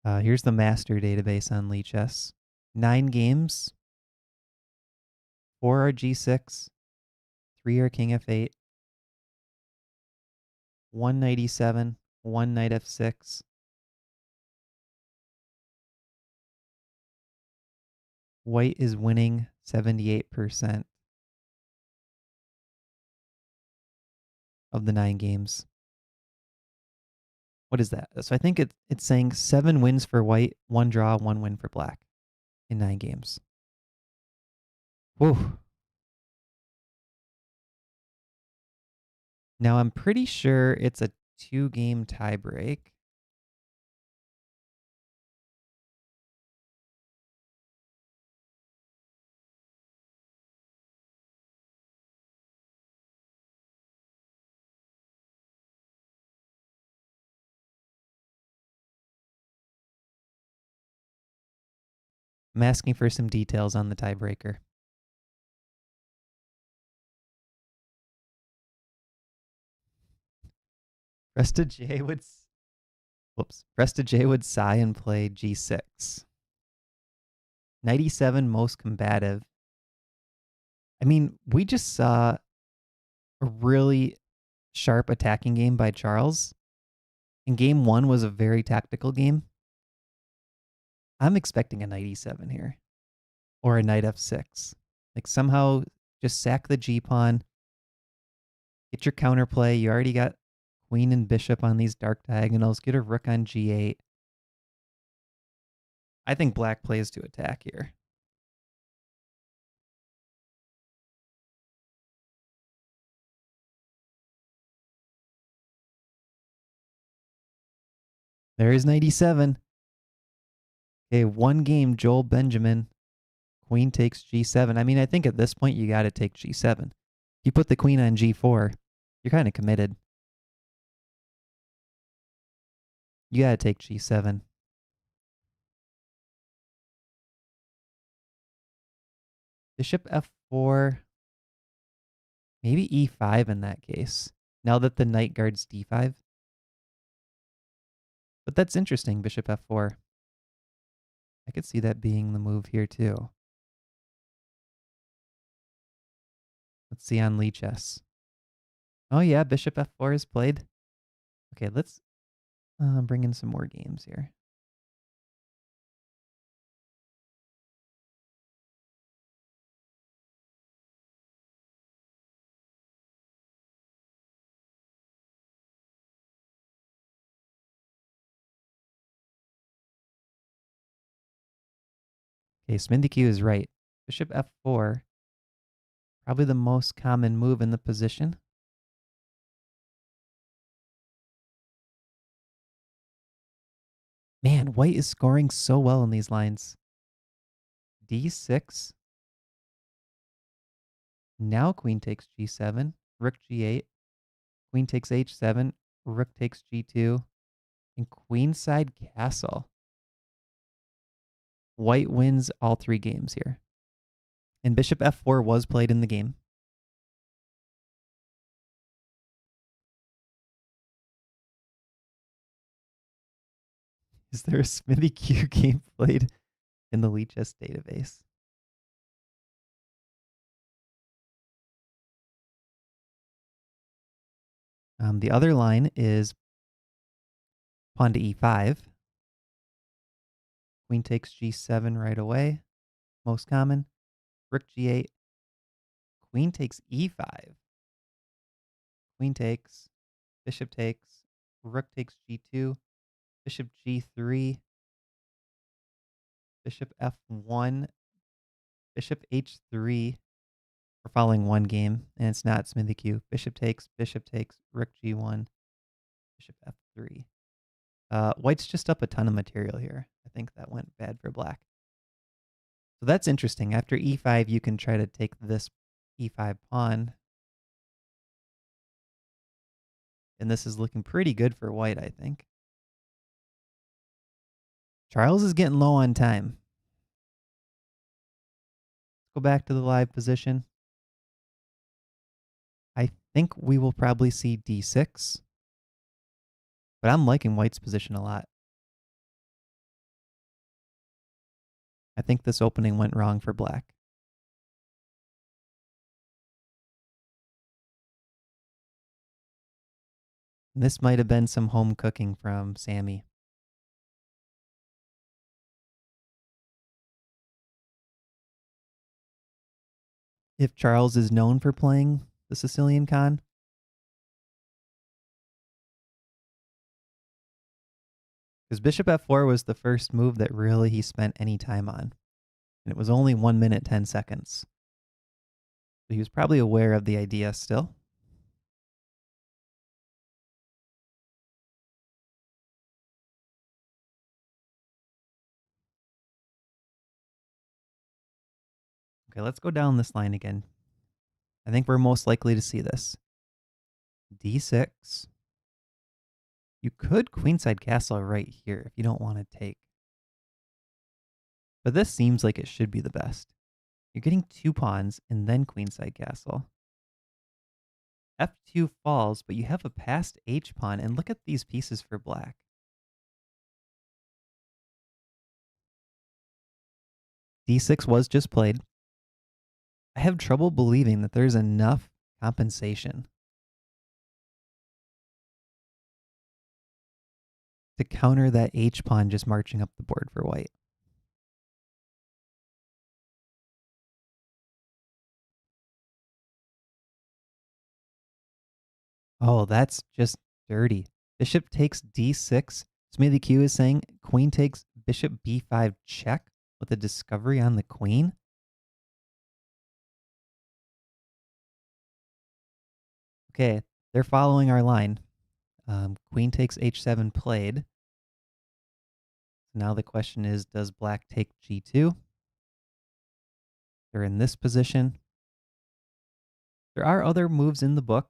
Here's the master database on Lichess. 9 games. 4 are g6. 3 are king f8. 1 knight e7. 1 knight f6. White is winning 78% of the 9 games. What is that? So I think it's saying 7 wins for white, 1 draw, 1 win for black in 9 games. Whew. Now I'm pretty sure it's a 2-game tiebreak. I'm asking for some details on the tiebreaker. Presta J would sigh and play g6. Knight e7 most combative. I mean, we just saw a really sharp attacking game by Charles. And game 1 was a very tactical game. I'm expecting a knight e7 here. Or a knight f6. Like somehow just sack the g-pawn. Get your counterplay. You already got queen and bishop on these dark diagonals. Get a rook on g8. I think black plays to attack here. There is knight e7. Okay, 1 game, Joel Benjamin. Queen takes g7. I mean, I think at this point you got to take g7. You put the queen on g4, you're kind of committed. You got to take g7. Bishop f4. Maybe e5 in that case. Now that the knight guards d5. But that's interesting, bishop f4. I could see that being the move here too. Let's see on Lichess. Oh yeah, bishop f4 is played. Okay, let's bring in some more games here. Okay, Smithy Q is right. Bishop f4, probably the most common move in the position. Man, white is scoring so well in these lines. d6. Now queen takes g7, rook g8, queen takes h7, rook takes g2, and queenside castle. White wins all 3 games here. And bishop f4 was played in the game. Is there a Smithy Q game played in the Lead Chess database? The other line is pawn to e5. Queen takes g7 right away. Most common. Rook g8. Queen takes e5. Queen takes. Bishop takes. Rook takes g2. Bishop g3. Bishop f1. Bishop h3. We're following one game, and it's not Smithy Q. Bishop takes. Rook g1. Bishop f3. White's just up a ton of material here. I think that went bad for black. So that's interesting. After e5, you can try to take this e5 pawn. And this is looking pretty good for white, I think. Charles is getting low on time. Let's go back to the live position. I think we will probably see d6. But I'm liking white's position a lot. I think this opening went wrong for black. And this might have been some home cooking from Sammy. If Charles is known for playing the Sicilian con, because bishop f4 was the first move that really he spent any time on. And it was only 1 minute, 10 seconds. So he was probably aware of the idea still. Okay, let's go down this line again. I think we're most likely to see this. d6. You could queenside castle right here if you don't want to take. But this seems like it should be the best. You're getting 2 pawns and then queenside castle. f2 falls, but you have a passed h pawn, and look at these pieces for black. d6 was just played. I have trouble believing that there's enough compensation to counter that h pawn just marching up the board for white. Oh, that's just dirty. Bishop takes d6. Smithy Q is saying queen takes bishop b5 check with a discovery on the queen. Okay, they're following our line. Queen takes h7 played. Now the question is, does black take g2? They're in this position. There are other moves in the book.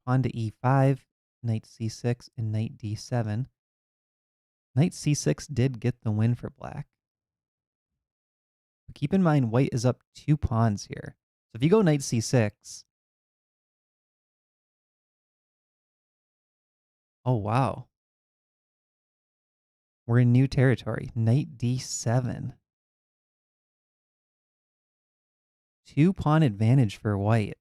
Pawn to e5, knight c6, and knight d7. Knight c6 did get the win for black. But keep in mind, white is up 2 pawns here. So if you go knight c6, oh wow. We're in new territory. Knight d7. 2 pawn advantage for white.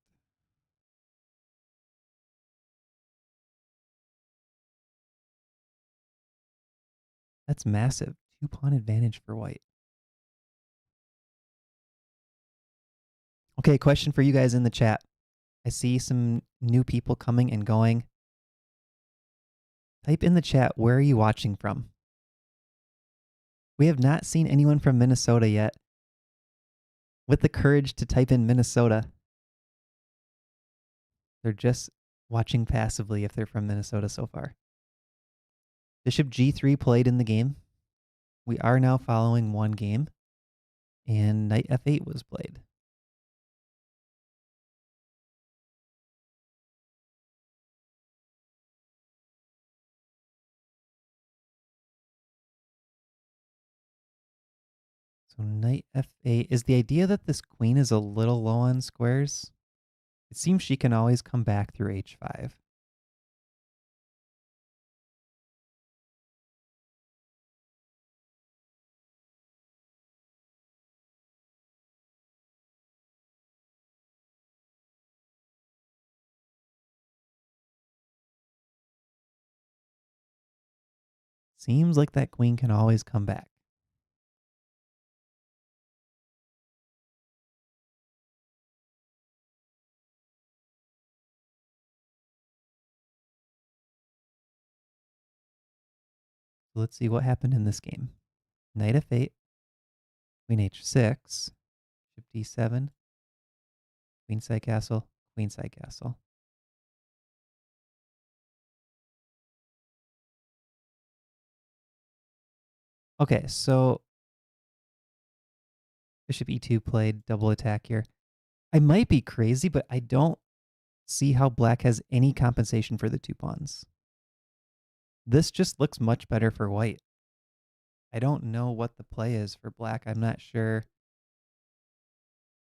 That's massive. 2-pawn advantage for white. Okay, question for you guys in the chat. I see some new people coming and going. Type in the chat, where are you watching from? We have not seen anyone from Minnesota yet with the courage to type in Minnesota. They're just watching passively if they're from Minnesota so far. Bishop g3 played in the game. We are now following one game. And knight f8 was played. So knight f8. Is the idea that this queen is a little low on squares? It seems she can always come back through h5. Seems like that queen can always come back. So let's see what happened in this game. Knight f8, queen h6, bishop d7, queenside castle, queenside castle. Okay, so bishop e2 played double attack here. I might be crazy, but I don't see how black has any compensation for the 2 pawns. This just looks much better for white. I don't know what the play is for black. I'm not sure.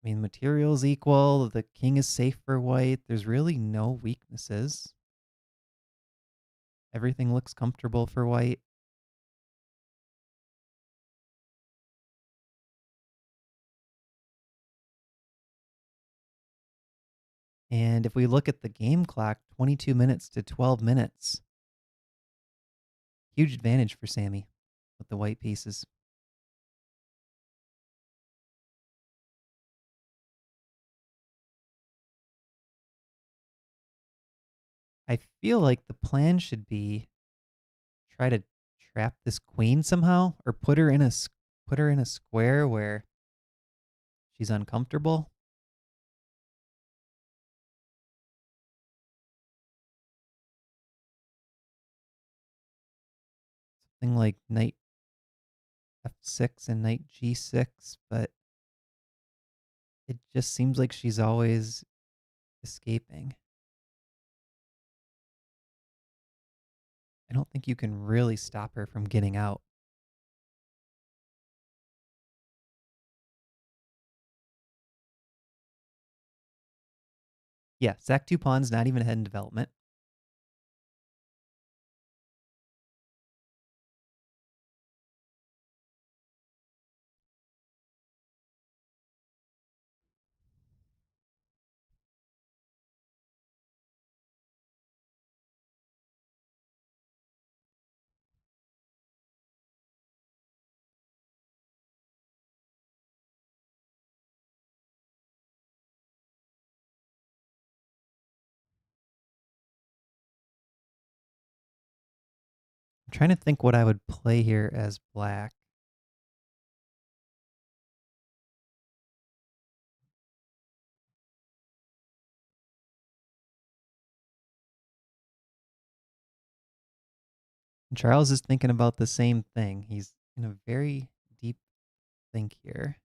I mean, material's equal. The king is safe for white. There's really no weaknesses. Everything looks comfortable for white. And if we look at the game clock, 22 minutes to 12 minutes. Huge advantage for Sammy with the white pieces. I feel like the plan should be try to trap this queen somehow or put her in a square where she's uncomfortable. Something like knight f6 and knight g6, but it just seems like she's always escaping. I don't think you can really stop her from getting out. Yeah, sack 2 pawns, not even ahead in development. I'm trying to think what I would play here as black. And Charles is thinking about the same thing. He's in a very deep think here.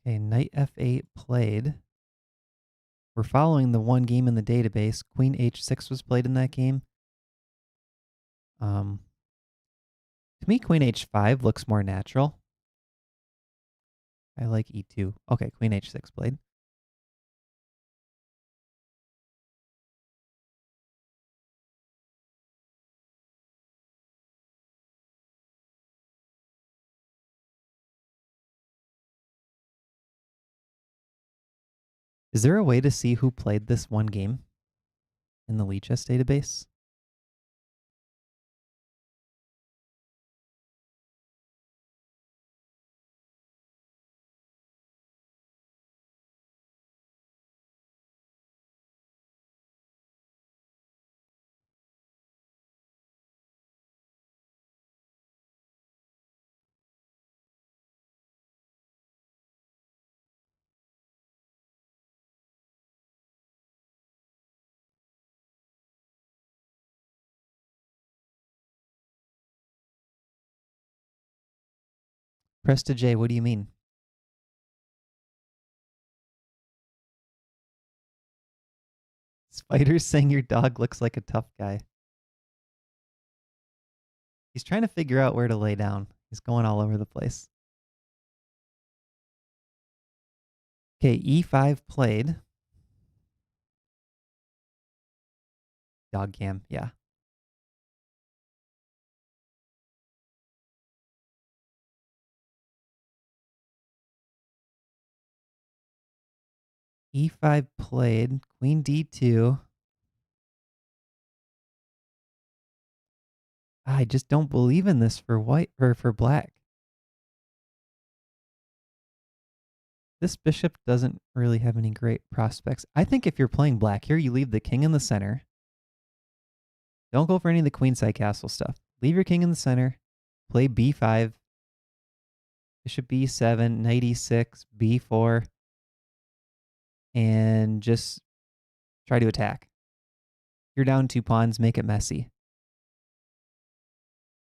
Okay, knight f8 played. We're following the one game in the database. Queen h6 was played in that game. To me, queen h5 looks more natural. I like e2. Okay, queen h6 played. Is there a way to see who played this one game in the Lee Chess database? Presta J, what do you mean? Spider's saying your dog looks like a tough guy. He's trying to figure out where to lay down. He's going all over the place. Okay, E5 played. Dog cam, yeah. E5 played. Queen D2. I just don't believe in this for white or for black. This bishop doesn't really have any great prospects. I think if you're playing black here, you leave the king in the center. Don't go for any of the queenside castle stuff. Leave your king in the center. Play B5. Bishop B7, knight E6, B4. And just try to attack. You're down 2 pawns, make it messy.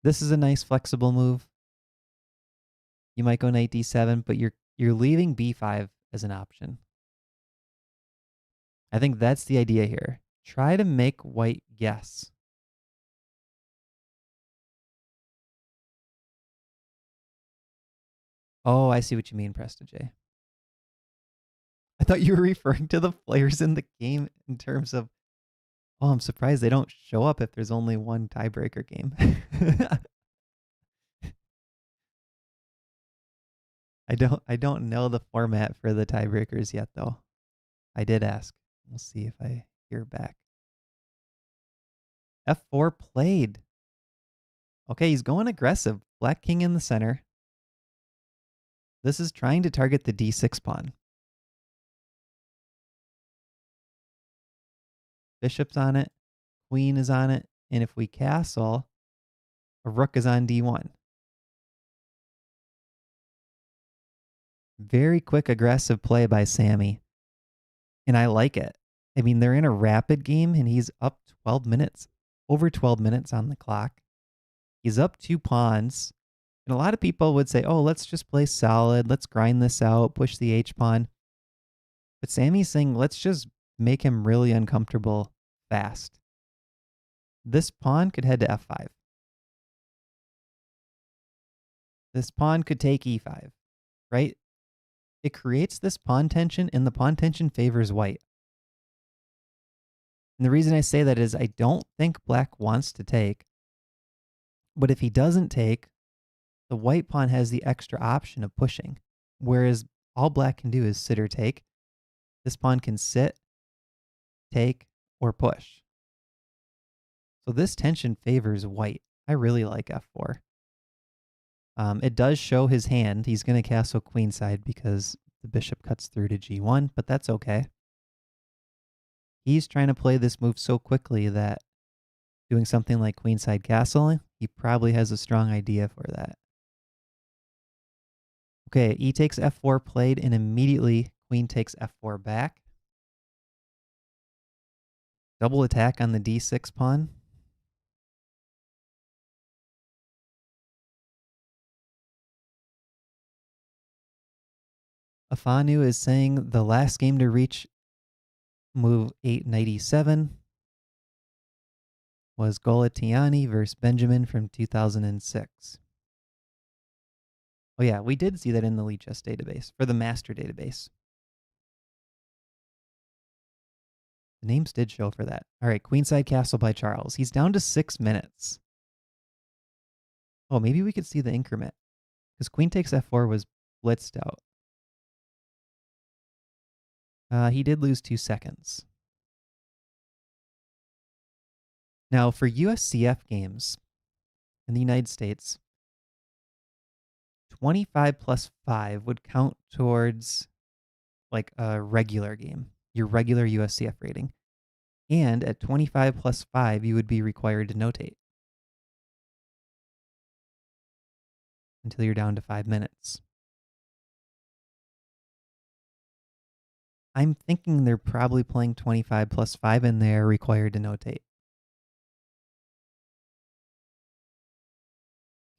This is a nice flexible move. You might go knight D7, but you're leaving B5 as an option. I think that's the idea here. Try to make white guess. Oh, I see what you mean, Presta J. I thought you were referring to the players in the game in terms of, oh, I'm surprised they don't show up if there's only one tiebreaker game. I don't know the format for the tiebreakers yet, though. I did ask. We'll see if I hear back. F4 played. Okay, he's going aggressive. Black king in the center. This is trying to target the D6 pawn. Bishop's on it. Queen is on it. And if we castle, a rook is on D1. Very quick, aggressive play by Sammy. And I like it. I mean, they're in a rapid game, and he's up 12 minutes. Over 12 minutes on the clock. He's up 2 pawns. And a lot of people would say, oh, let's just play solid. Let's grind this out, push the H pawn. But Sammy's saying, let's just make him really uncomfortable fast. This pawn could head to F5. This pawn could take E5, right? It creates this pawn tension, and the pawn tension favors white. And the reason I say that is I don't think black wants to take. But if he doesn't take, the white pawn has the extra option of pushing. Whereas all black can do is sit or take. This pawn can sit, take, or push. So this tension favors white. I really like F4. It does show his hand. He's going to castle queenside because the bishop cuts through to G1, but that's okay. He's trying to play this move so quickly that doing something like queenside castling, he probably has a strong idea for that. Okay, E takes F4 played, and immediately queen takes F4 back. Double attack on the D6 pawn. Afanu is saying the last game to reach move 897 was Goletiani versus Benjamin from 2006. Oh yeah, we did see that in the Lee Chess database, for the master database. The names did show for that. All right, Queenside Castle by Charles. He's down to 6 minutes. Oh, maybe we could see the increment, because queen takes F4 was blitzed out. He did lose 2 seconds. Now, for USCF games in the United States, 25 plus 5 would count towards like a regular game, your regular USCF rating. And at 25 plus 5, you would be required to notate until you're down to 5 minutes. I'm thinking they're probably playing 25 plus 5 and they're required to notate.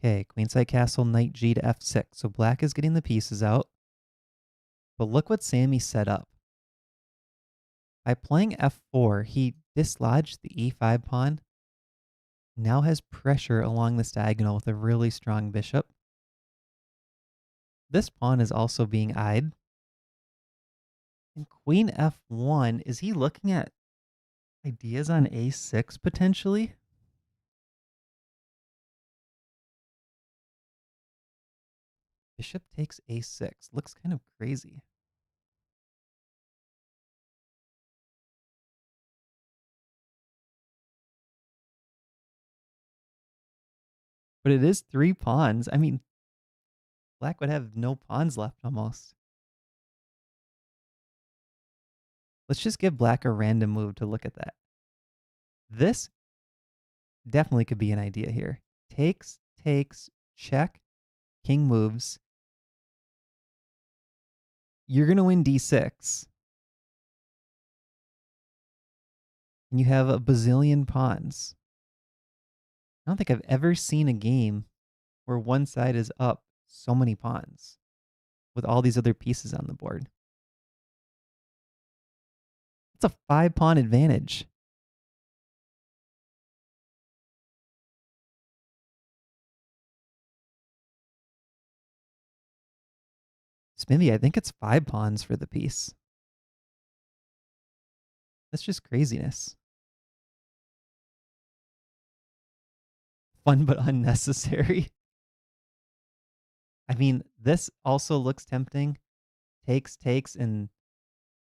Okay, queenside castle, knight g to f6. So black is getting the pieces out. But look what Sammy set up. By playing f4, he dislodged the e5 pawn. Now has pressure along this diagonal with a really strong bishop. This pawn is also being eyed. And queen f1, is he looking at ideas on a6 potentially? Bishop takes a6. Looks kind of crazy. But it is 3 pawns. I mean, black would have no pawns left almost. Let's just give black a random move to look at that. This definitely could be an idea here. Takes, check, king moves. You're going to win d6. And you have a bazillion pawns. I don't think I've ever seen a game where one side is up so many pawns with all these other pieces on the board. It's a 5-pawn advantage. Smithy, I think it's 5 pawns for the piece. That's just craziness. Fun but unnecessary. I mean, this also looks tempting. Takes, and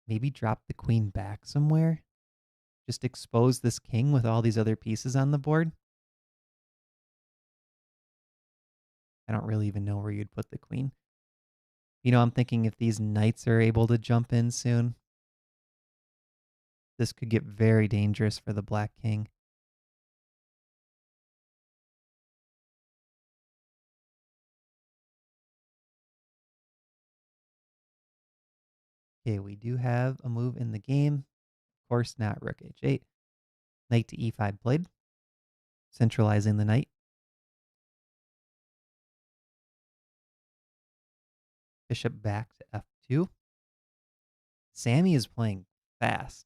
maybe drop the queen back somewhere. Just expose this king with all these other pieces on the board. I don't really even know where you'd put the queen. You know, I'm thinking if these knights are able to jump in soon, this could get very dangerous for the black king. Okay, we do have a move in the game. Of course not, rook h8. Knight to e5 played, centralizing the knight. Bishop back to f2. Sammy is playing fast.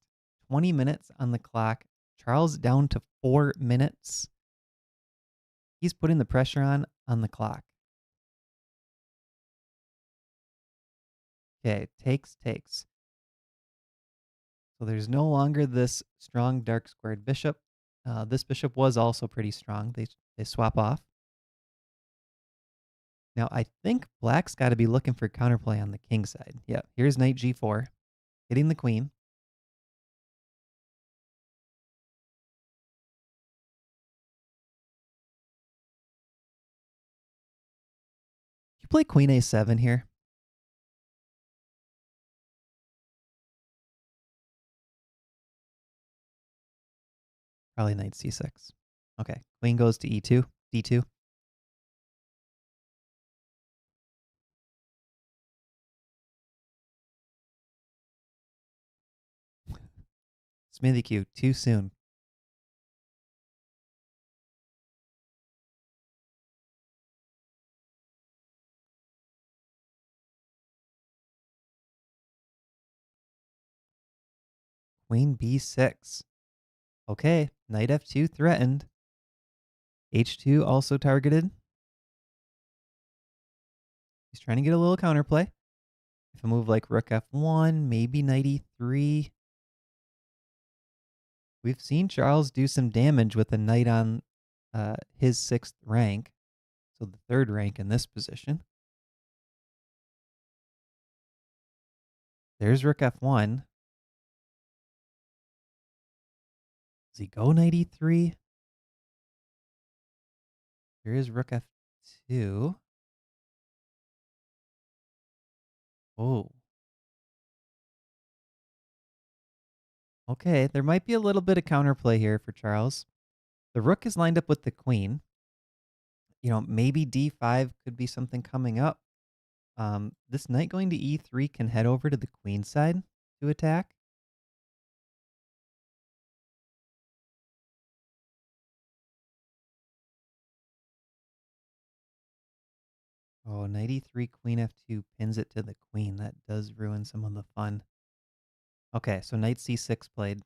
20 minutes on the clock. Charles down to 4 minutes. He's putting the pressure on the clock. Okay, takes. So there's no longer this strong dark squared bishop. This bishop was also pretty strong. They swap off. Now I think black's got to be looking for counterplay on the king side. Yeah, here's knight g4, hitting the queen. You play queen a7 here. Probably knight c6. Okay, queen goes to e2, d2. Smithy Q, too soon. Queen b6. Okay, knight f2 threatened. h2 also targeted. He's trying to get a little counterplay. If a move like rook f1, maybe knight e3. We've seen Charles do some damage with a knight on his 6th rank. So the 3rd rank in this position. There's rook f1. Does he go knight e3? There is rook f2. Oh. Okay, there might be a little bit of counterplay here for Charles. The rook is lined up with the queen. You know, maybe d5 could be something coming up. This knight going to e3 can head over to the queen side to attack. Oh, knight e3, queen f2 pins it to the queen. That does ruin some of the fun. Okay, so knight c6 played.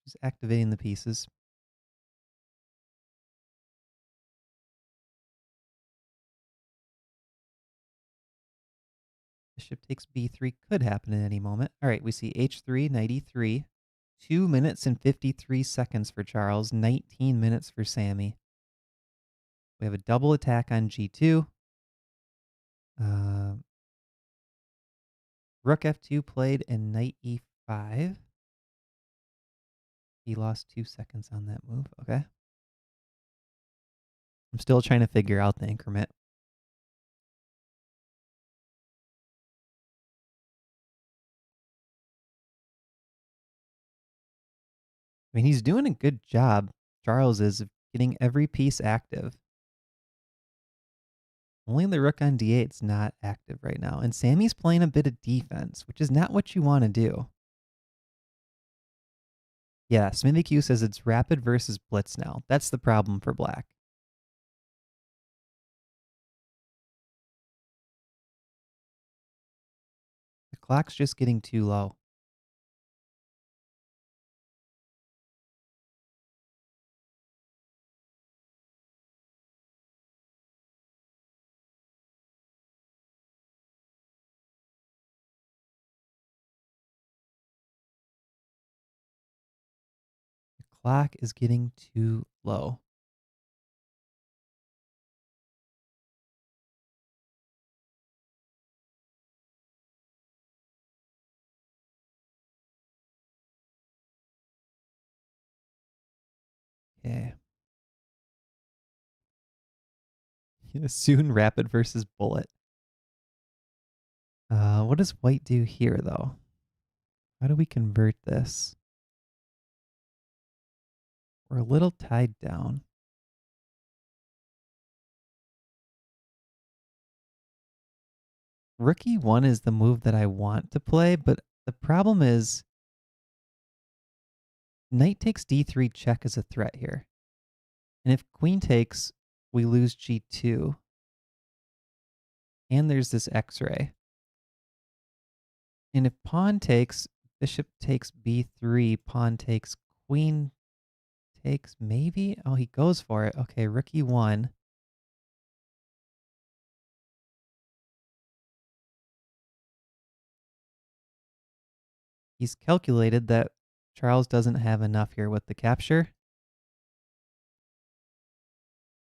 Just activating the pieces. Bishop takes b3 could happen at any moment. All right, we see h3, knight e3. 2 minutes and 53 seconds for Charles, 19 minutes for Sammy. We have a double attack on g2. Rook f2 played and knight e5. He lost 2 seconds on that move. Okay. I'm still trying to figure out the increment. I mean, he's doing a good job, Charles is, of getting every piece active. Only the rook on d8 is not active right now. And Sammy's playing a bit of defense, which is not what you want to do. Yeah, Smithy Q says it's rapid versus blitz now. That's the problem for black. The clock's just getting too low. The clock is getting too low. Yeah. Soon rapid versus bullet. What does white do here, though? How do we convert this? We're a little tied down. Rook e1 is the move that I want to play, but the problem is knight takes d3 check is a threat here. And if queen takes, we lose g2. And there's this x-ray. And if pawn takes, bishop takes b3, pawn takes, queen takes, maybe? Oh, he goes for it. Okay, rook e1. He's calculated that Charles doesn't have enough here with the capture.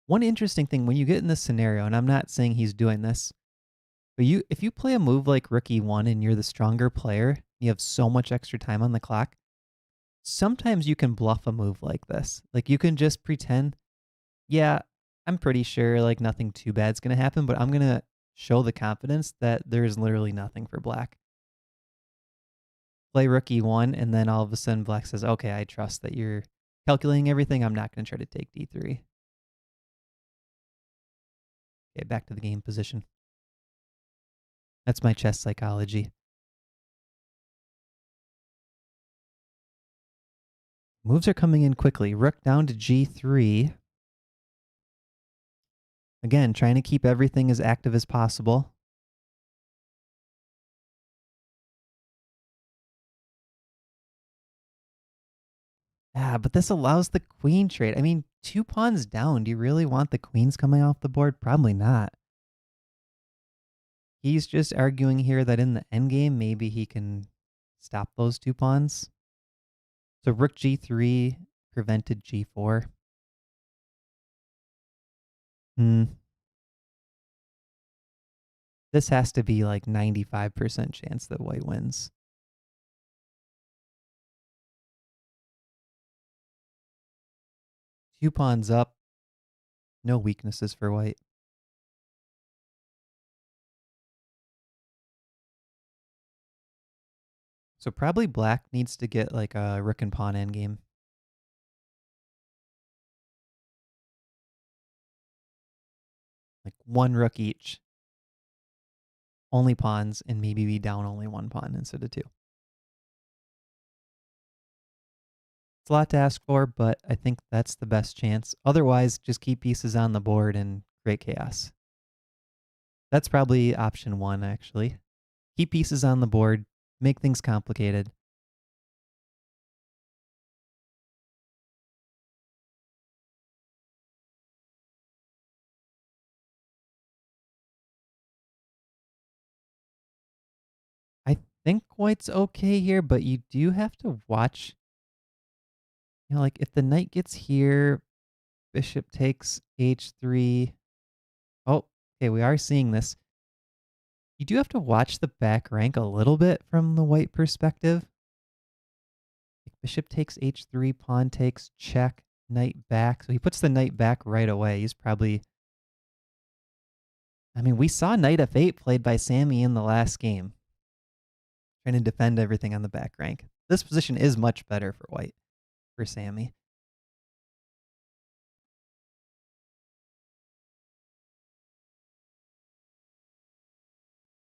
One interesting thing when you get in this scenario, and I'm not saying he's doing this, but if you play a move like rook e1 and you're the stronger player, you have so much extra time on the clock, sometimes you can bluff a move like this. Like you can just pretend, yeah, I'm pretty sure like nothing too bad's going to happen, but I'm going to show the confidence that there's literally nothing for black. Play rook e1, and then all of a sudden black says, okay, I trust that you're calculating everything. I'm not going to try to take d3. Okay, back to the game position. That's my chess psychology. Moves are coming in quickly. Rook down to g3. Again, trying to keep everything as active as possible. Yeah, but this allows the queen trade. I mean, 2 pawns down. Do you really want the queens coming off the board? Probably not. He's just arguing here that in the endgame, maybe he can stop those 2 pawns. So rook g3 prevented g4. This has to be like 95% chance that white wins. Two pawns up. No weaknesses for white. So probably black needs to get like a rook and pawn endgame. Like one rook each. Only pawns, and maybe be down only one pawn instead of two. It's a lot to ask for, but I think that's the best chance. Otherwise, just keep pieces on the board and create chaos. That's probably option one, actually. Keep pieces on the board, make things complicated. I think white's okay here, but you do have to watch. Like if the knight gets here, bishop takes h3. Oh, okay, we are seeing this. You do have to watch the back rank a little bit from the white perspective. Like bishop takes h3, pawn takes, check, knight back. So he puts the knight back right away. He's probably... I mean, we saw knight f8 played by Sammy in the last game, trying to defend everything on the back rank. This position is much better for white, for Sammy.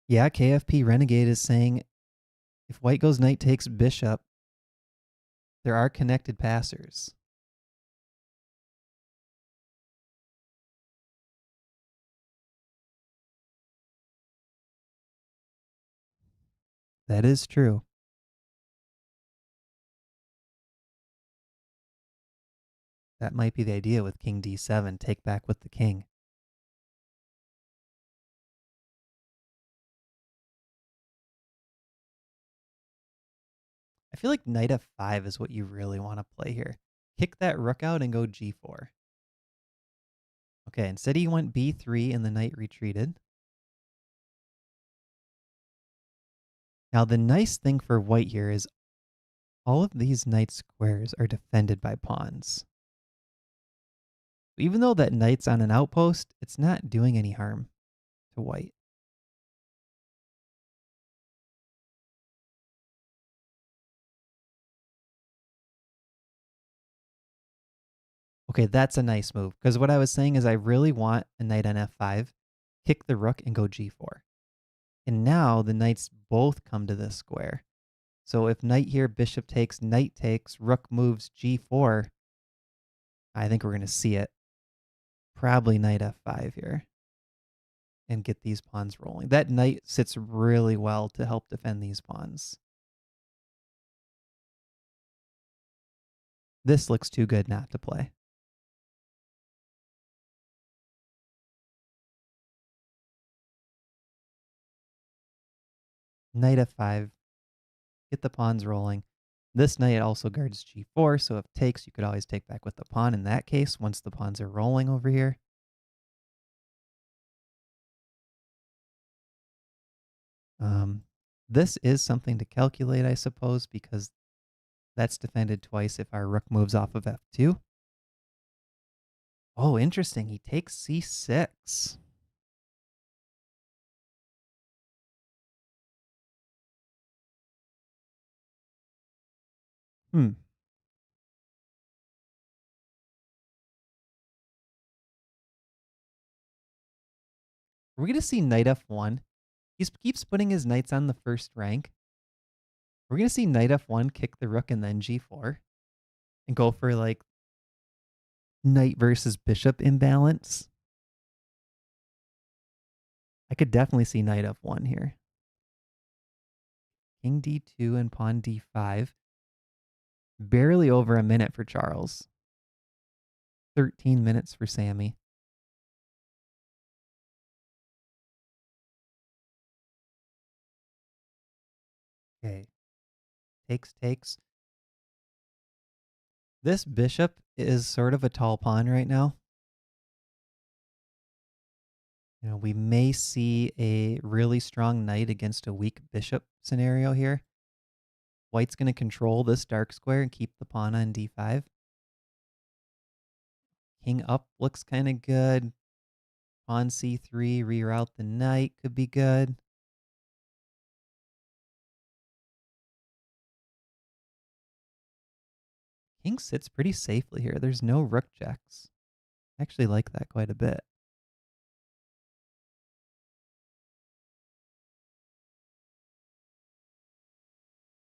Yeah, KFP Renegade is saying if white goes knight takes bishop, there are connected passers. That is true. That might be the idea with king d7, take back with the king. I feel like knight f5 is what you really want to play here. Kick that rook out and go g4. Okay, instead he went b3 and the knight retreated. Now the nice thing for white here is all of these knight squares are defended by pawns. Even though that knight's on an outpost, it's not doing any harm to white. Okay, that's a nice move. Because what I was saying is I really want a knight on f5, kick the rook, and go g4. And now the knights both come to this square. So if knight here, bishop takes, knight takes, rook moves g4, I think we're going to see it. Probably knight f5 here. And get these pawns rolling. That knight sits really well to help defend these pawns. This looks too good not to play. Knight f5. Get the pawns rolling. This knight also guards g4, so if takes, you could always take back with the pawn in that case once the pawns are rolling over here. This is something to calculate, I suppose, because that's defended twice if our rook moves off of f2. Oh, interesting. He takes c6. Hmm. Are we going to see knight f1? He keeps putting his knights on the first rank. We're going to see knight f1, kick the rook, and then g4. And go for, like, knight versus bishop imbalance. I could definitely see knight f1 here. King d2 and pawn d5. Barely over a minute for Charles. 13 minutes for Sammy. Okay. Takes. This bishop is sort of a tall pawn right now. We may see a really strong knight against a weak bishop scenario here. White's going to control this dark square and keep the pawn on d5. King up looks kind of good. Pawn c3, reroute the knight could be good. King sits pretty safely here. There's no rook checks. I actually like that quite a bit.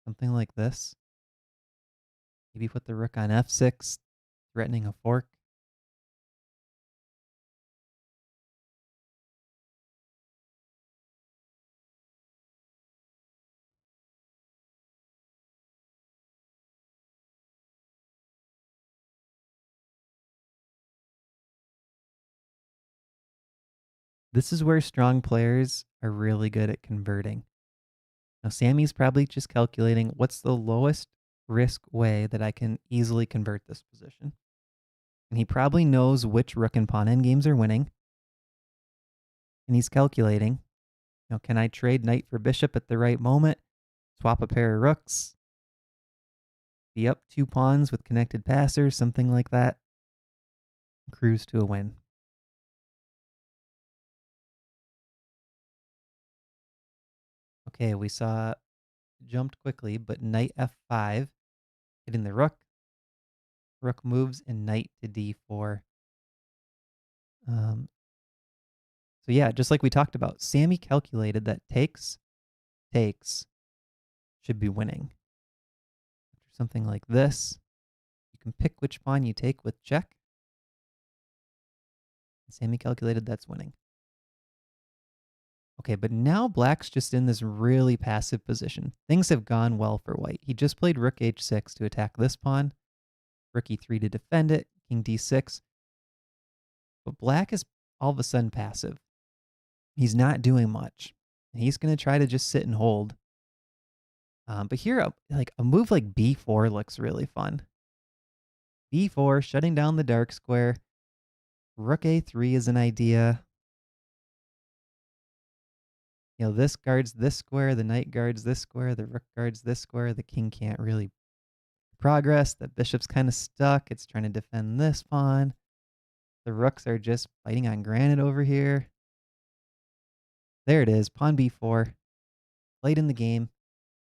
Something like this. Maybe put the rook on f6, threatening a fork. This is where strong players are really good at converting. Now, Sammy's probably just calculating what's the lowest risk way that I can easily convert this position. And he probably knows which rook and pawn endgames are winning. And he's calculating, can I trade knight for bishop at the right moment? Swap a pair of rooks? Be up 2 pawns with connected passers, something like that. Cruise to a win. Okay, we saw jumped quickly, but knight f5, hitting the rook. Rook moves and knight to d4. So yeah, just like we talked about, Sammy calculated that takes should be winning. After something like this, you can pick which pawn you take with check. And Sammy calculated that's winning. Okay, but now black's just in this really passive position. Things have gone well for white. He just played rook h6 to attack this pawn, rook e3 to defend it, king d6. But black is all of a sudden passive. He's not doing much. And he's going to try to just sit and hold. But here, a move like b4 looks really fun. b4, shutting down the dark square. Rook a3 is an idea. This guards this square, the knight guards this square, the rook guards this square, the king can't really progress, the bishop's kind of stuck, it's trying to defend this pawn. The rooks are just fighting on granite over here. There it is, pawn b4, played in the game,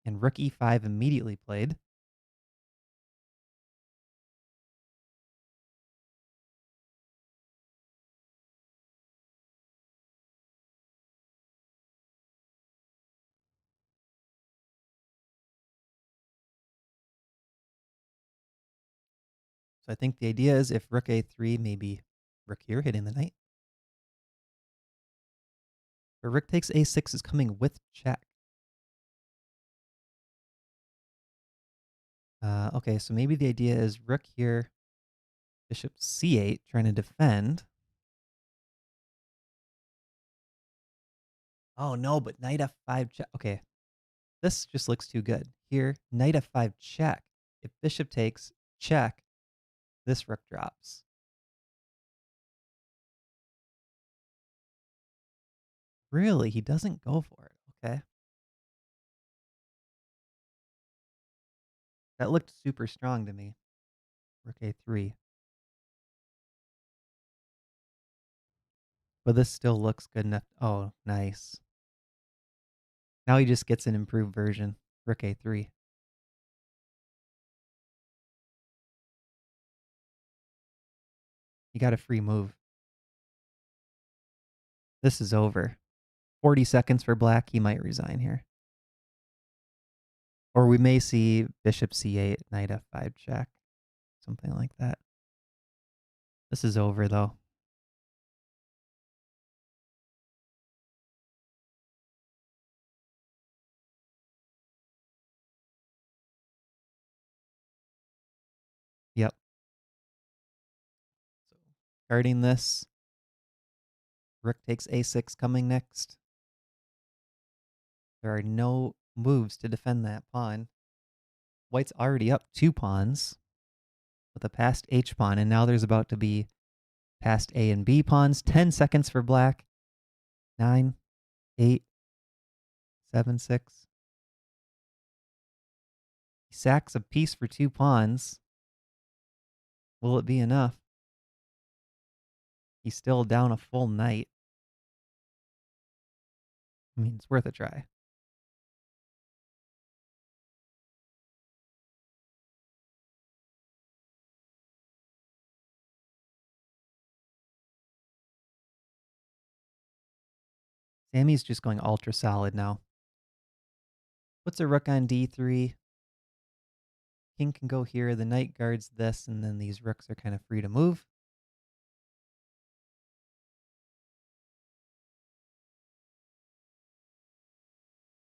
and rook e5 immediately played. So I think the idea is if rook a3, maybe rook here hitting the knight. But rook takes a6 is coming with check. Okay, so maybe the idea is rook here, bishop c8, trying to defend. Oh no, but knight f5 check. Okay, this just looks too good. Here, knight f5 check. If bishop takes check, this rook drops. Really? He doesn't go for it. Okay. That looked super strong to me. Rook a3. But this still looks good enough. Oh, nice. Now he just gets an improved version. Rook a3. He got a free move. This is over. 40 seconds for black. He might resign here. Or we may see bishop c8, knight f5 check. Something like that. This is over, though. Yep. So guarding this. Rook takes a6 coming next. There are no moves to defend that pawn. White's already up 2 pawns with a passed h pawn, and now there's about to be passed a and b pawns. 10 seconds for black. 9, 8, 7, 6. He sacks a piece for 2 pawns. Will it be enough? He's still down a full knight. I mean, it's worth a try. Sammy's just going ultra solid now. Puts a rook on d3. King can go here. The knight guards this, and then these rooks are kind of free to move.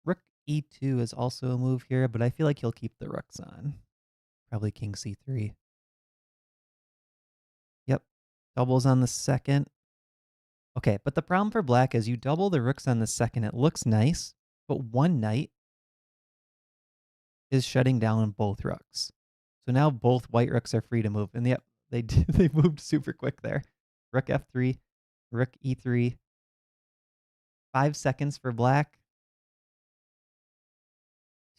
Rook e2 is also a move here, but I feel like he'll keep the rooks on. Probably king c3. Yep. Doubles on the second. Okay, but the problem for black is you double the rooks on the second. It looks nice, but one knight is shutting down both rooks. So now both white rooks are free to move. And yep, they moved super quick there. Rook f3, rook e3. 5 seconds for black.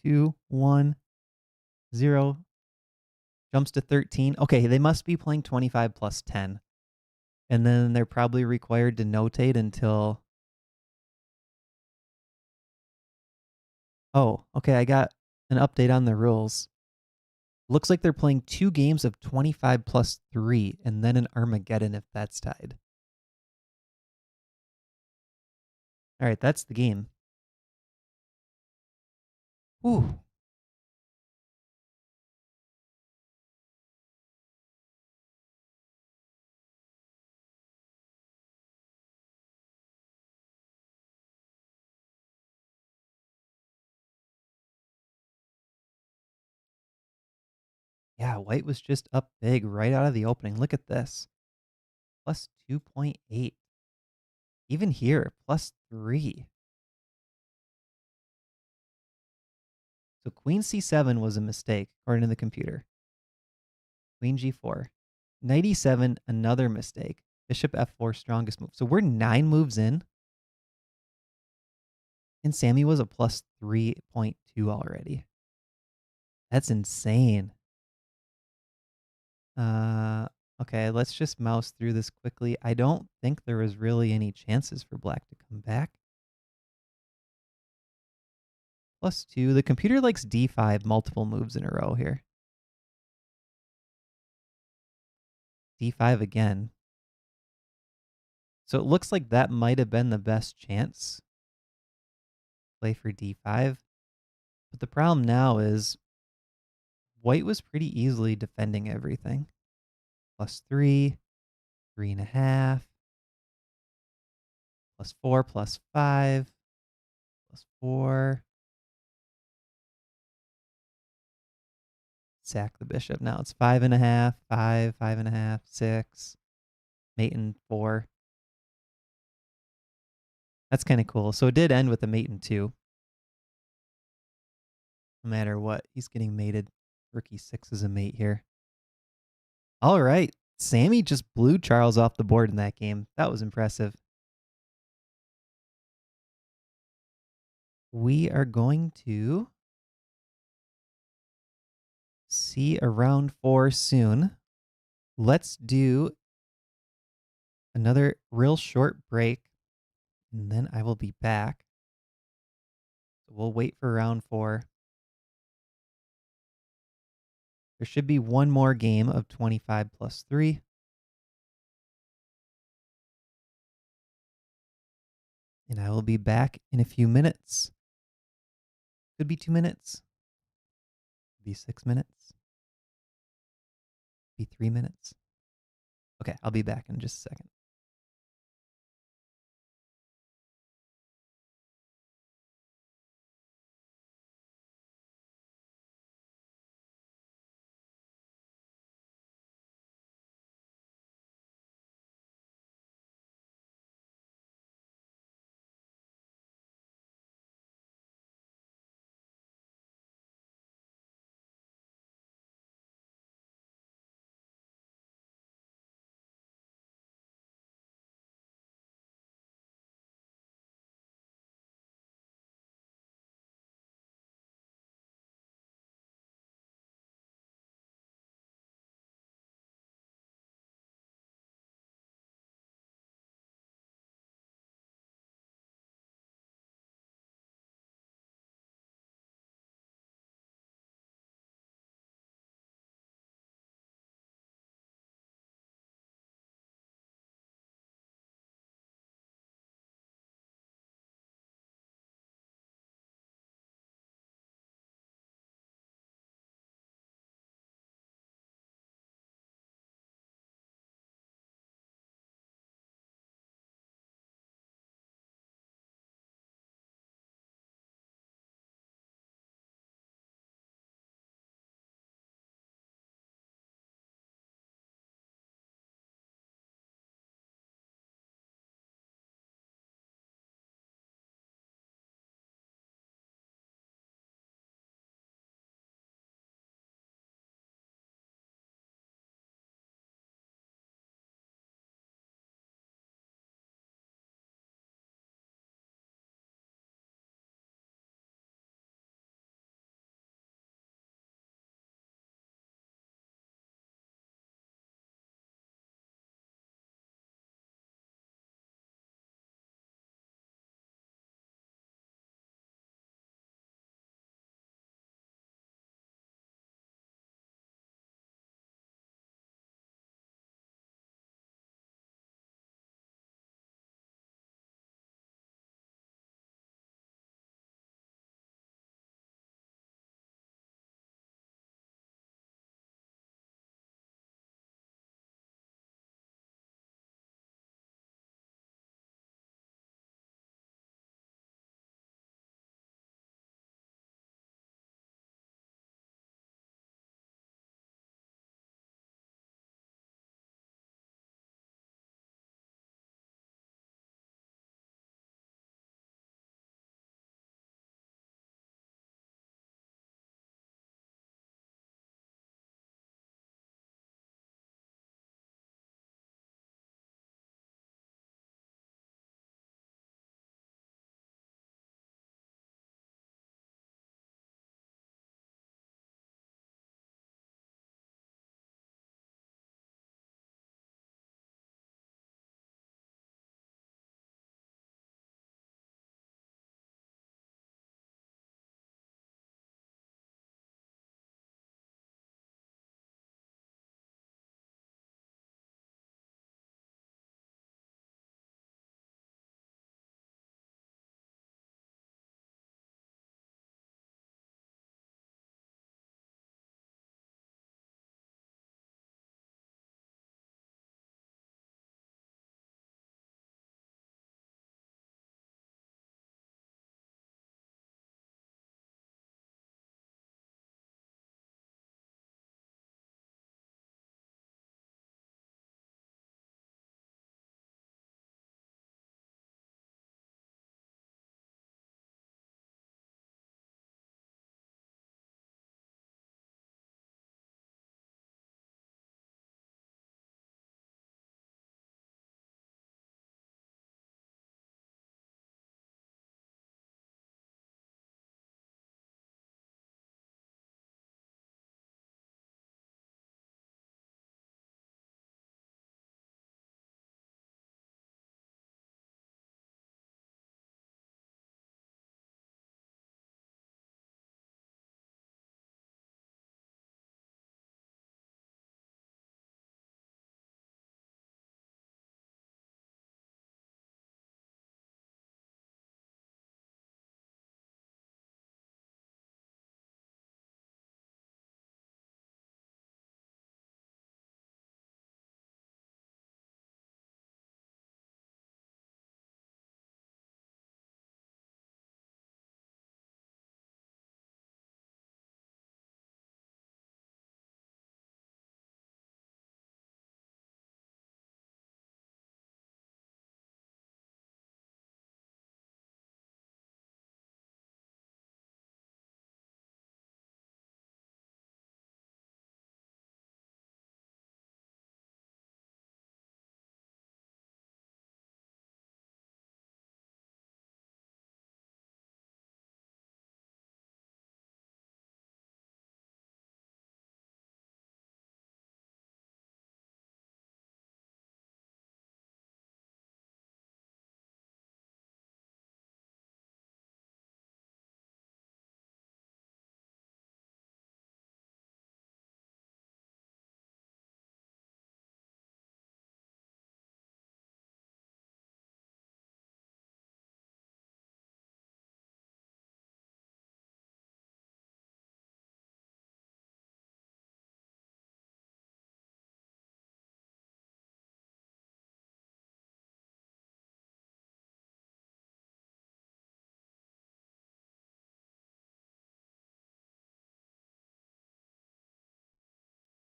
2, 1, 0. Jumps to 13. Okay, they must be playing 25 plus 10. And then they're probably required to notate until... Oh, okay, I got an update on the rules. Looks like they're playing 2 games of 25 plus 3, and then an Armageddon if that's tied. All right, that's the game. Ooh. Yeah, white was just up big right out of the opening. Look at this. Plus 2.8. Even here, plus 3. So queen c7 was a mistake, according to the computer. Queen g4. Knight e7, another mistake. Bishop f4, strongest move. So we're 9 moves in. And Sammy was a plus 3.2 already. That's insane. Okay, let's just mouse through this quickly. I don't think there was really any chances for black to come back. Plus 2. The computer likes d5 multiple moves in a row here. d5 again. So it looks like that might have been the best chance. Play for d5. But the problem now is white was pretty easily defending everything. Plus 3, 3.5, plus 4, plus 5, plus 4. Sack the bishop. Now it's 5.5, 5, 5.5, 6, mate in 4. That's kind of cool. So it did end with a mate in 2. No matter what, he's getting mated. Rook e6 is a mate here. All right. Sammy just blew Charles off the board in that game. That was impressive. We are going to see a round 4 soon. Let's do another real short break, and then I will be back. So we'll wait for round 4. There should be one more game of 25 plus 3. And I will be back in a few minutes. Could be 2 minutes. Could be 6 minutes. Could be 3 minutes. Okay, I'll be back in just a second.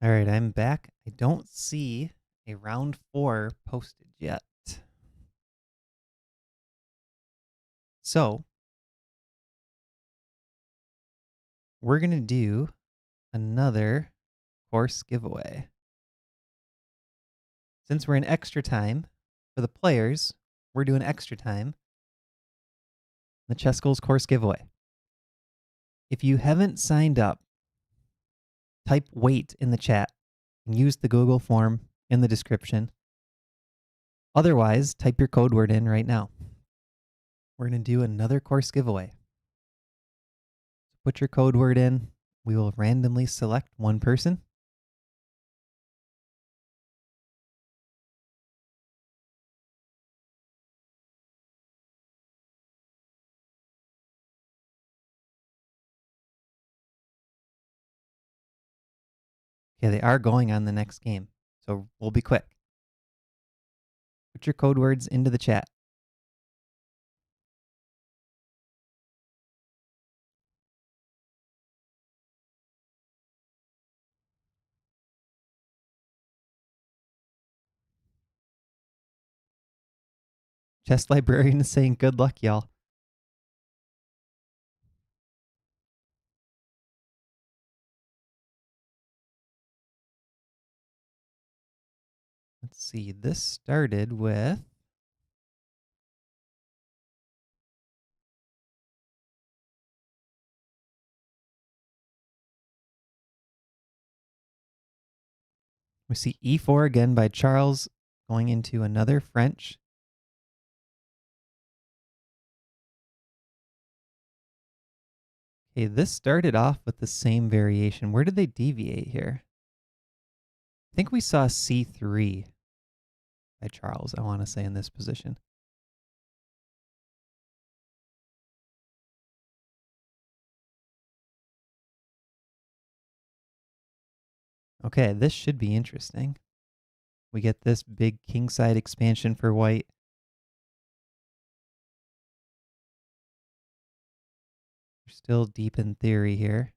All right, I'm back. I don't see a round 4 posted yet. So we're going to do another course giveaway. Since we're in extra time for the players, we're doing extra time the ChessGoals course giveaway. If you haven't signed up, type wait in the chat and use the Google form in the description. Otherwise, type your code word in right now. We're going to do another course giveaway. Put your code word in. We will randomly select one person. Okay, they are going on the next game, so we'll be quick. Put your code words into the chat. Chess Librarian is saying good luck, y'all. Let's see, this started with we see E4 again by Charles going into another French. Okay, this started off with the same variation. Where did they deviate here? I think we saw C3 by Charles, I want to say, in this position. Okay, this should be interesting. We get this big kingside expansion for white. We're still deep in theory here.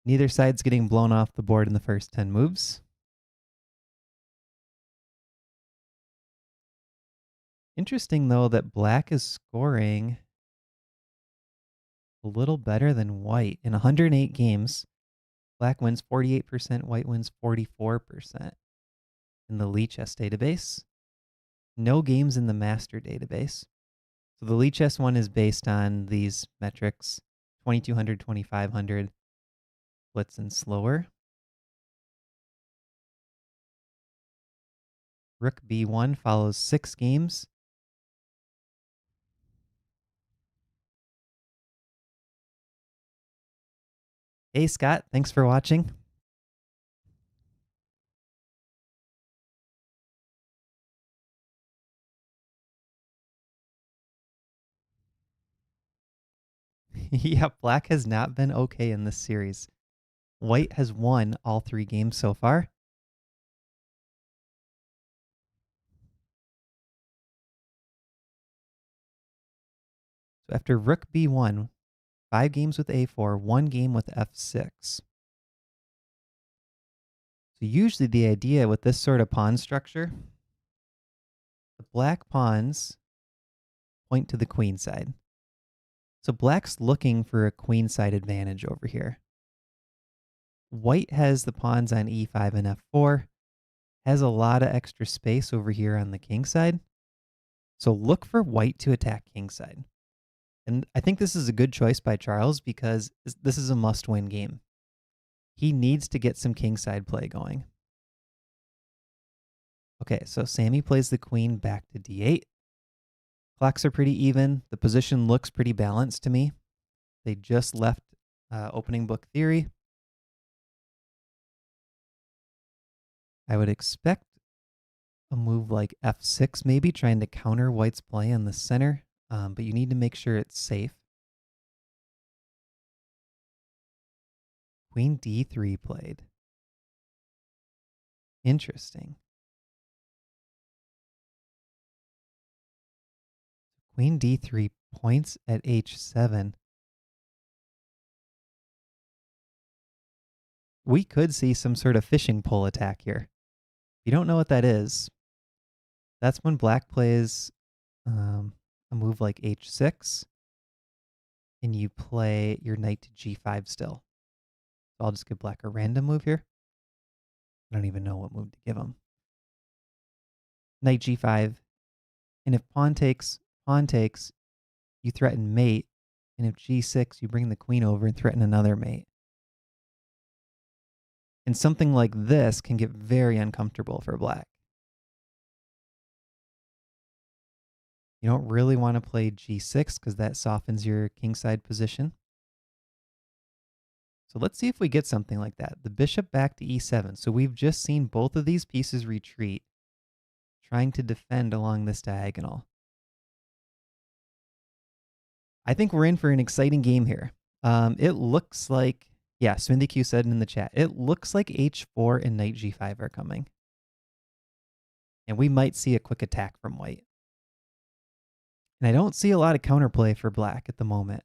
Neither side's getting blown off the board in the first 10 moves. Interesting, though, that black is scoring a little better than white. In 108 games, black wins 48%, white wins 44% in the Lichess database. No games in the master database. So the Lichess one is based on these metrics, 2200, 2500, blitz and slower. Rook b1 follows 6 games. Hey, Scott, thanks for watching. Yeah, black has not been okay in this series. White has won all 3 games so far. So after rook b1, 5 games with a4, 1 game with f6. So usually the idea with this sort of pawn structure, the black pawns point to the queen side. So black's looking for a queen side advantage over here. White has the pawns on e5 and f4, has a lot of extra space over here on the king side. So look for white to attack king side. And I think this is a good choice by Charles because this is a must-win game. He needs to get some kingside play going. Okay, so Sammy plays the queen back to d8. Clocks are pretty even. The position looks pretty balanced to me. They just left opening book theory. I would expect a move like f6 maybe, trying to counter white's play in the center, but you need to make sure it's safe. Queen d3 played. Interesting. Queen d3 points at h7. we could see some sort of fishing pole attack here. If you don't know what that is, that's when black plays a move like h6, and you play your knight to g5 still. So I'll just give black a random move here. I don't even know what move to give him. Knight g5, and if pawn takes, you threaten mate, and if g6, you bring the queen over and threaten another mate. And something like this can get very uncomfortable for black. You don't really want to play g6 because that softens your kingside position. So let's see if we get something like that. The bishop back to e7. So we've just seen both of these pieces retreat, trying to defend along this diagonal. I think we're in for an exciting game here. It looks like, yeah, Smithy Q said in the chat, it looks like h4 and knight g5 are coming. And we might see a quick attack from white. And I don't see a lot of counterplay for black at the moment.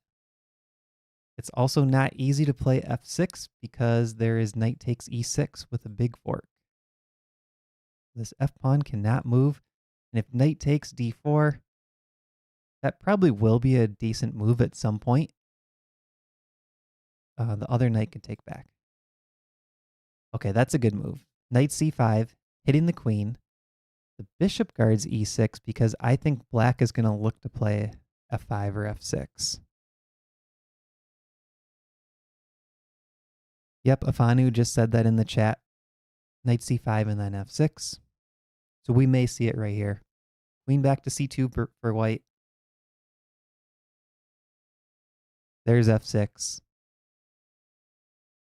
It's also not easy to play f6 because there is knight takes e6 with a big fork. This f-pawn cannot move. And if knight takes d4, that probably will be a decent move at some point. The other knight can take back. Okay, that's a good move. Knight c5, hitting the queen. The bishop guards e6 because I think black is going to look to play f5 or f6. Yep, Afanu just said that in the chat. Knight c5 and then f6. So we may see it right here. Queen back to c2 for white. There's f6.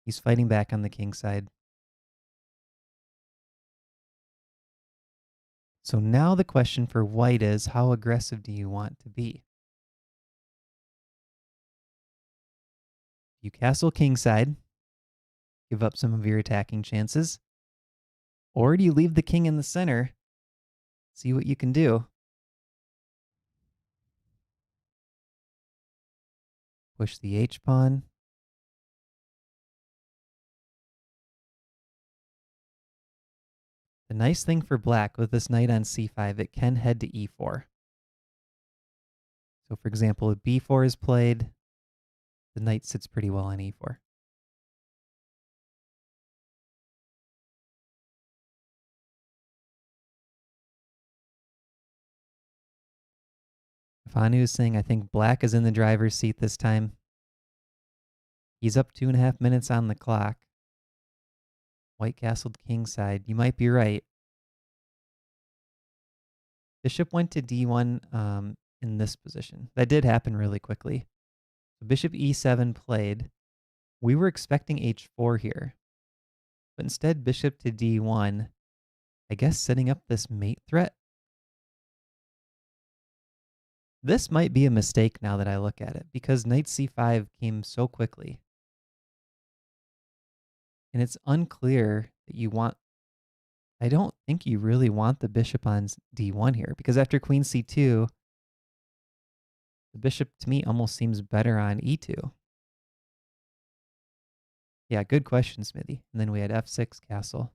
He's fighting back on the king side. So now the question for white is, how aggressive do you want to be? You castle kingside, give up some of your attacking chances, or do you leave the king in the center, see what you can do? Push the h-pawn. The nice thing for black with this knight on c5, it can head to e4. So for example, if b4 is played, the knight sits pretty well on e4. Fanu is saying, I think black is in the driver's seat this time. He's up 2.5 minutes on the clock. White castled kingside. You might be right. Bishop went to d1 in this position. That did happen really quickly. So bishop e7 played. We were expecting h4 here. But instead, bishop to d1. I guess setting up this mate threat. This might be a mistake now that I look at it, because knight c5 came so quickly. And it's unclear that you want... I don't think you really want the bishop on d1 here, because after queen c2, the bishop to me almost seems better on e2. Yeah, good question, Smithy. And then we had f6 castle.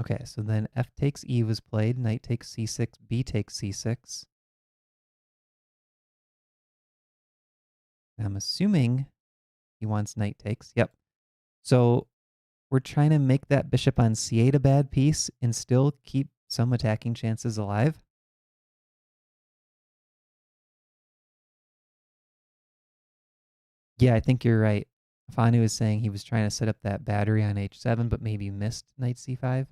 Okay, so then f takes e was played, knight takes c6, b takes c6. I'm assuming he wants knight takes. Yep. So we're trying to make that bishop on c8 a bad piece and still keep some attacking chances alive. Yeah, I think you're right. Fanu is saying he was trying to set up that battery on h7, but maybe missed knight c5.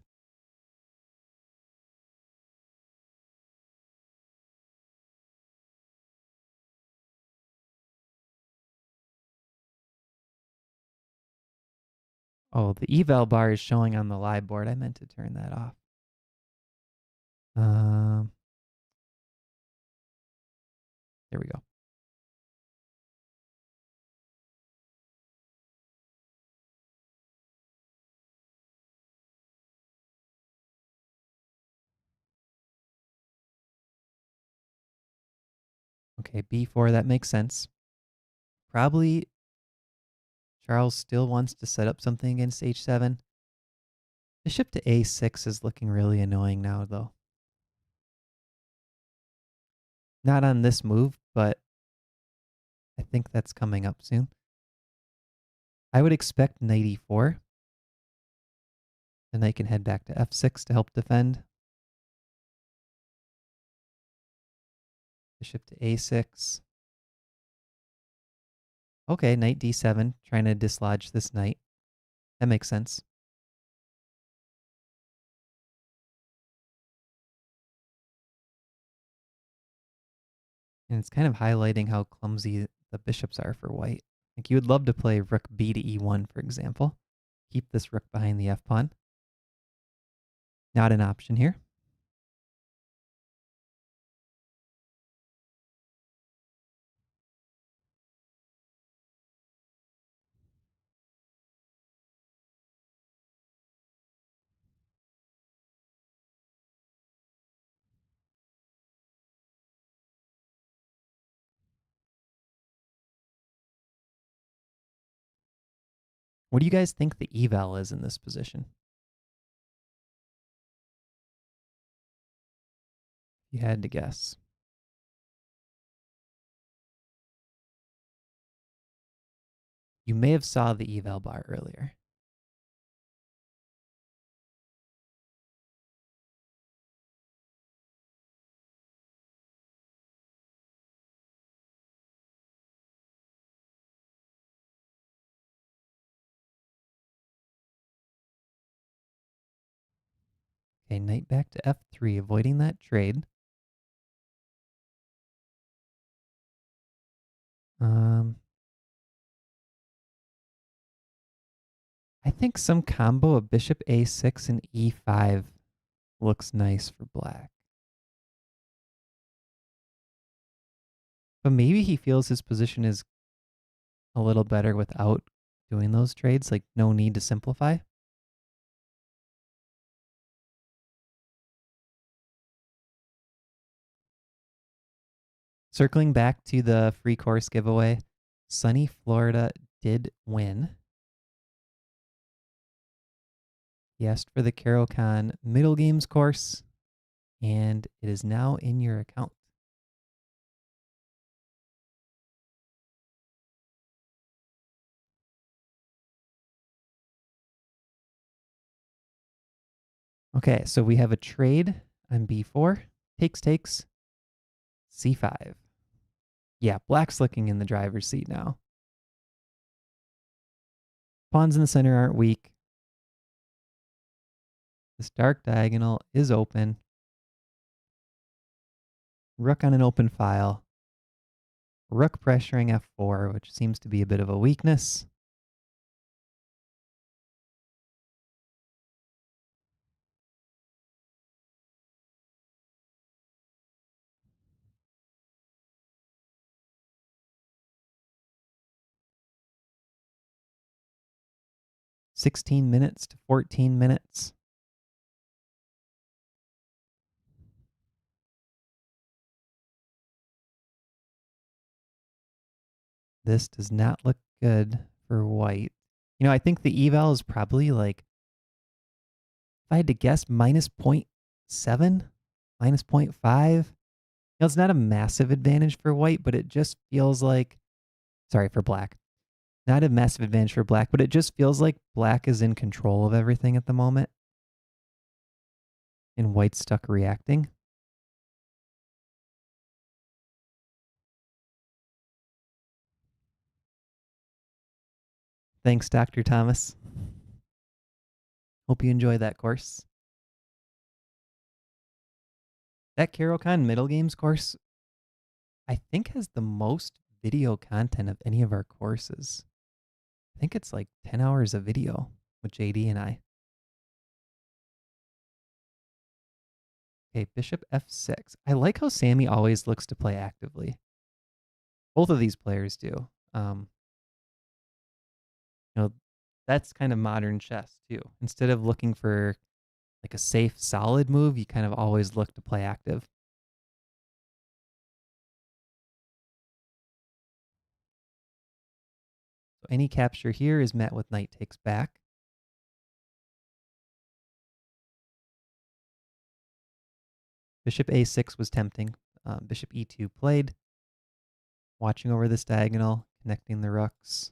Oh, the eval bar is showing on the live board. I meant to turn that off. There we go. Okay, b4, that makes sense. Probably Charles still wants to set up something against h7. Bishop to a6 is looking really annoying now, though. Not on this move, but I think that's coming up soon. I would expect knight e4. The knight can head back to f6 to help defend. Bishop to a6. Okay, knight d7, trying to dislodge this knight. That makes sense. And it's kind of highlighting how clumsy the bishops are for white. Like, you would love to play rook b to e1, for example. Keep this rook behind the f-pawn. Not an option here. What do you guys think the eval is in this position? If you had to guess. You may have saw the eval bar earlier. Okay, knight back to f3, avoiding that trade. I think some combo of bishop a6 and e5 looks nice for black. But maybe he feels his position is a little better without doing those trades, like no need to simplify. Circling back to the free course giveaway, Sunny Florida did win. He asked for the Carol Khan Middle Games course, and it is now in your account. Okay, so we have a trade on b4. Takes, c5. Yeah, black's looking in the driver's seat now. Pawns in the center aren't weak. This dark diagonal is open. Rook on an open file. Rook pressuring f4, which seems to be a bit of a weakness. (16 minutes to 14 minutes). This does not look good for white. You know, I think the eval is probably like, if I had to guess, minus 0.7, minus 0.5. You know, it's not a massive advantage for white, but it just feels like, sorry, for black. Not a massive advantage for black, but it just feels like black is in control of everything at the moment. And white's stuck reacting. Thanks, Dr. Thomas. Hope you enjoy that course. That Carol Khan Middle Games course, I think, has the most video content of any of our courses. I think it's like 10 hours of video with JD and I. Okay, bishop f6. I like how Sammy always looks to play actively. Both of these players do. You know, that's kind of modern chess too. Instead of looking for like a safe, solid move, you kind of always look to play active. So any capture here is met with knight takes back. Bishop a6 was tempting. Bishop e2 played. Watching over this diagonal, connecting the rooks.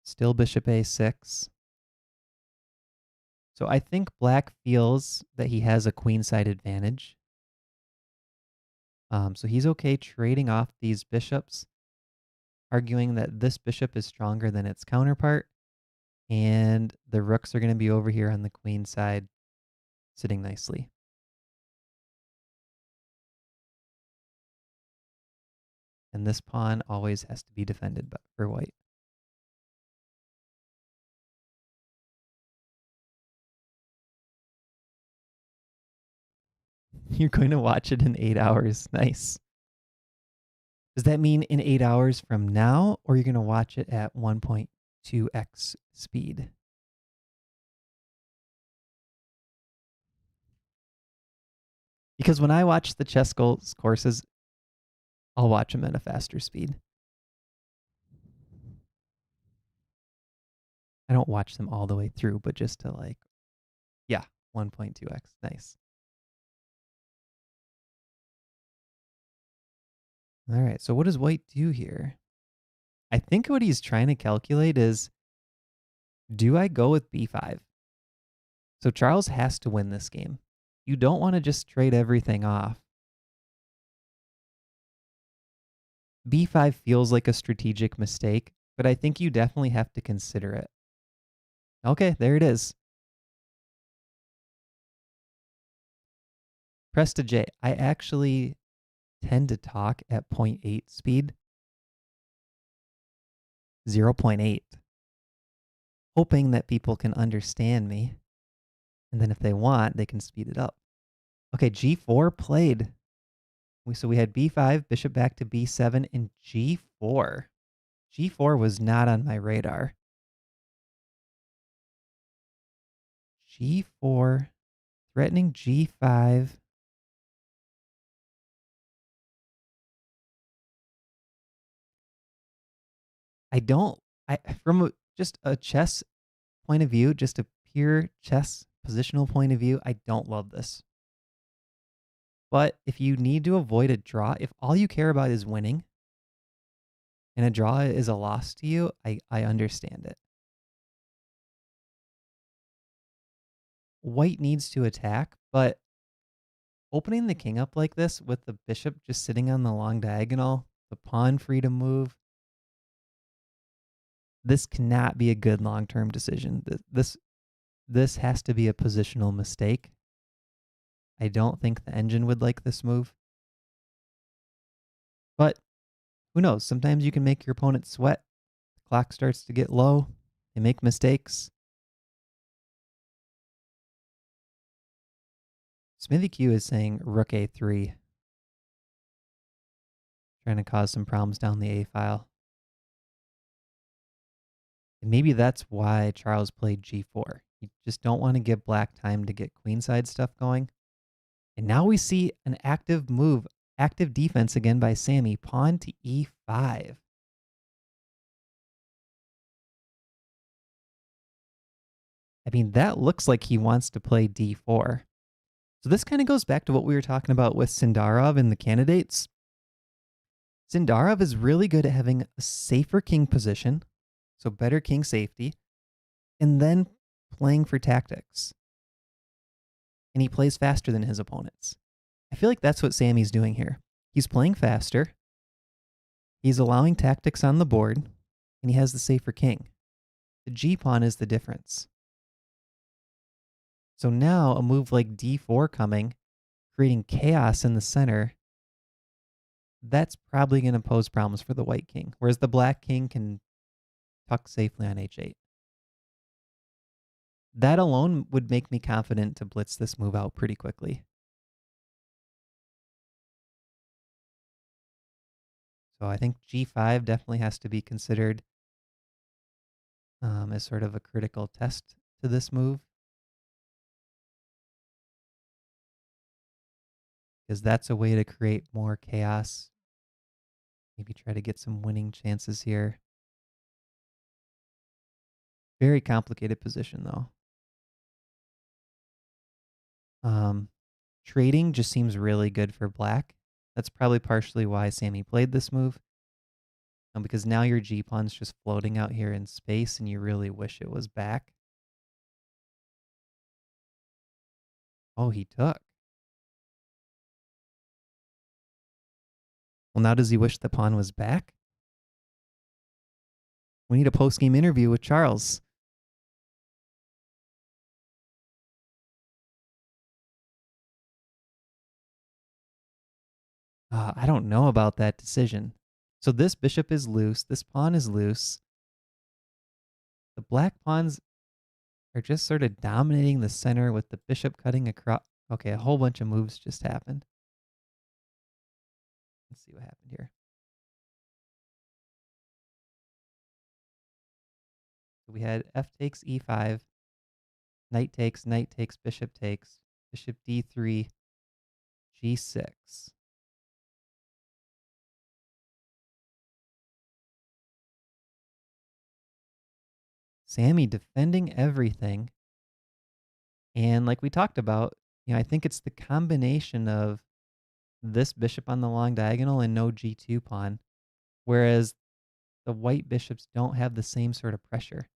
Still bishop a6. So I think black feels that he has a queenside advantage. So he's okay trading off these bishops, arguing that this bishop is stronger than its counterpart, and the rooks are going to be over here on the queen side, sitting nicely. And this pawn always has to be defended for white. You're going to watch it in 8 hours. Nice. Does that mean in 8 hours from now, or you're going to watch it at 1.2x speed? Because when I watch the ChessGoals courses, I'll watch them at a faster speed. I don't watch them all the way through, but just to 1.2x. Nice. All right, so what does white do here? I think what he's trying to calculate is, do I go with b5? So Charles has to win this game. You don't want to just trade everything off. b5 feels like a strategic mistake, but I think you definitely have to consider it. Okay, there it is. Press to J. I actually tend to talk at 0.8 speed. 0.8. Hoping that people can understand me. And then if they want, they can speed it up. Okay, g4 played. So we had b5, bishop back to b7, and g4. g4 was not on my radar. g4, threatening g5. From just a chess point of view, just a pure chess positional point of view, I don't love this. But if you need to avoid a draw, if all you care about is winning, and a draw is a loss to you, I understand it. White needs to attack, but opening the king up like this with the bishop just sitting on the long diagonal, the pawn free to move, this cannot be a good long-term decision. This has to be a positional mistake. I don't think the engine would like this move. But who knows? Sometimes you can make your opponent sweat. The clock starts to get low. They make mistakes. Smithy Q is saying rook a3. Trying to cause some problems down the A file. And maybe that's why Charles played g4. You just don't want to give black time to get queenside stuff going. And now we see an active move, active defense again by Sammy. Pawn to e5. I mean, that looks like he wants to play d4. So this kind of goes back to what we were talking about with Sindarov and the candidates. Sindarov is really good at having a safer king position, so better king safety, and then playing for tactics. And he plays faster than his opponents. I feel like that's what Sammy's doing here. He's playing faster, he's allowing tactics on the board, and he has the safer king. The g-pawn is the difference. So now a move like d4 coming, creating chaos in the center, that's probably going to pose problems for the white king, whereas the black king can tuck safely on h8. That alone would make me confident to blitz this move out pretty quickly. So I think g5 definitely has to be considered as sort of a critical test to this move. because that's a way to create more chaos. Maybe try to get some winning chances here. Very complicated position, though. Trading just seems really good for black. That's probably partially why Sammy played this move. Because now your G-pawn's just floating out here in space, and you really wish it was back. Oh, he took. Well, now does he wish the pawn was back? We need a post-game interview with Charles. I don't know about that decision. So this bishop is loose. This pawn is loose. The black pawns are just sort of dominating the center with the bishop cutting across. Okay, a whole bunch of moves just happened. Let's see what happened here. So we had f takes e5, knight takes, bishop takes, bishop d3, g6. Sammy defending everything. And like we talked about, I think it's the combination of this bishop on the long diagonal and no g2 pawn, whereas the white bishops don't have the same sort of pressure.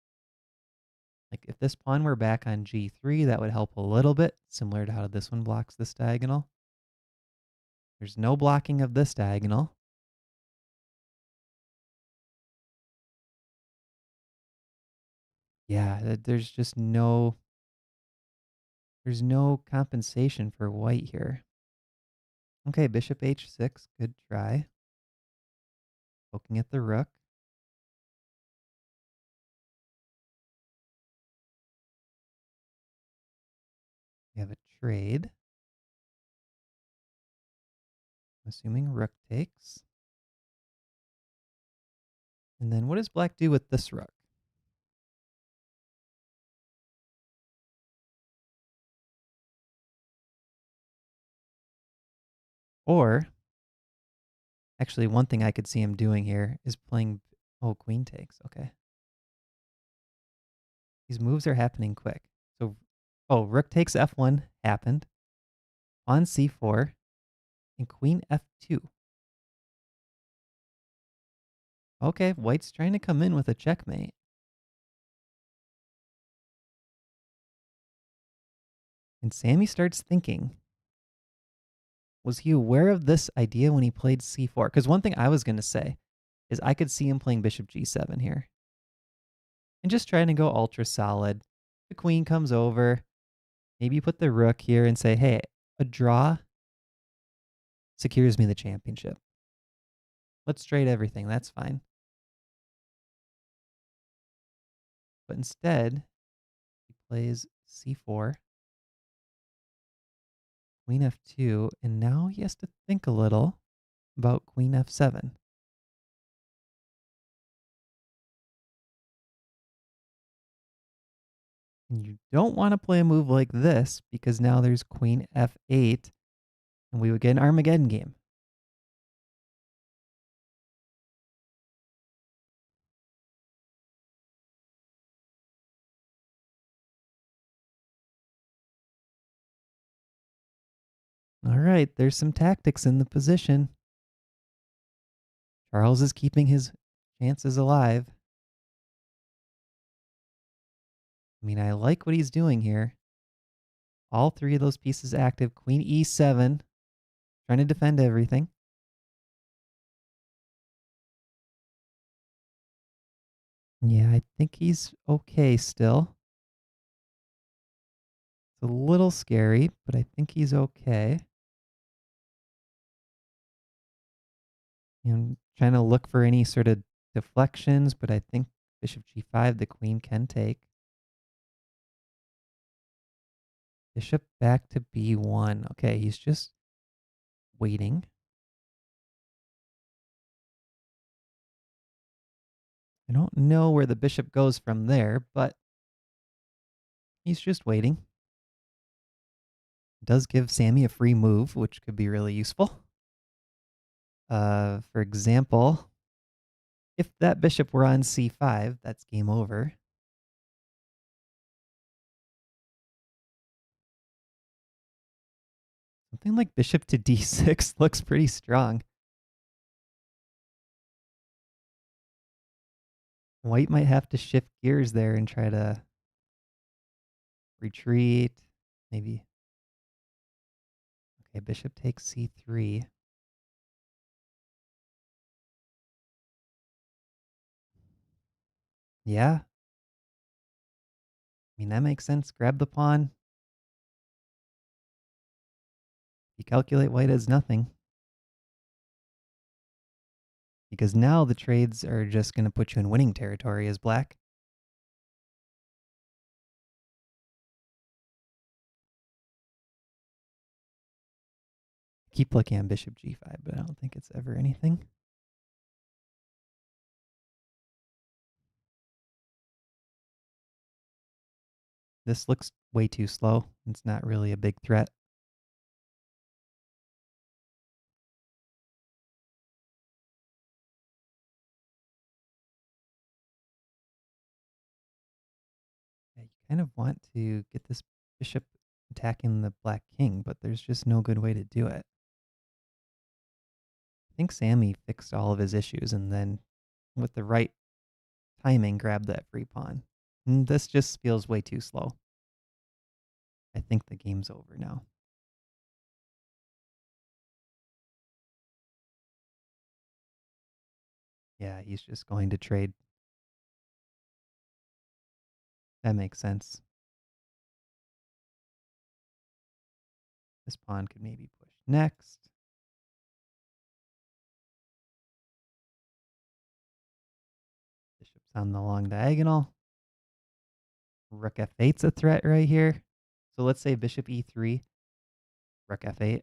Like if this pawn were back on g3, that would help a little bit, similar to how this one blocks this diagonal. There's no blocking of this diagonal. Yeah, there's just there's no compensation for white here. Okay, bishop h6, good try. Poking at the rook. We have a trade. I'm assuming rook takes. And then what does black do with this rook? Or, actually, one thing I could see him doing here is playing, oh, queen takes, okay. These moves are happening quick. So, oh, rook takes f1 happened. Pawn c4 and queen f2. Okay, white's trying to come in with a checkmate. And Sammy starts thinking, was he aware of this idea when he played c4? Because one thing I was going to say is I could see him playing bishop g7 here. And just trying to go ultra solid. The queen comes over. Maybe you put the rook here and say, hey, a draw secures me the championship. Let's trade everything. That's fine. But instead, he plays c4, queen f2, and now he has to think a little about queen f7. And you don't want to play a move like this because now there's queen f8, and we would get an Armageddon game. All right, there's some tactics in the position. Charles is keeping his chances alive. I mean, I like what he's doing here. All three of those pieces active. Queen e7, trying to defend everything. Yeah, I think he's okay still. It's a little scary, but I think he's okay. I'm trying to look for any sort of deflections, but I think bishop g5, the queen can take. Bishop back to b1. Okay, he's just waiting. I don't know where the bishop goes from there, but he's just waiting. It does give Sammy a free move, which could be really useful. For example, if that bishop were on c5, that's game over. Something like bishop to d6 looks pretty strong. White might have to shift gears there and try to retreat. Maybe. Okay, bishop takes c3. Yeah. I mean, that makes sense. Grab the pawn. You calculate white as nothing. Because now the trades are just going to put you in winning territory as black. Keep looking at bishop g5, but I don't think it's ever anything. This looks way too slow. It's not really a big threat. Yeah, you kind of want to get this bishop attacking the black king, but there's just no good way to do it. I think Sammy fixed all of his issues and then with the right timing grabbed that free pawn. And this just feels way too slow. I think the game's over now. Yeah, he's just going to trade. That makes sense. This pawn could maybe push next. Bishop's on the long diagonal. Rook f8's a threat right here. So let's say bishop e3, rook f8.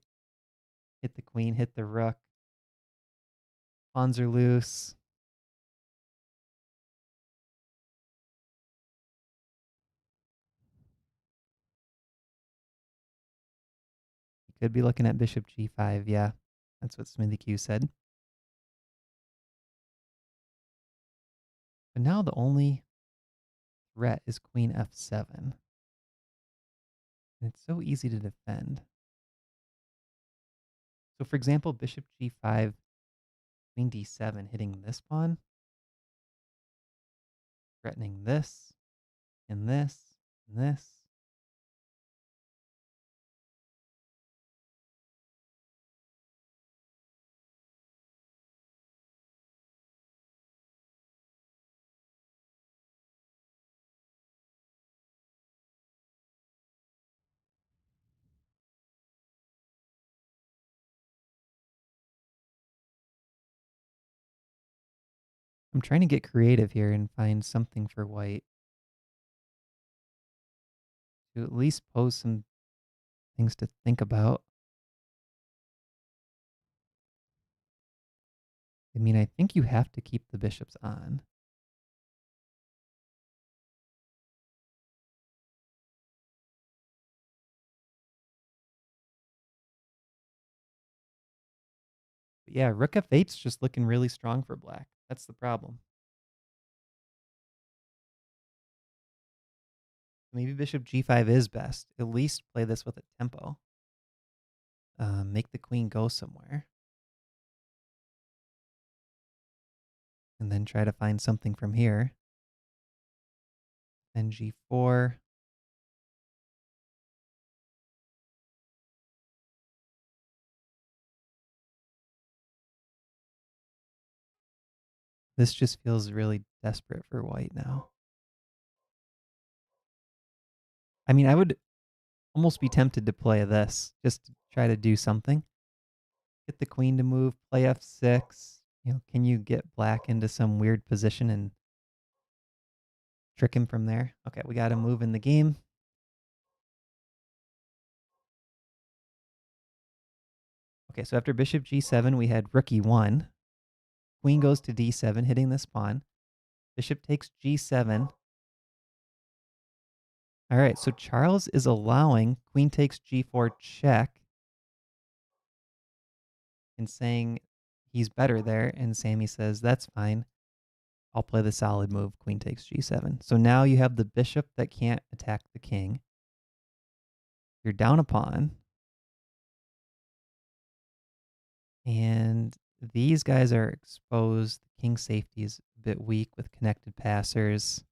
Hit the queen, hit the rook. Pawns are loose. You could be looking at bishop g5, yeah. That's what Smithy Q said. But now the only threat is queen f7. And it's so easy to defend. So for example, bishop g5, queen d7, hitting this pawn, threatening this, and this, and this. I'm trying to get creative here and find something for white to at least pose some things to think about. I mean, I think you have to keep the bishops on. But yeah, rook f8's just looking really strong for black. That's the problem. Maybe bishop g5 is best. At least play this with a tempo. Make the queen go somewhere. And then try to find something from here. Then g4. This just feels really desperate for white now. I mean, I would almost be tempted to play this just to try to do something. Get the queen to move, play f6. You know, can you get black into some weird position and trick him from there? Okay, we got to move in the game. Okay, so after bishop g7, we had rook e1. Queen goes to d7, hitting this pawn. Bishop takes g7. All right, so Charles is allowing queen takes g4 check and saying he's better there, and Sammy says, that's fine. I'll play the solid move, queen takes g7. So now you have the bishop that can't attack the king. You're down a pawn. And these guys are exposed. The king safety is a bit weak with connected passers.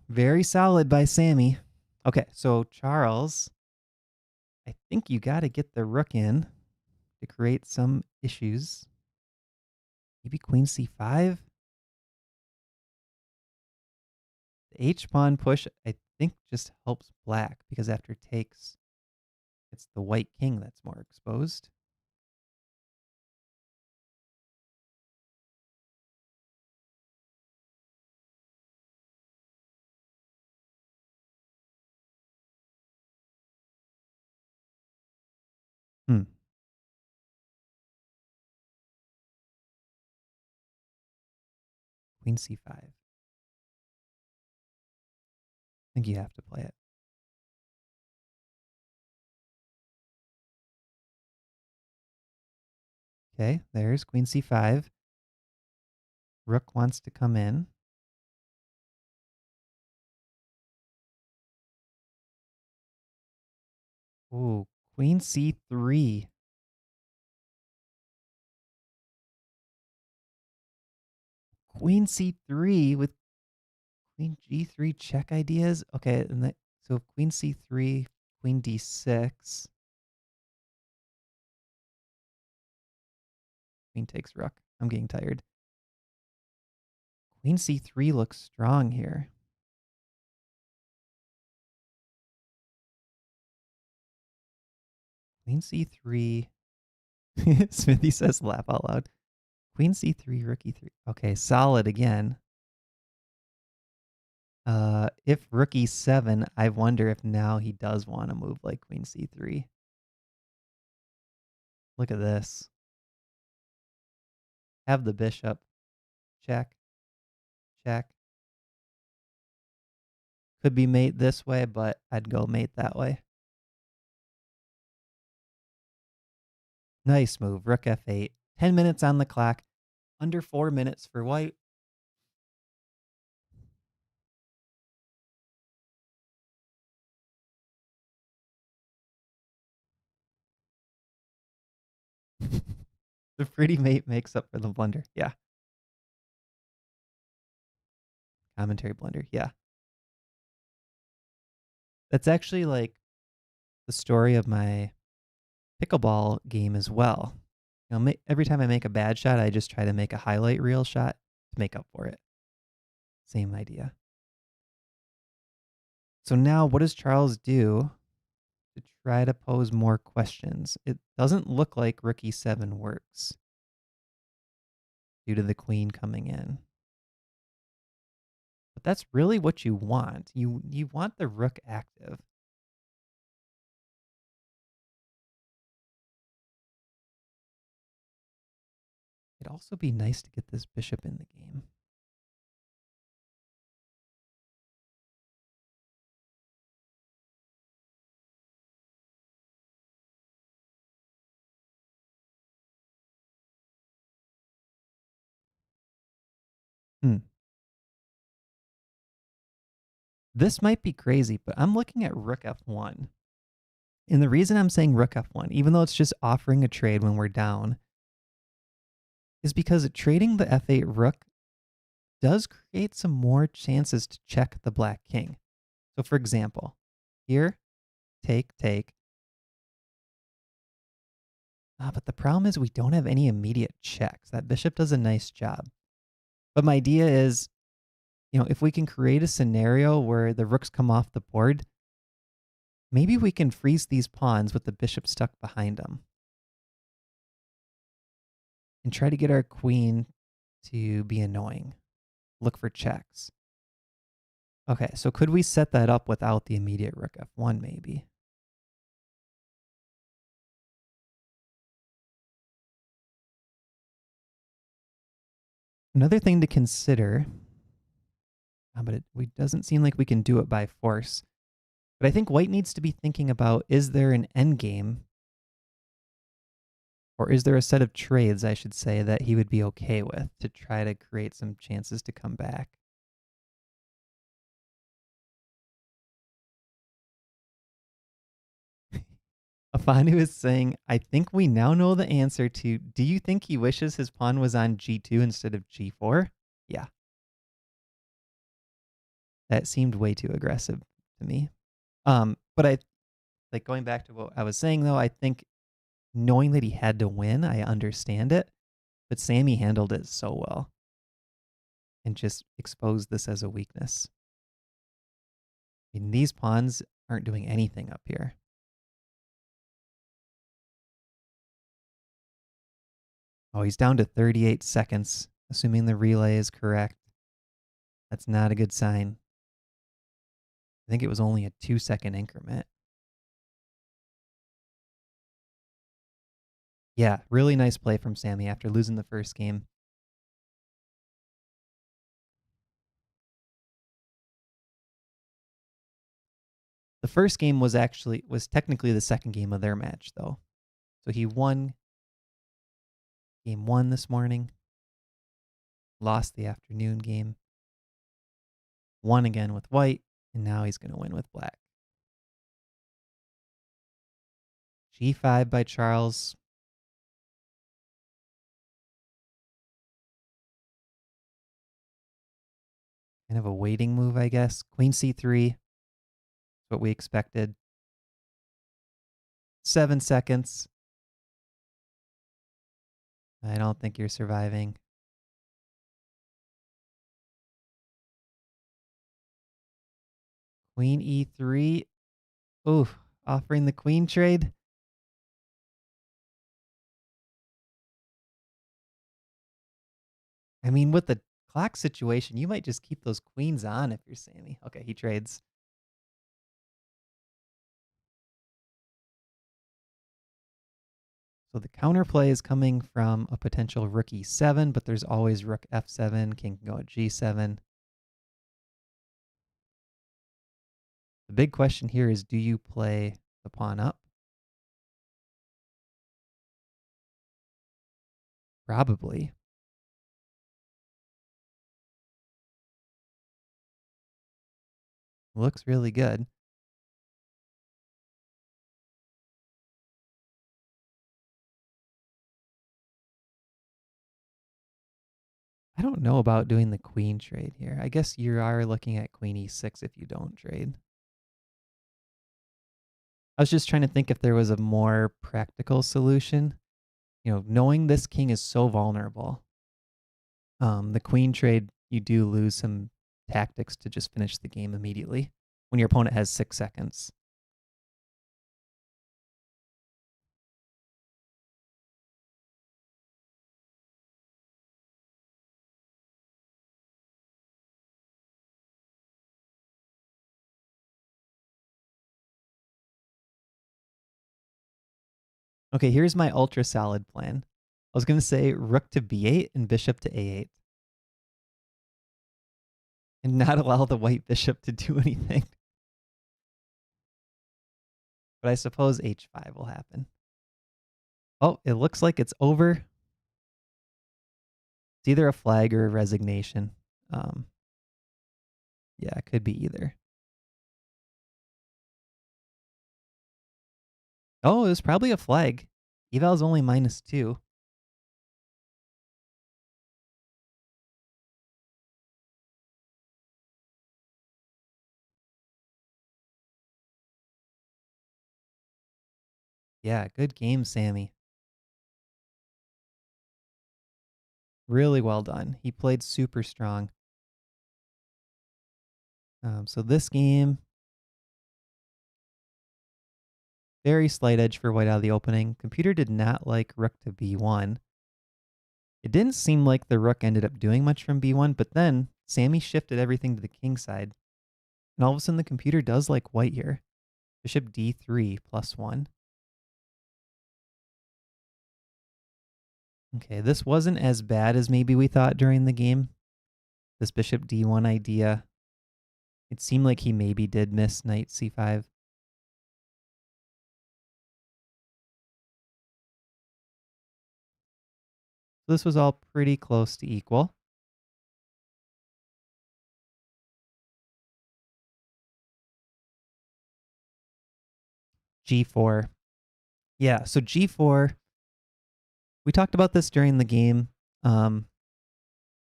Very solid by Sammy. Okay, so Charles, I think you got to get the rook in to create some issues. Maybe queen c5? The h-pawn push, I think, just helps black because after takes, it's the white king that's more exposed. Hmm. Queen c5. I think you have to play it. Okay, there's queen c5. Rook wants to come in. Ooh, queen c3. Queen c3 with queen g3 check ideas. Okay, and so queen c3, queen d6. Queen takes rook. I'm getting tired. Queen c3 looks strong here. Queen c3. Smithy says laugh out loud. Queen c3, rook e3. Okay, solid again. If rook e7, I wonder if now he does want to move like queen c3. Look at this. Have the bishop. Check. Check. Could be mate this way, but I'd go mate that way. Nice move. Rook f8. 10 minutes on the clock. Under 4 minutes for white. The pretty mate makes up for the blunder. Yeah. Commentary blunder. Yeah. That's actually like the story of my pickleball game as well. You know, every time I make a bad shot, I just try to make a highlight reel shot to make up for it. Same idea. So now what does Charles do to try to pose more questions? It doesn't look like rook e7 works due to the queen coming in. But that's really what you want. You want the rook active. It'd also be nice to get this bishop in the game. This might be crazy, but I'm looking at rook f1. And the reason I'm saying rook f1, even though it's just offering a trade when we're down, is because trading the f8 rook does create some more chances to check the black king. So for example, here, take, take. But the problem is we don't have any immediate checks. That bishop does a nice job. But my idea is, you know, if we can create a scenario where the rooks come off the board, maybe we can freeze these pawns with the bishop stuck behind them and try to get our queen to be annoying. Look for checks. Okay, so could we set that up without the immediate rook f1 maybe? Another thing to consider, But it doesn't seem like we can do it by force. But I think white needs to be thinking about, is there an endgame? Or is there a set of trades, I should say, that he would be okay with to try to create some chances to come back? Afanu is saying, I think we now know the answer to, do you think he wishes his pawn was on g2 instead of g4? Yeah. That seemed way too aggressive to me. But I like going back to what I was saying though, I think knowing that he had to win, I understand it. But Sammy handled it so well and just exposed this as a weakness. I mean, these pawns aren't doing anything up here. Oh, he's down to 38 seconds, assuming the relay is correct. That's not a good sign. I think it was only a 2-second increment. Yeah, really nice play from Sammy after losing the first game. The first game was technically the second game of their match, though. So he won game 1 this morning, lost the afternoon game, won again with white, and now he's going to win with black. G5 by Charles. Kind of a waiting move, I guess. Queen c3. What we expected. 7 seconds. I don't think you're surviving. Queen e3. Ooh, offering the queen trade. I mean, with the clock situation, you might just keep those queens on if you're Sammy. Okay, he trades. So the counterplay is coming from a potential rook e7, but there's always rook f7, king can go at g7. The big question here is, do you play the pawn up? Probably. Looks really good. I don't know about doing the queen trade here. I guess you are looking at queen e6 if you don't trade. I was just trying to think if there was a more practical solution. You know, knowing this king is so vulnerable, the queen trade, you do lose some tactics to just finish the game immediately when your opponent has 6 seconds. Okay, here's my ultra solid plan. I was going to say rook to b8 and bishop to a8. And not allow the white bishop to do anything. But I suppose h5 will happen. Oh, it looks like it's over. It's either a flag or a resignation. Yeah, it could be either. Oh, it was probably a flag. Eval's only -2. Yeah, good game, Sammy. Really well done. He played super strong. So this game, very slight edge for white out of the opening. Computer did not like rook to b1. It didn't seem like the rook ended up doing much from b1, but then Sammy shifted everything to the king side. And all of a sudden the computer does like white here. Bishop d3 +1. Okay, this wasn't as bad as maybe we thought during the game. This bishop d1 idea. It seemed like he maybe did miss knight c5. So this was all pretty close to equal. G4. Yeah, so G4, we talked about this during the game.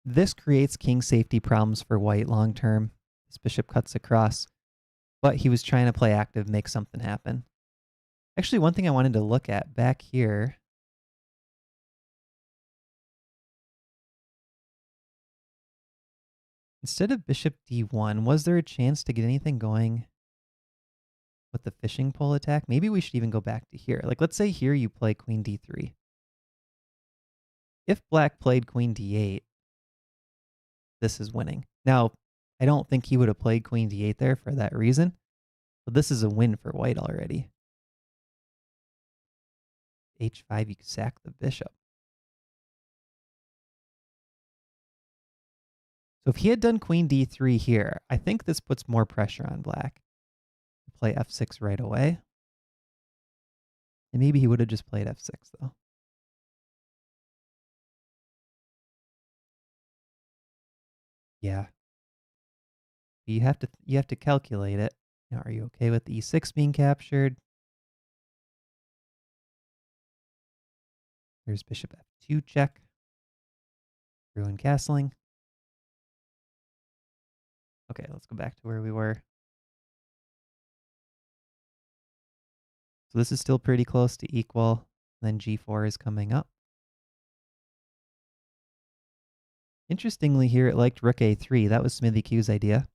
This creates king safety problems for white long term. This bishop cuts across, but he was trying to play active, make something happen. Actually, one thing I wanted to look at back here. Instead of bishop d1, was there a chance to get anything going with the fishing pole attack? Maybe we should even go back to here. Like, let's say here you play queen d3. If black played queen d8, this is winning. Now, I don't think he would have played queen d8 there for that reason, but this is a win for white already. h5, you sack the bishop. So if he had done queen d3 here, I think this puts more pressure on black. Play f6 right away. And maybe he would have just played f6 though. Yeah. You have to calculate it. Now, are you okay with the e6 being captured? Here's bishop f2 check. Ruin castling. Okay, let's go back to where we were. So this is still pretty close to equal. Then g4 is coming up. Interestingly here, it liked rook a3. That was Smithy Q's idea.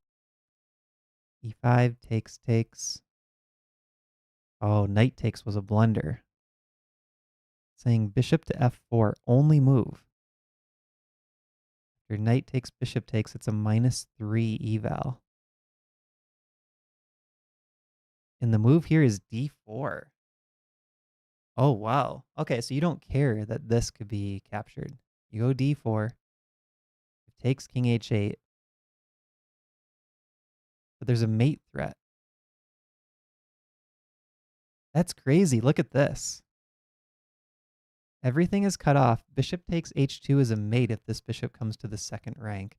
e5, takes. Oh, knight takes was a blunder. Saying bishop to f4, only move. Your knight takes, bishop takes, it's a -3 eval. And the move here is d4. Oh, wow. Okay, so you don't care that this could be captured. You go d4. It takes king h8. But there's a mate threat. That's crazy. Look at this. Everything is cut off. Bishop takes h2 is a mate if this bishop comes to the second rank.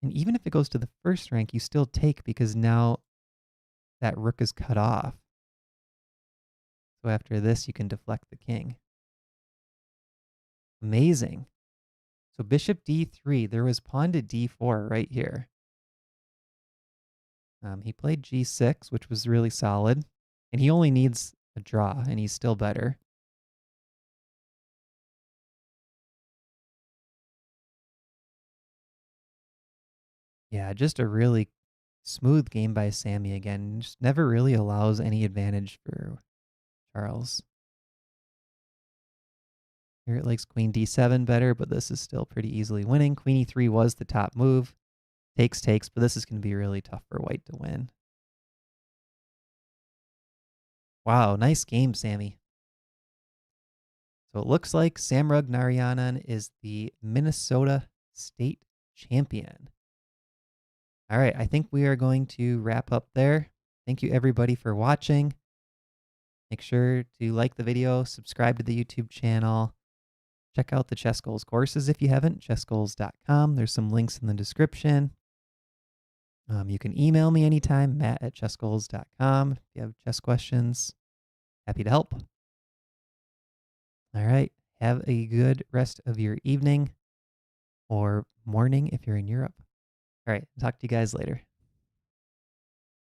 And even if it goes to the first rank, you still take because now that rook is cut off. So after this, you can deflect the king. Amazing. So bishop d3, there was pawn to d4 right here. He played g6, which was really solid. And he only needs a draw, and he's still better. Yeah, just a really smooth game by Sammy again. Just never really allows any advantage for Charles. Here it likes queen d7 better, but this is still pretty easily winning. Queen e3 was the top move. Takes, but this is going to be really tough for white to win. Wow, nice game, Sammy. So it looks like Samrug Narayanan is the Minnesota State Champion. All right, I think we are going to wrap up there. Thank you, everybody, for watching. Make sure to like the video, subscribe to the YouTube channel. Check out the ChessGoals courses if you haven't, chessgoals.com. There's some links in the description. You can email me anytime, matt@chessgoals.com. If you have chess questions, happy to help. All right, have a good rest of your evening or morning if you're in Europe. All right, talk to you guys later.